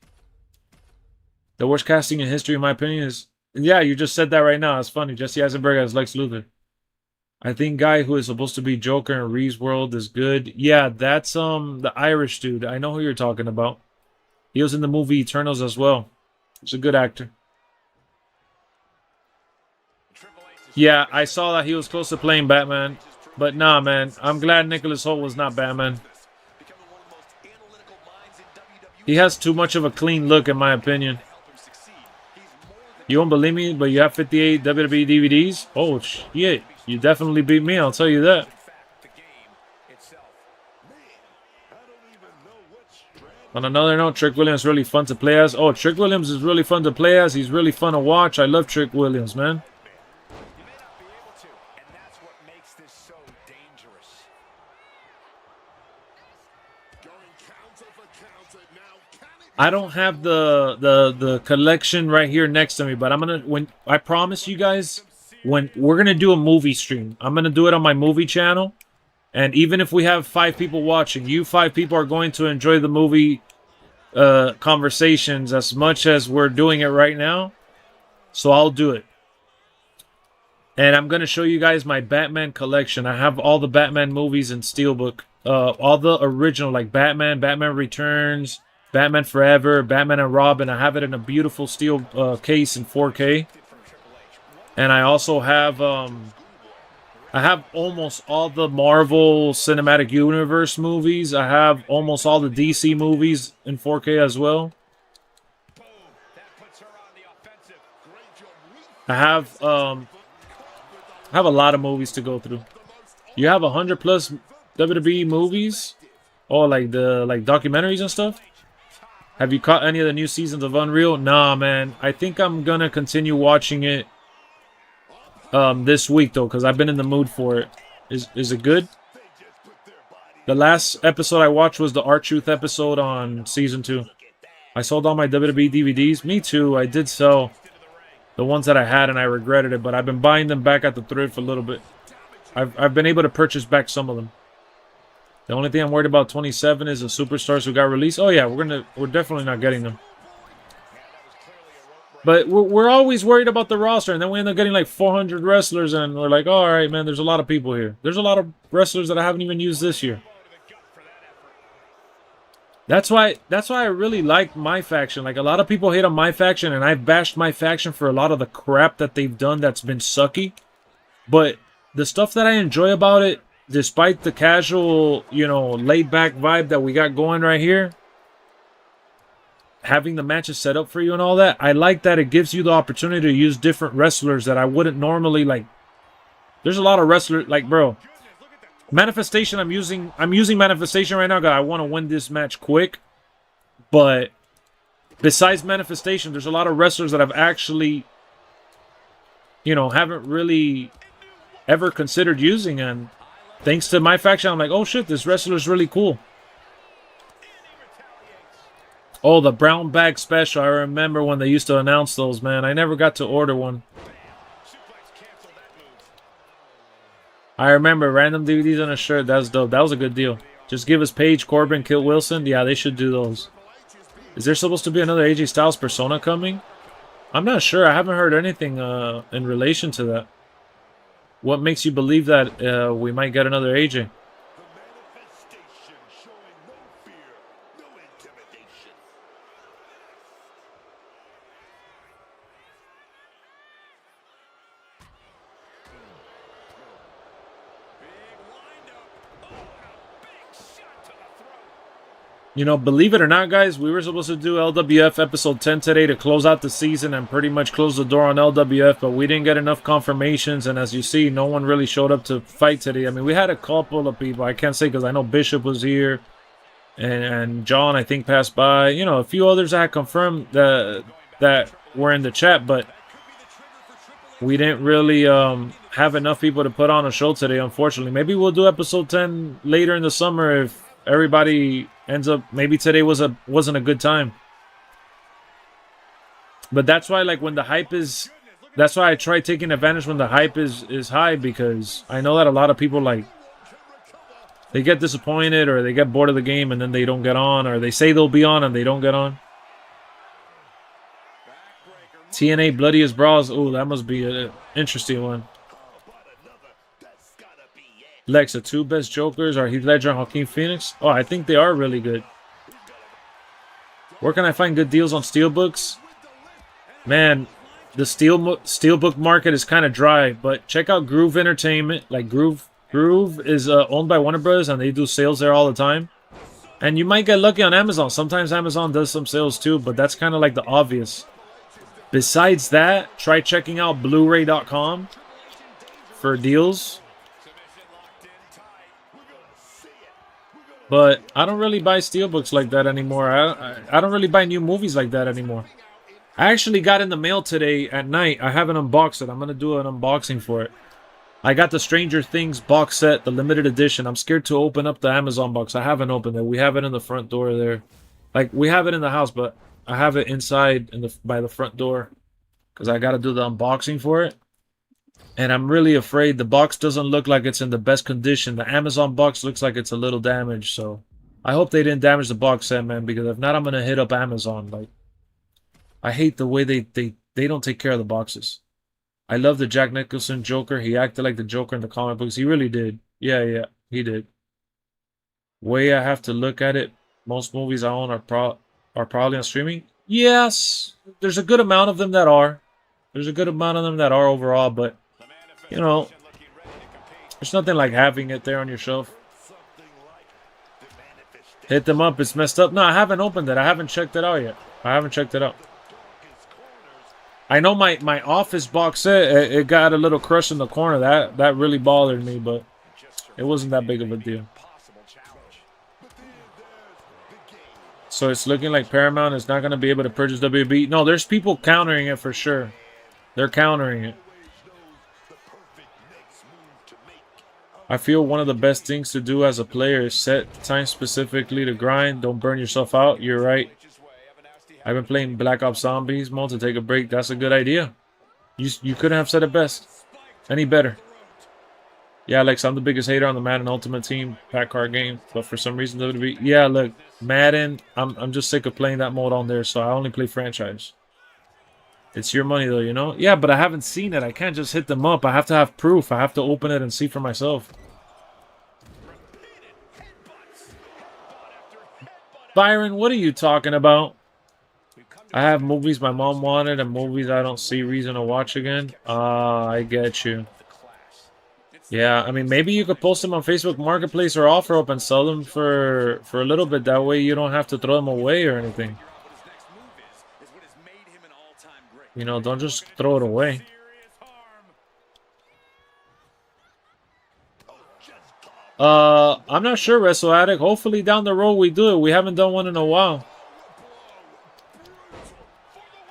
The worst casting in history, in my opinion, is yeah, you just said that right now. It's funny. Jesse Eisenberg as Lex Luthor. I think guy who is supposed to be Joker in Reeves World is good. Yeah, that's the Irish dude. I know who you're talking about. He was in the movie Eternals as well. He's a good actor. Yeah, I saw that he was close to playing Batman. But nah, man. I'm glad Nicholas Hoult was not Batman. He has too much of a clean look, in my opinion. You won't believe me, but you have 58 WWE DVDs? Oh, shit. You definitely beat me, I'll tell you that. On another note, Trick Williams is really fun to play as. Oh, Trick Williams is really fun to play as. He's really fun to watch. I love Trick Williams, man. I don't have the collection right here next to me, but I'm gonna I promise you guys when we're gonna do a movie stream. I'm gonna do it on my movie channel, and even if we have 5 people watching, you 5 people are going to enjoy the movie conversations as much as we're doing it right now. So I'll do it, and I'm gonna show you guys my Batman collection. I have all the Batman movies in Steelbook, all the original like Batman, Batman Returns, Batman Forever, Batman and Robin. I have it in a beautiful steel case in 4K. And I also have I have almost all the Marvel Cinematic Universe movies. I have almost all the DC movies in 4K as well. I have a lot of movies to go through. You have 100 plus WWE movies? Oh, like the documentaries and stuff? Have you caught any of the new seasons of Unreal? Nah, man. I think I'm gonna continue watching it this week though, because I've been in the mood for it. Is it good? The last episode I watched was the R-Truth episode on season 2. I sold all my WWE DVDs. Me too. I did sell the ones that I had and I regretted it, but I've been buying them back at the thrift for a little bit. I've been able to purchase back some of them. The only thing I'm worried about 27 is the superstars who got released. Oh yeah, we're definitely not getting them. But we're always worried about the roster, and then we end up getting like 400 wrestlers, and we're like, oh, all right, man, there's a lot of people here. There's a lot of wrestlers that I haven't even used this year. That's why I really like my faction. Like a lot of people hate on my faction, and I've bashed my faction for a lot of the crap that they've done that's been sucky. But the stuff that I enjoy about it, despite the casual, you know, laid-back vibe that we got going right here, having the matches set up for you and all that, I like that it gives you the opportunity to use different wrestlers that I wouldn't normally like. There's a lot of wrestlers, like, bro, Manifestation, I'm using Manifestation right now because I want to win this match quick. But besides Manifestation, there's a lot of wrestlers that I've actually, you know, haven't really ever considered using, and thanks to my faction, I'm like, oh shit, this wrestler's really cool. Oh, the brown bag special. I remember when they used to announce those, man. I never got to order one. I remember random DVDs on a shirt. That's dope. That was a good deal. Just give us Paige, Corbin, Kill Wilson. Yeah, they should do those. Is there supposed to be another AJ Styles Persona coming? I'm not sure. I haven't heard anything in relation to that. What makes you believe that we might get another AJ? You know, believe it or not, guys, we were supposed to do LWF episode 10 today to close out the season and pretty much close the door on LWF, but we didn't get enough confirmations, and as you see, no one really showed up to fight today. I mean, we had a couple of people. I can't say because I know Bishop was here, and John, I think, passed by. You know, a few others that had confirmed that were in the chat, but we didn't really have enough people to put on a show today, unfortunately. Maybe we'll do episode 10 later in the summer if everybody ends up, maybe today wasn't a good time. But that's why, like, when the hype is, that's why I try taking advantage when the hype is high, because I know that a lot of people, like, they get disappointed or they get bored of the game and then they don't get on, or they say they'll be on and they don't get on. TNA Bloodiest Brawls. Oh, that must be an interesting one. Lex, the two best Jokers are Heath Ledger and Joaquin Phoenix. Oh, I think they are really good. Where can I find good deals on steelbooks? Man, the steelbook market is kind of dry, but check out Groove Entertainment. Like Groove is owned by Warner Bros. And they do sales there all the time. And you might get lucky on Amazon. Sometimes Amazon does some sales too, but that's kind of like the obvious. Besides that, try checking out Blu-ray.com for deals. But I don't really buy steelbooks like that anymore. I don't really buy new movies like that anymore. I actually got in the mail today at night. I haven't unboxed it. I'm going to do an unboxing for it. I got the Stranger Things box set, the limited edition. I'm scared to open up the Amazon box. I haven't opened it. We have it in the front door there. Like, we have it in the house, but I have it inside by the front door because I got to do the unboxing for it. And I'm really afraid the box doesn't look like it's in the best condition. The Amazon box looks like it's a little damaged, so I hope they didn't damage the box set, man, because if not, I'm going to hit up Amazon. Like, I hate the way they don't take care of the boxes. I love the Jack Nicholson Joker. He acted like the Joker in the comic books. He really did. Yeah, he did. Way I have to look at it, most movies I own are probably on streaming. Yes, there's a good amount of them that are. There's a good amount of them that are overall, but you know, there's nothing like having it there on your shelf. Hit them up. It's messed up. No, I haven't opened it. I haven't checked it out yet. I haven't checked it out. I know my office box set, it got a little crush in the corner. That really bothered me, but it wasn't that big of a deal. So it's looking like Paramount is not going to be able to purchase WB. No, there's people countering it for sure. They're countering it. I feel one of the best things to do as a player is set time specifically to grind. Don't burn yourself out. You're right. I've been playing Black Ops Zombies mode to take a break. That's a good idea. You couldn't have said it best. Any better. Yeah, Alex, I'm the biggest hater on the Madden Ultimate Team pack card game. But for some reason, WWE... Yeah, look, Madden, I'm just sick of playing that mode on there, so I only play franchise. It's your money, though, you know? Yeah, but I haven't seen it. I can't just hit them up. I have to have proof. I have to open it and see for myself. Byron, what are you talking about? I have movies my mom wanted and movies I don't see reason to watch again. I get you. Yeah, I mean, maybe you could post them on Facebook Marketplace or OfferUp and sell them for a little bit. That way you don't have to throw them away or anything. You know, don't just throw it away. I'm not sure, Wrestle Addict. Hopefully down the road we do it. We haven't done one in a while.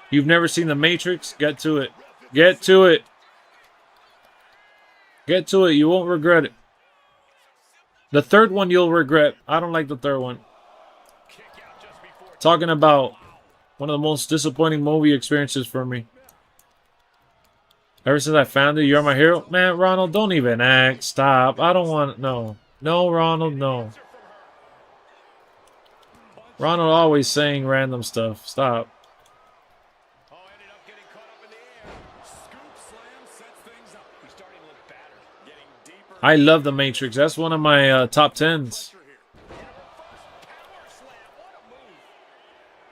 You've never seen The Matrix? Get to it. Get to it. Get to it. You won't regret it. The third one you'll regret. I don't like the third one. Talking about one of the most disappointing movie experiences for me. Ever since I found it, you're my hero. Man, Ronald, don't even act. Stop. I don't want... No. No, Ronald, no. Ronald always saying random stuff. Stop. I love The Matrix. That's one of my top 10s.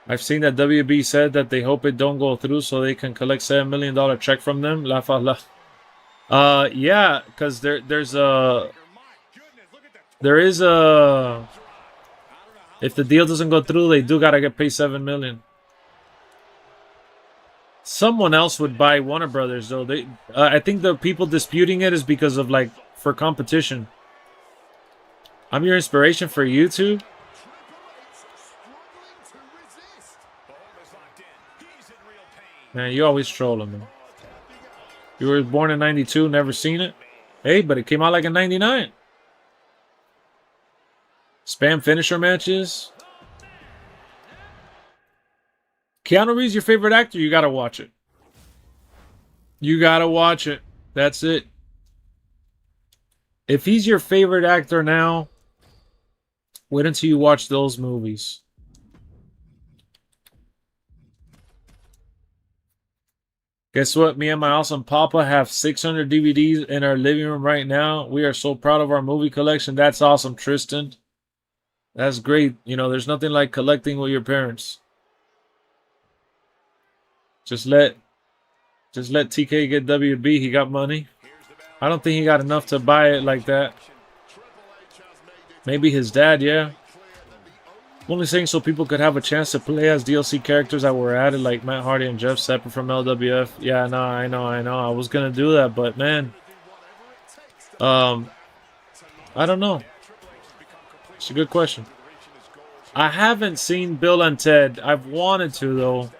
I've seen that WB said that they hope it don't go through so they can collect $7 million check from them. La fa la. Yeah, because there is a If the deal doesn't go through, they do gotta get paid $7 million. Someone else would buy Warner Brothers though. I think the people disputing it is because of like for competition. I'm your inspiration for YouTube. Man, you always trolling me. You were born in 92, never seen it? Hey, but it came out like in 99. Spam finisher matches. Keanu Reeves your favorite actor? You gotta watch it. You gotta watch it. That's it. If he's your favorite actor now, wait until you watch those movies. Guess what? Me and my awesome papa have 600 DVDs in our living room right now. We are so proud of our movie collection. That's awesome, Tristan. That's great. You know, there's nothing like collecting with your parents. Just let TK get WB. He got money. I don't think he got enough to buy it like that. Maybe his dad, yeah. I'm only saying so people could have a chance to play as DLC characters that were added, like Matt Hardy and Jeff Separate from LWF. Yeah, no, I know. I was gonna do that, but man, I don't know. It's a good question. I haven't seen Bill and Ted. I've wanted to though.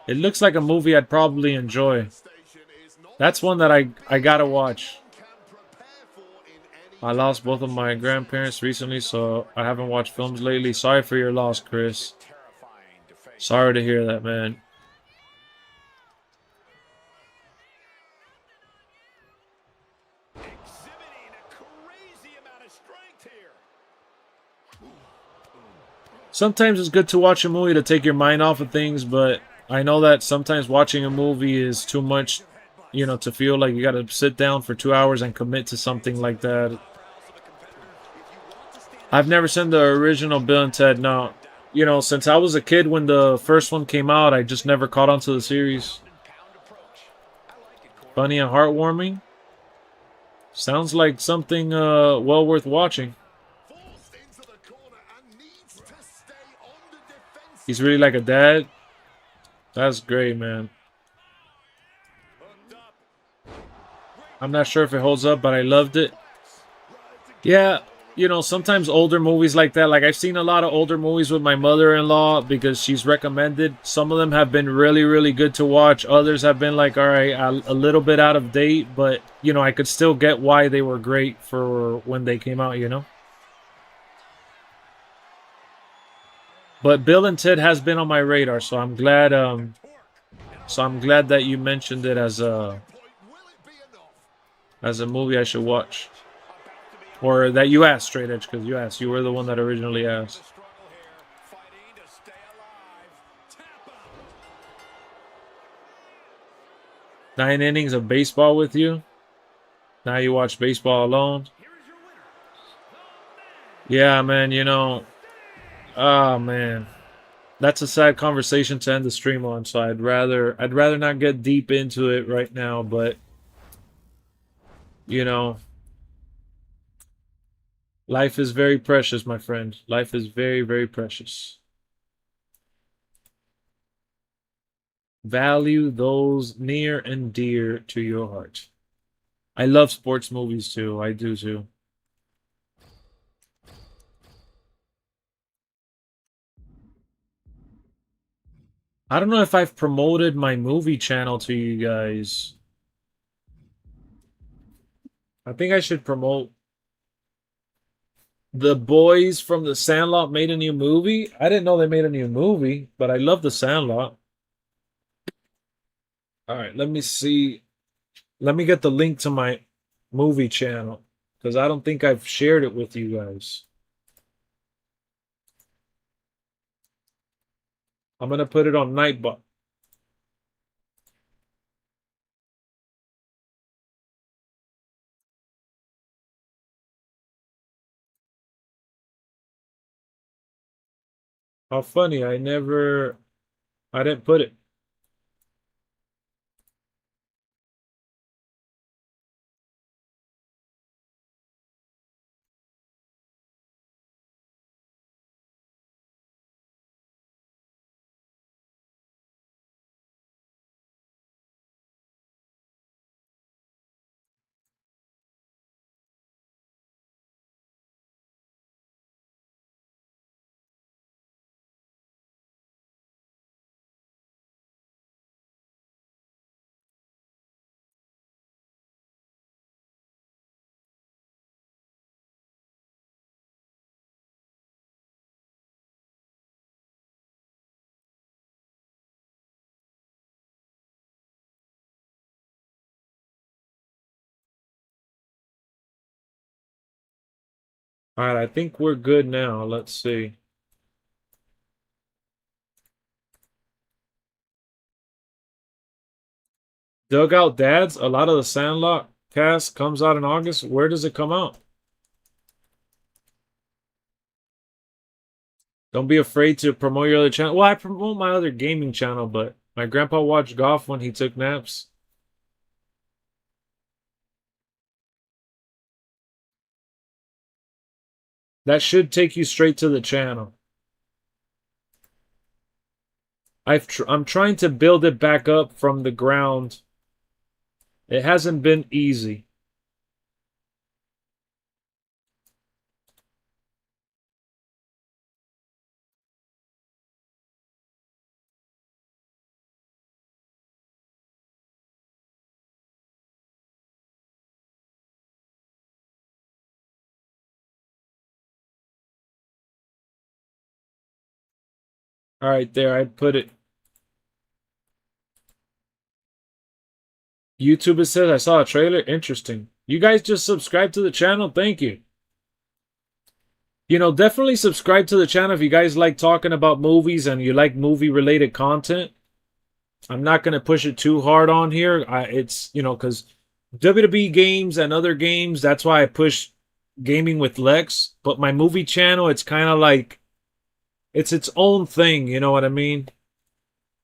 It looks like a movie I'd probably enjoy. That's one that I gotta watch. I lost both of my grandparents recently, so I haven't watched films lately. Sorry for your loss, Chris. Sorry to hear that, man. Sometimes it's good to watch a movie to take your mind off of things, but I know that sometimes watching a movie is too much, you know, to feel like you gotta sit down for 2 hours and commit to something like that. I've never seen the original Bill and Ted. No, you know, since I was a kid when the first one came out, I just never caught on to the series. Funny and heartwarming. Sounds like something well worth watching. He's really like a dad. That's great, man. I'm not sure if it holds up, but I loved it. Yeah. You know, sometimes older movies like that, like I've seen a lot of older movies with my mother-in-law because she's recommended. Some of them have been really, really good to watch. Others have been like, all right, a little bit out of date, but, you know, I could still get why they were great for when they came out, you know? But Bill and Ted has been on my radar, so I'm glad that you mentioned it as a movie I should watch. Or that you asked, Straight Edge, because you asked. You were the one that originally asked. 9 innings of baseball with you. Now you watch baseball alone. Yeah, man, you know. Oh, man. That's a sad conversation to end the stream on, so I'd rather not get deep into it right now, but you know, life is very precious, my friend. Life is very, very precious. Value those near and dear to your heart. I love sports movies too. I do too. I don't know if I've promoted my movie channel to you guys. I think I should promote. The boys from The Sandlot made a new movie. I didn't know they made a new movie, but I love The Sandlot. All right, let me see. Let me get the link to my movie channel because I don't think I've shared it with you guys. I'm going to put it on Nightbot. How funny. I didn't put it. All right, I think we're good now. Let's see. Dugout Dads, a lot of the Sandlot cast comes out in August. Where does it come out? Don't be afraid to promote your other channel. Well, I promote my other gaming channel, but my grandpa watched golf when he took naps. That should take you straight to the channel. I'm trying to build it back up from the ground. It hasn't been easy. All right, there, I put it. YouTube, it says I saw a trailer. Interesting. You guys just subscribe to the channel. Thank you. You know, definitely subscribe to the channel if you guys like talking about movies and you like movie-related content. I'm not going to push it too hard on here. It's, you know, because WWE games and other games, that's why I push gaming with Lex. But my movie channel, it's kind of like, it's its own thing. You know what I mean?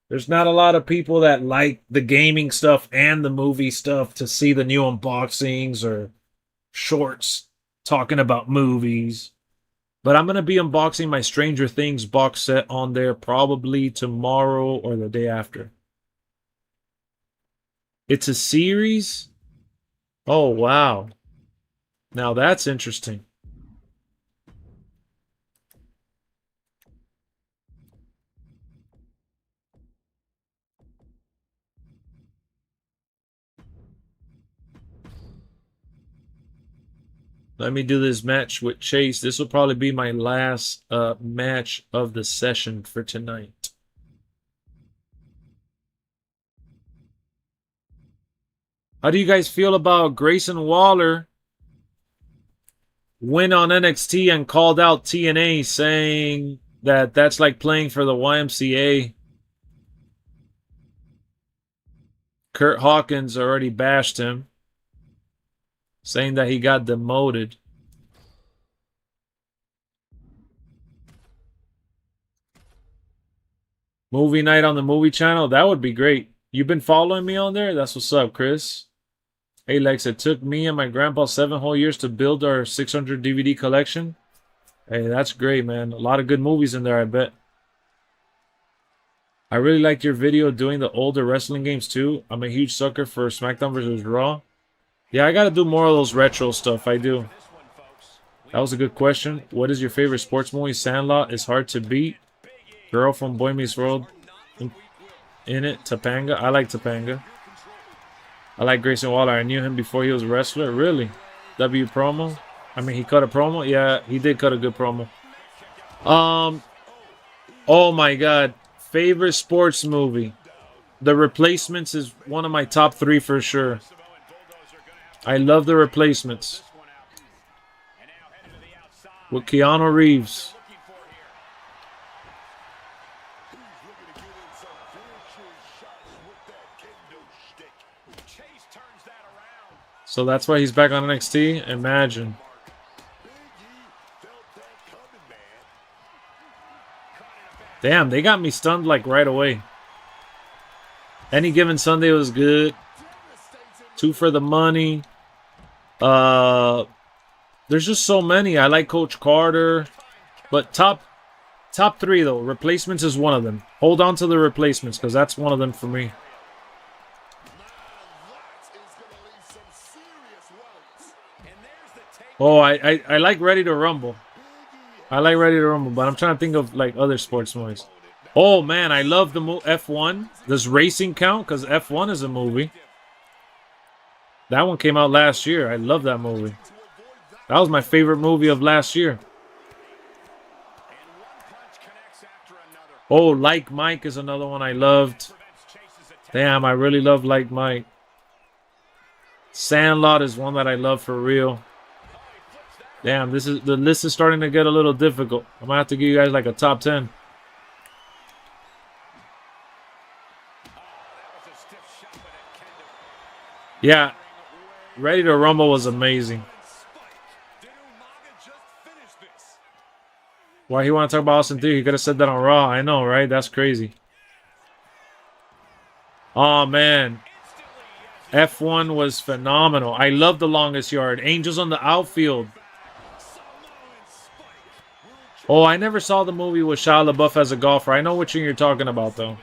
There's not a lot of people that like the gaming stuff and the movie stuff to see the new unboxings or shorts talking about movies. But I'm going to be unboxing my Stranger Things box set on there probably tomorrow or the day after. It's a series? Oh, wow. Now that's interesting. Let me do this match with Chase. This will probably be my last match of the session for tonight. How do you guys feel about Grayson Waller win on NXT and called out TNA saying that that's like playing for the YMCA? Kurt Hawkins already bashed him, saying that he got demoted. Movie night on the movie channel? That would be great. You've been following me on there? That's what's up, Chris. Hey, Lex, it took me and my grandpa 7 whole years to build our 600 DVD collection. Hey, that's great, man. A lot of good movies in there, I bet. I really liked your video doing the older wrestling games, too. I'm a huge sucker for SmackDown vs. Raw. Yeah, I gotta do more of those retro stuff, I do. That was a good question. What is your favorite sports movie? Sandlot is hard to beat. Girl from Boy Meets World. In it, Topanga. I like Topanga. I like Grayson Waller. I knew him before he was a wrestler. Really? W promo? I mean, he cut a promo? Yeah, he did cut a good promo. Oh my God. Favorite sports movie? The Replacements is one of my top 3 for sure. I love The Replacements. With Keanu Reeves. So that's why he's back on NXT? Imagine. Damn, they got me stunned like right away. Any Given Sunday was good. 2 for the Money. There's just so many. I like Coach Carter. But top 3 though. Replacements is one of them. Hold on to The Replacements because that's one of them for me. Oh, I like Ready to Rumble. I like Ready to Rumble, but I'm trying to think of like other sports movies. Oh man, I love the F1. Does racing count? Because F1 is a movie. That one came out last year. I love that movie. That was my favorite movie of last year. Oh, Like Mike is another one I loved. Damn, I really love Like Mike. Sandlot is one that I love for real. Damn, the list is starting to get a little difficult. I'm gonna have to give you guys like a top 10. Yeah, Ready to Rumble was amazing. Why he want to talk about Austin Theory? He could have said that on Raw. I know, right? That's crazy. Oh man, F1 was phenomenal. I love the longest yard. Angels on the outfield. Oh, I never saw the movie with Shia LaBeouf as a golfer. I know what you're talking about, though.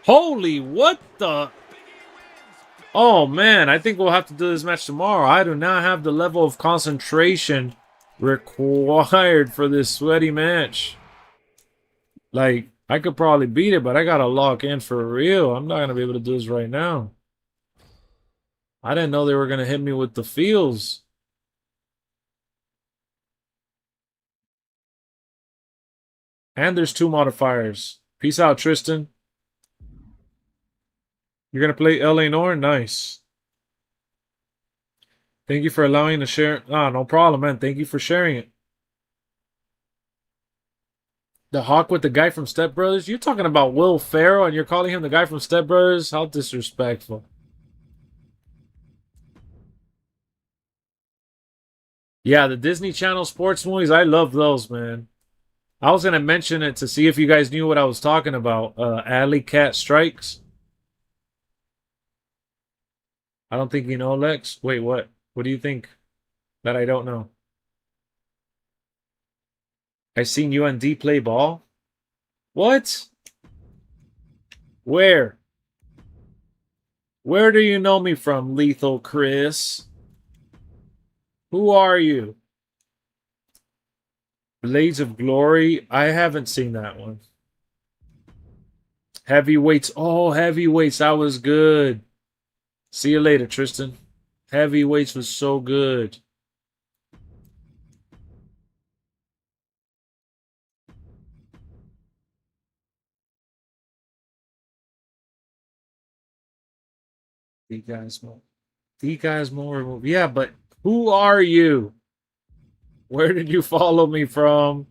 Holy, what the? Oh, man. I think we'll have to do this match tomorrow. I do not have the level of concentration required for this sweaty match. Like, I could probably beat it, but I got to lock in for real. I'm not going to be able to do this right now. I didn't know they were going to hit me with the feels. And there's 2 modifiers. Peace out, Tristan. You're going to play LA Noir? Nice. Thank you for allowing to share. Ah, no problem, man. Thank you for sharing it. The Hawk with the guy from Step Brothers? You're talking about Will Ferrell and you're calling him the guy from Step Brothers? How disrespectful. Yeah, the Disney Channel sports movies, I love those, man. I was going to mention it to see if you guys knew what I was talking about. Alley Cat Strikes. I don't think you know, Lex. Wait, what? What do you think that I don't know? I seen UND play ball. What? Where? Where do you know me from, Lethal Chris? Who are you? Blades of Glory? I haven't seen that one. Heavyweights. Oh, Heavyweights. That was good. See you later, Tristan. Heavyweights was so good. The guys more. The guys more. Yeah, but who are you? Where did you follow me from?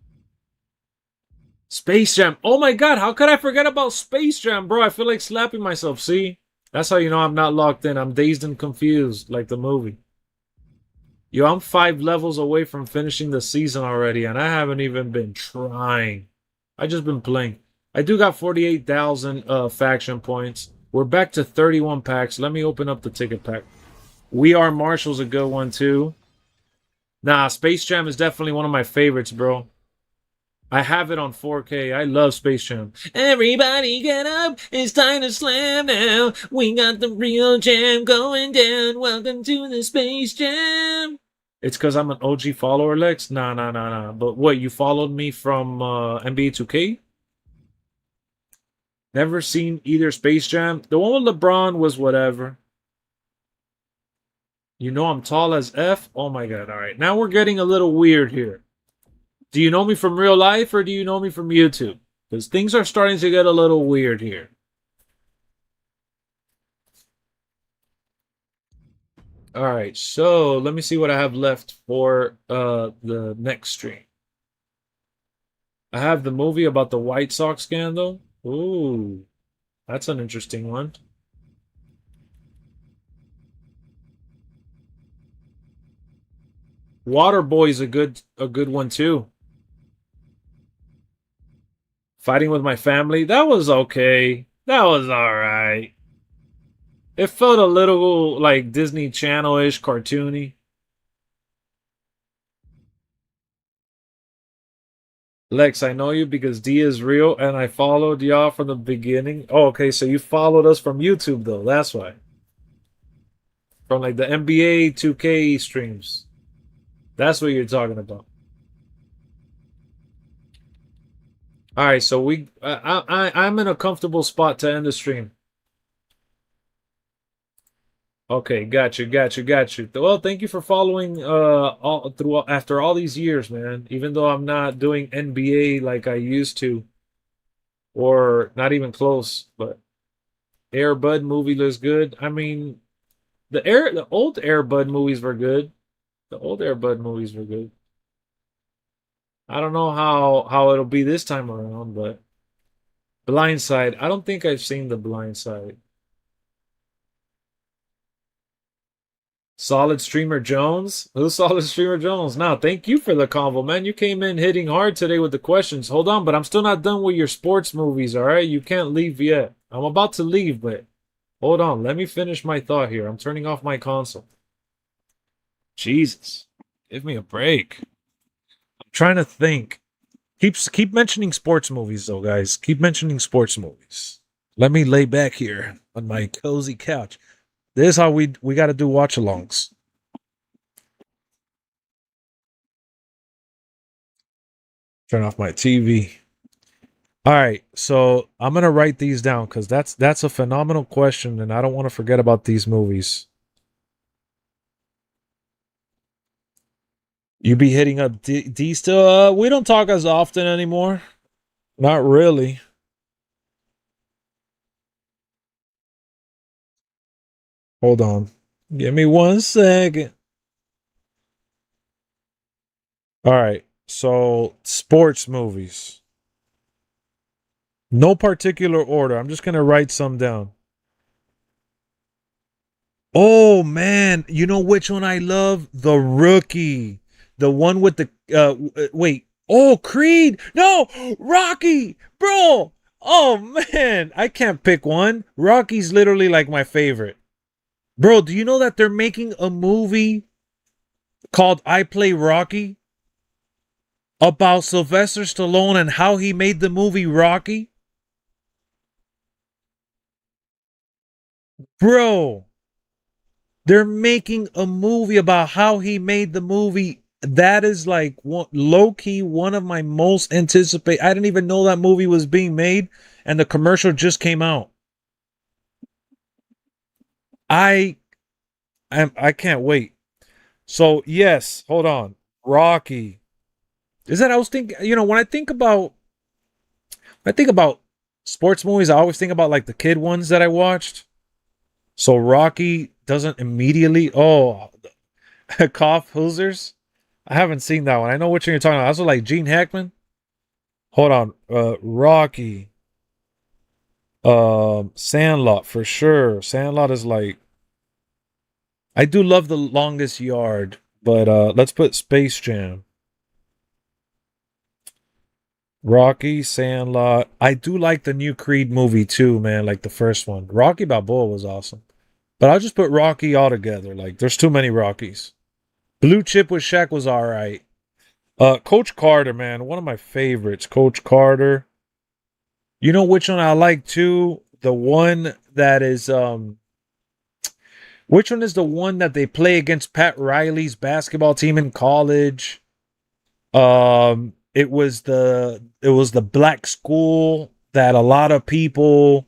Space Jam. Oh my god, how could I forget about Space Jam, bro? I feel like slapping myself. See? That's how you know I'm not locked in. I'm dazed and confused, like the movie. Yo, I'm 5 levels away from finishing the season already, and I haven't even been trying. I just been playing. I do got 48,000 faction points. We're back to 31 packs. Let me open up the ticket pack. We Are Marshall's a good one, too. Nah, Space Jam is definitely one of my favorites, bro. I have it on 4K. I love Space Jam. Everybody get up. It's time to slam now. We got the real jam going down. Welcome to the Space Jam. It's because I'm an OG follower, Lex? Nah. But what, you followed me from NBA 2K? Never seen either Space Jam. The one with LeBron was whatever. You know I'm tall as F? Oh my god, alright. Now we're getting a little weird here. Do you know me from real life or do you know me from YouTube? Because things are starting to get a little weird here. Alright, so let me see what I have left for the next stream. I have the movie about the White Sox scandal. Ooh, that's an interesting one. Waterboy's a good one too. Fighting with My Family, that was okay. That was alright. It felt a little like Disney Channel-ish, cartoony. Lex, I know you because D is real and I followed y'all from the beginning. Oh, okay, so you followed us from YouTube though. That's why. From like the NBA 2K streams. That's what you're talking about. All right, so I'm in a comfortable spot to end the stream. Okay, got you. Well, thank you for following all through after all these years, man. Even though I'm not doing NBA like I used to, or not even close, but Air Bud movie looks good. I mean, The old Air Bud movies were good. The old Air Bud movies were good. I don't know how it'll be this time around, but Blind Side. I don't think I've seen the Blind Side. Solid Streamer Jones? Who's Solid Streamer Jones? Now, thank you for the convo, man. You came in hitting hard today with the questions. Hold on, but I'm still not done with your sports movies, all right? You can't leave yet. I'm about to leave, but hold on. Let me finish my thought here. I'm turning off my console. Jesus. Give me a break. I'm trying to think. Keep mentioning sports movies though, guys. Keep mentioning sports movies. Let me lay back here on my cozy couch. This is how we got to do watch-alongs. Turn off my TV. All right, so I'm gonna write these down because that's a phenomenal question, and I don't want to forget about these movies. You be hitting up D still? We don't talk as often anymore. Not really. Hold on. Give me 1 second. All right. So, sports movies. No particular order. I'm just going to write some down. Oh, man. You know which one I love? The Rookie. The one with the. Wait. Oh, Creed. No. Rocky. Bro. Oh, man. I can't pick one. Rocky's literally like my favorite. Bro, do you know that they're making a movie called I Play Rocky about Sylvester Stallone and how he made the movie Rocky? Bro, they're making a movie about how he made the movie. That is like low key one of my most anticipated. I didn't even know that movie was being made, and the commercial just came out. I I can't wait. So yes, hold on. Rocky. Is that I was thinking, when I think about sports movies, I always think about like the kid ones that I watched. So Rocky doesn't immediately cough Hoosers. I haven't seen that one. I know which one you're talking about. Also like Gene Hackman. Hold on. Rocky. Sandlot for sure. Sandlot is like I do love The Longest Yard, but let's put Space Jam. Rocky, Sandlot. I do like the new Creed movie too, man. Like the first one. Rocky Balboa was awesome. But I'll just put Rocky all together. Like there's too many Rockies. Blue Chip with Shaq was all right. Coach Carter, man, one of my favorites. Coach Carter. You know which one I like too? The one that is which one is the one that they play against Pat Riley's basketball team in college? It was the black school that a lot of people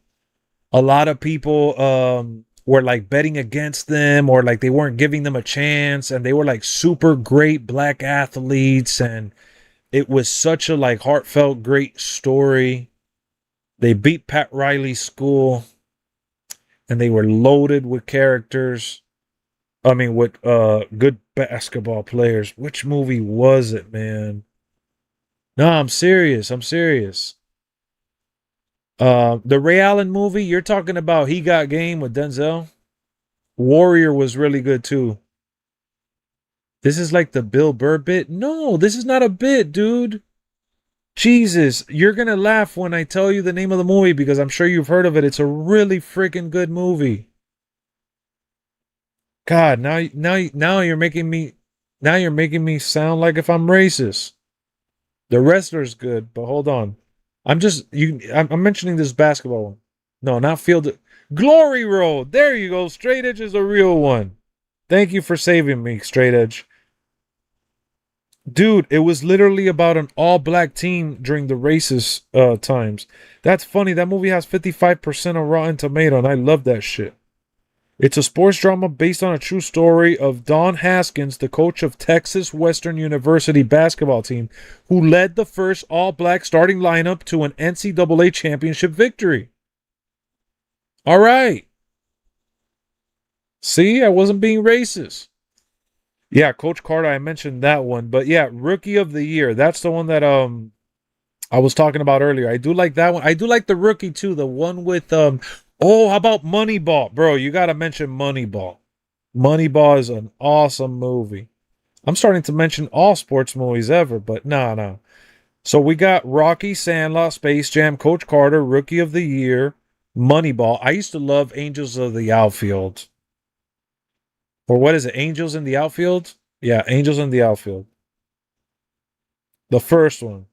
were like betting against them, or like they weren't giving them a chance, and they were like super great black athletes, and it was such a like heartfelt great story. They beat Pat Riley's school, and they were loaded with characters. I mean, with good basketball players. Which movie was it, man? No, I'm serious. I'm serious. The Ray Allen movie, you're talking about He Got Game with Denzel? Warrior was really good too. This is like the Bill Burr bit? No, this is not a bit, dude. Jesus, you're gonna laugh when I tell you the name of the movie because I'm sure you've heard of it. It's a really freaking good movie. God, now you're making me sound like if I'm racist. The wrestler's good, but hold on. I'm mentioning this basketball one. No, not Field. Glory Road. There you go. Straight Edge is a real one. Thank you for saving me, Straight Edge. Dude, it was literally about an all-black team during the racist times. That's funny. That movie has 55% of Rotten Tomato, and I love that shit. It's a sports drama based on a true story of Don Haskins, the coach of Texas Western University basketball team, who led the first all-black starting lineup to an NCAA championship victory. All right. See, I wasn't being racist. Yeah, Coach Carter, I mentioned that one. But yeah, Rookie of the Year. That's the one that I was talking about earlier. I do like that one. I do like the rookie too. The one with oh, how about Moneyball? Bro, you gotta mention Moneyball. Moneyball is an awesome movie. I'm starting to mention all sports movies ever, but no. So we got Rocky, Sandlot, Space Jam, Coach Carter, Rookie of the Year, Moneyball. I used to love Angels of the Outfield. Or what is it? Angels in the Outfield? Yeah, Angels in the Outfield. The first one.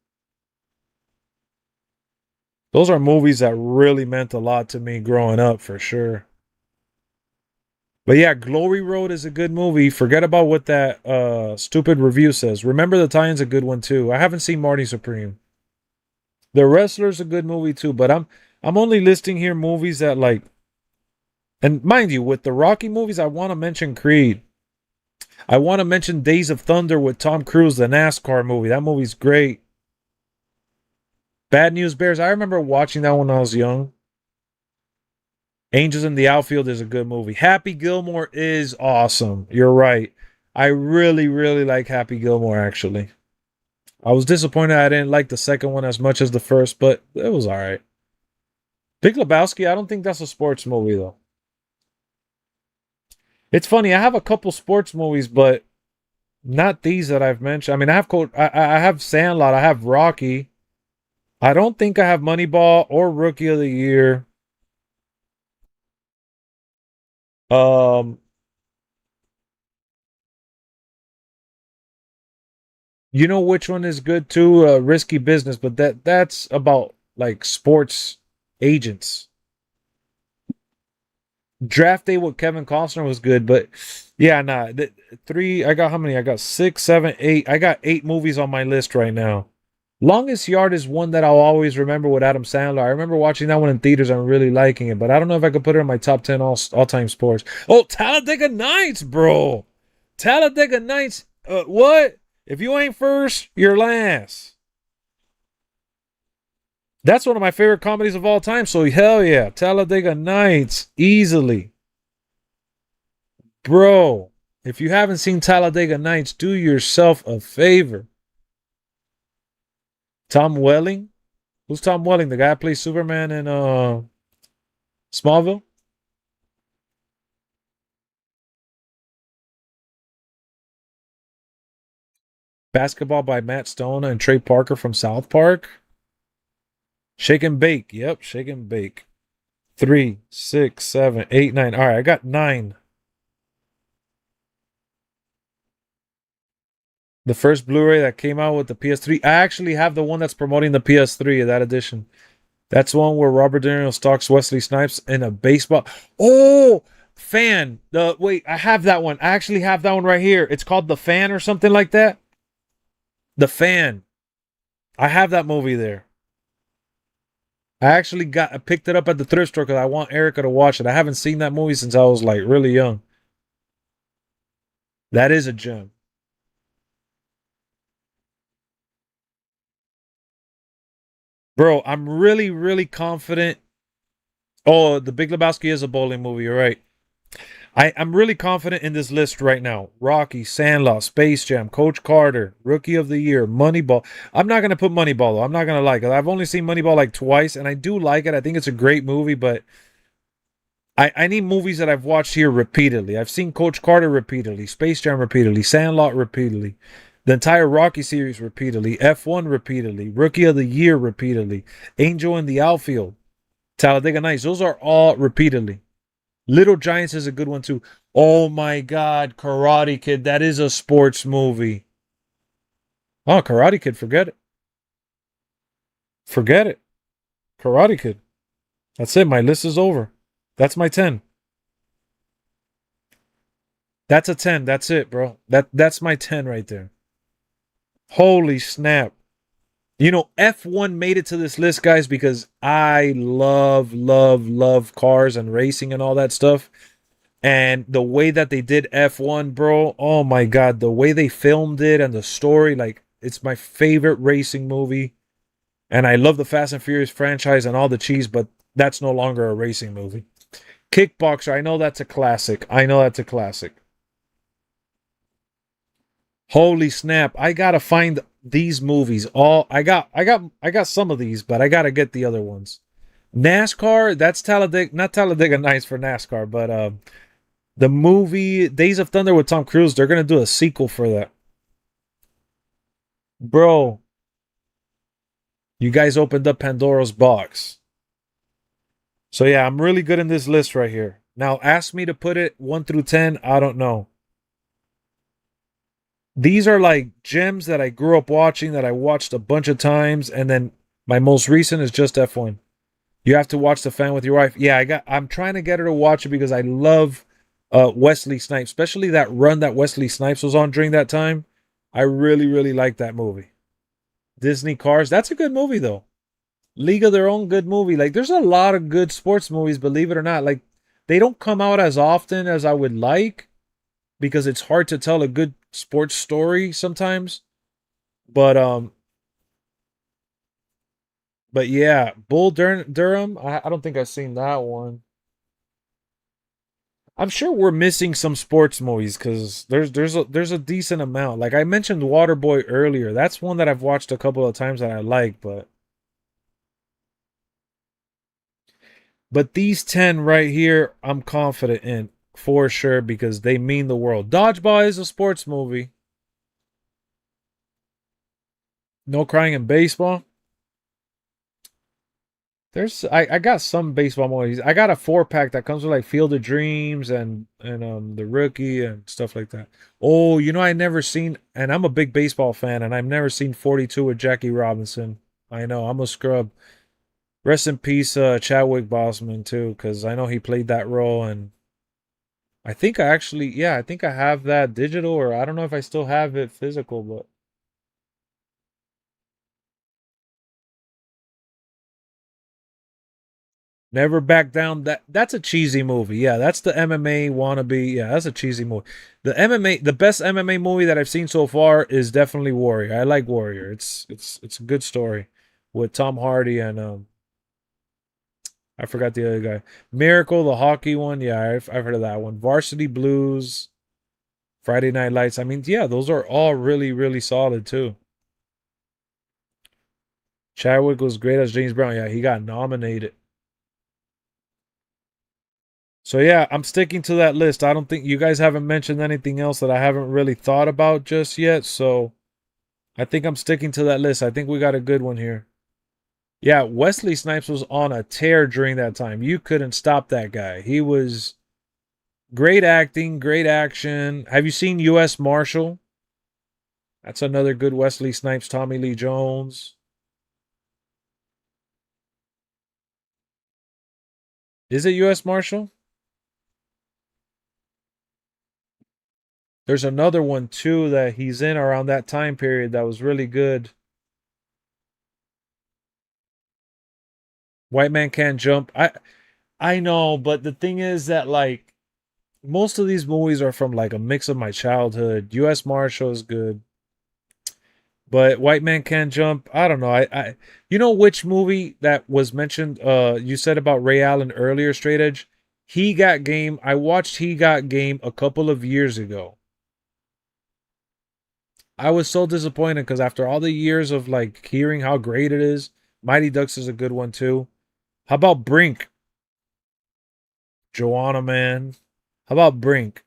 Those are movies that really meant a lot to me growing up, for sure. But yeah, Glory Road is a good movie. Forget about what that stupid review says. Remember the Titans a good one too. I haven't seen Marty Supreme. The Wrestler's a good movie too, but I'm only listing here movies that like, and mind you, with the Rocky movies, I want to mention Creed. I want to mention Days of Thunder with Tom Cruise, the NASCAR movie. That movie's great. Bad News Bears. I remember watching that when I was young. Angels in the Outfield is a good movie. Happy Gilmore is awesome. You're right. I really, really like Happy Gilmore, actually. I was disappointed I didn't like the second one as much as the first, but it was all right. Big Lebowski, I don't think that's a sports movie, though. It's funny, I have a couple sports movies, but not these that I've mentioned. I mean, I have Sandlot, I have Rocky. I don't think I have Moneyball or Rookie of the Year. Um, you know which one is good too? Risky Business, but that's about like sports agents. Draft Day with Kevin Costner was good, but yeah, nah. Three. I got how many? I got six, seven, eight. I got 8 movies on my list right now. Longest Yard is one that I'll always remember with Adam Sandler. I remember watching that one in theaters and really liking it, but I don't know if I could put it in my top 10 all time sports. Oh, Talladega Nights, bro. Talladega Nights. What? If you ain't first, you're last. That's one of my favorite comedies of all time. So hell yeah, Talladega Nights easily, bro. If you haven't seen Talladega Nights, do yourself a favor. Tom Welling, who's Tom Welling? The guy who plays Superman in Smallville. Basketball by Matt Stone and Trey Parker from South Park. Shake and Bake. Yep, Shake and Bake. 3, 6, 7, 8, 9. All right, I got 9. The first Blu-ray that came out with the PS3. I actually have the one that's promoting the PS3 of that edition. That's one where Robert De Niro stalks Wesley Snipes in a baseball. Oh, Fan. Wait, I have that one. I actually have that one right here. It's called The Fan or something like that. The Fan. I have that movie there. I picked it up at the thrift store because I want Erica to watch it. I haven't seen that movie since I was like really young. That is a gem. Bro, I'm really, really confident. Oh, The Big Lebowski is a bowling movie. You're right. I'm really confident in this list right now. Rocky, Sandlot, Space Jam, Coach Carter, Rookie of the Year, Moneyball. I'm not going to put Moneyball, though. I'm not going to like it. I've only seen Moneyball like twice, and I do like it. I think it's a great movie, but I need movies that I've watched here repeatedly. I've seen Coach Carter repeatedly, Space Jam repeatedly, Sandlot repeatedly, the entire Rocky series repeatedly, F1 repeatedly, Rookie of the Year repeatedly, Angel in the Outfield, Talladega Nights. Those are all repeatedly. Little Giants is a good one too. Oh my God, Karate Kid. That is a sports movie. Oh, Karate Kid. Forget it. Forget it. Karate Kid. That's it. My list is over. That's my 10. That's a 10. That's it, bro. That's my 10 right there. Holy snap. You know, F1 made it to this list, guys, because I love, love, love cars and racing and all that stuff. And the way that they did F1, bro, oh my God, the way they filmed it and the story, like, it's my favorite racing movie. And I love the Fast and Furious franchise and all the cheese, but that's no longer a racing movie. Kickboxer, I know that's a classic. I know that's a classic. Holy snap. I gotta find these movies. I got some of these, but I gotta get the other ones. NASCAR, that's Talladega, not Talladega Nights for NASCAR, but the movie Days of Thunder with Tom Cruise, they're gonna do a sequel for that. Bro, you guys opened up Pandora's box. So yeah, I'm really good in this list right here. Now ask me to put it 1 through 10, I don't know. These are like gems that I grew up watching that I watched a bunch of times, and then my most recent is just F1. You have to watch The Fan with your wife. Yeah, I'm trying to get her to watch it because I love Wesley Snipes, especially that run that Wesley Snipes was on during that time. I really, really like that movie. Disney Cars, that's a good movie though. League of Their Own, good movie. Like there's a lot of good sports movies, believe it or not. Like they don't come out as often as I would like because it's hard to tell a good sports story sometimes. But yeah, Bull Durham. I don't think I've seen that one. I'm sure we're missing some sports movies because there's a decent amount. Like I mentioned, Waterboy earlier. That's one that I've watched a couple of times that I like. But these 10 right here, I'm confident in for sure because they mean the world. Dodgeball is a sports movie. No Crying in Baseball. I got some baseball movies. I got a 4-pack that comes with like Field of Dreams and The Rookie and stuff like that. Oh, you know I never seen, and I'm a big baseball fan, and I've never seen 42 with Jackie Robinson. I know I'm a scrub. Rest in peace, Chadwick Boseman too, because I know he played that role, and I think I actually, yeah, I think I have that digital, or I don't know if I still have it physical, but Never Back Down. That's a cheesy movie. Yeah, that's the MMA wannabe. Yeah, that's a cheesy movie. The best MMA movie that I've seen so far is definitely Warrior. I like Warrior. It's a good story with Tom Hardy and I forgot the other guy. Miracle, the hockey one. Yeah, I've heard of that one. Varsity Blues, Friday Night Lights. I mean, yeah, those are all really really solid too. Chadwick was great as James Brown. Yeah, he got nominated. So yeah, I'm sticking to that list. I don't think you guys haven't mentioned anything else that I haven't really thought about just yet. So I think I'm sticking to that list. I think we got a good one here. Yeah, Wesley Snipes was on a tear during that time. You couldn't stop that guy. He was great acting, great action. Have you seen U.S. Marshal? That's another good Wesley Snipes, Tommy Lee Jones. Is it U.S. Marshal? There's another one too that he's in around that time period that was really good. White Man Can't Jump. I know, but the thing is that like most of these movies are from like a mix of my childhood. U.S. Marshal is good, but White Man Can't Jump. I don't know. You know which movie that was mentioned? You said about Ray Allen earlier, Straight Edge. He Got Game. I watched He Got Game a couple of years ago. I was so disappointed because after all the years of like hearing how great it is, Mighty Ducks is a good one too. How about Brink? Joanna Man. How about Brink?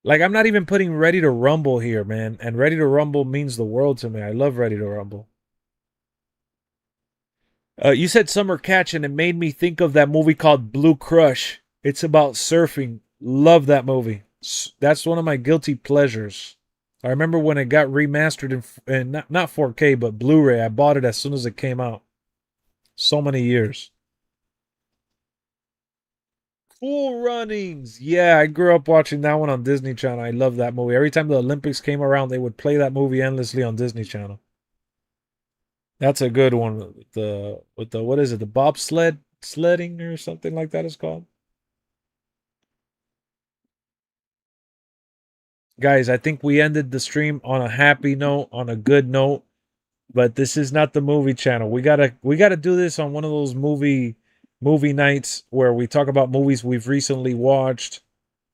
Like I'm not even putting Ready to Rumble here, man. And Ready to Rumble means the world to me. I love Ready to Rumble. You said Summer Catch, and it made me think of that movie called Blue Crush. It's about surfing. Love that movie. That's one of my guilty pleasures. I remember when it got remastered in not 4K but Blu-ray. I bought it as soon as it came out. So many years. Cool Runnings. Yeah, I grew up watching that one on Disney Channel. I love that movie. Every time the Olympics came around, they would play that movie endlessly on Disney Channel. That's a good one with the what is it? The bobsled sledding or something like that is called. Guys, I think we ended the stream on a happy note, on a good note, but this is not the movie channel. We got to do this on one of those movie nights where we talk about movies we've recently watched,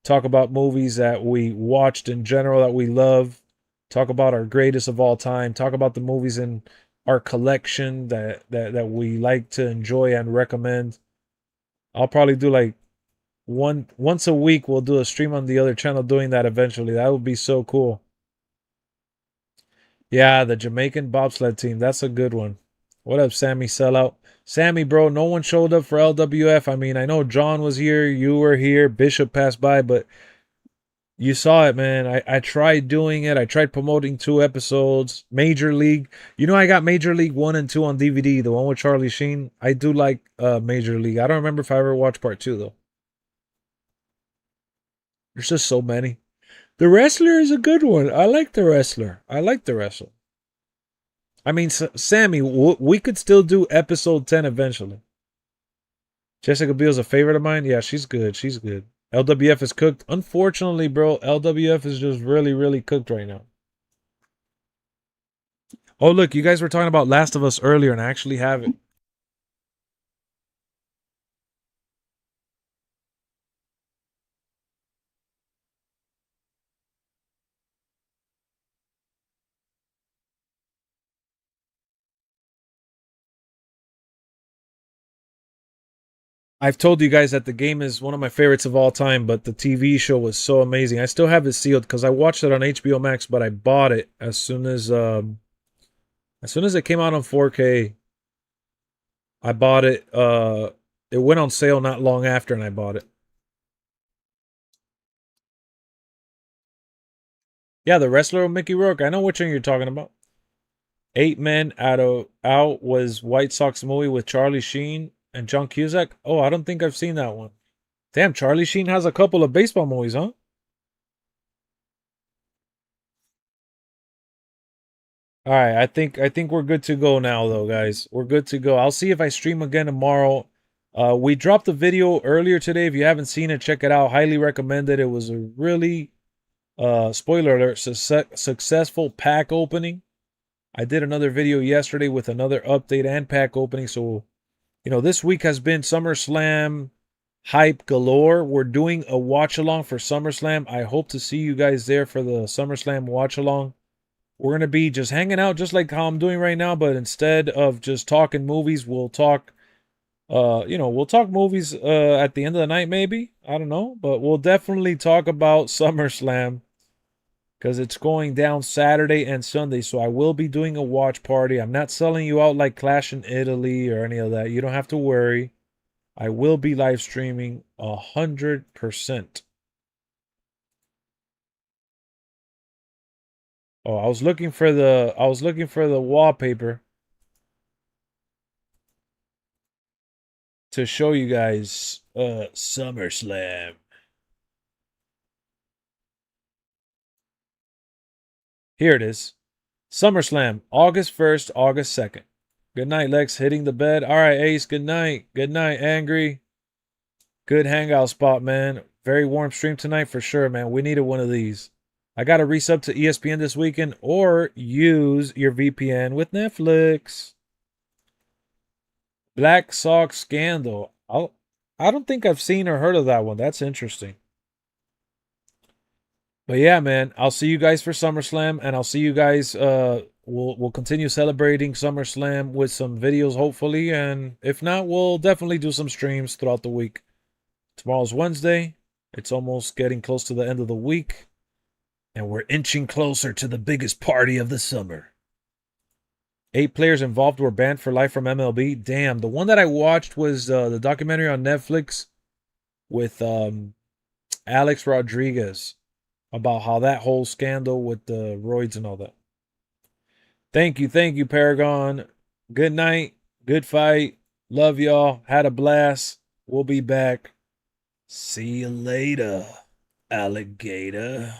talk about movies that we watched in general that we love, talk about our greatest of all time, talk about the movies in our collection that we like to enjoy and recommend. I'll probably do like once a week we'll do a stream on the other channel doing that eventually. That would be so cool. Yeah, the Jamaican bobsled team. That's a good one. What up, Sammy Sellout? Sammy, bro, no one showed up for LWF. I mean, I know John was here, you were here, Bishop passed by, but you saw it, man. I tried doing it. I tried promoting 2 episodes. Major League. You know, I got Major League 1 and 2 on DVD, the one with Charlie Sheen. I do like Major League. I don't remember if I ever watched part 2, though. There's just so many. The Wrestler is a good one. I like The Wrestler. I like The Wrestler. I mean, Sammy, we could still do episode 10 eventually. Jessica Biel's a favorite of mine. Yeah, she's good. She's good. LWF is cooked. Unfortunately, bro, LWF is just really, really cooked right now. Oh, look, you guys were talking about Last of Us earlier, and I actually have it. I've told you guys that the game is one of my favorites of all time, but the TV show was so amazing. I still have it sealed because I watched it on HBO Max, but I bought it as soon as it came out on 4K. I bought it. It went on sale not long after, and I bought it. Yeah, the wrestler with Mickey Rourke. I know which one you're talking about. 8 Men Out was White Sox movie with Charlie Sheen and John Cusack. Oh, I don't think I've seen that one. Damn, Charlie Sheen has a couple of baseball movies, huh? All right, I think we're good to go now, though, guys. We're good to go. I'll see if I stream again tomorrow. We dropped a video earlier today. If you haven't seen it, check it out. Highly recommended. It was a really spoiler alert, successful pack opening. I did another video yesterday with another update and pack opening. So, this week has been SummerSlam hype galore. We're doing a watch along for SummerSlam. I hope to see you guys there for the SummerSlam watch along. We're going to be just hanging out just like how I'm doing right now, but instead of just talking movies, we'll talk we'll talk movies at the end of the night maybe. I don't know, but we'll definitely talk about SummerSlam because it's going down Saturday and Sunday, so I will be doing a watch party. I'm not selling you out like Clash in Italy or any of that. You don't have to worry. I will be live streaming 100%. Oh, I was looking for the wallpaper to show you guys SummerSlam. Here it is. SummerSlam, August 1st, August 2nd. Good night, Lex. Hitting the bed. All right, Ace. Good night. Good night, Angry. Good hangout spot, man. Very warm stream tonight for sure, man. We needed one of these. I got to resub to ESPN this weekend or use your VPN with Netflix. Black Sox Scandal. I don't think I've seen or heard of that one. That's interesting. But yeah, man, I'll see you guys for SummerSlam, and I'll see you guys. We'll continue celebrating SummerSlam with some videos, hopefully, and if not, we'll definitely do some streams throughout the week. Tomorrow's Wednesday. It's almost getting close to the end of the week, and we're inching closer to the biggest party of the summer. 8 players involved were banned for life from MLB. Damn, the one that I watched was the documentary on Netflix with Alex Rodriguez about how that whole scandal with the roids and all that. Thank you, Paragon. Good night. Good fight. Love y'all. Had a blast. We'll be back. See you later, alligator.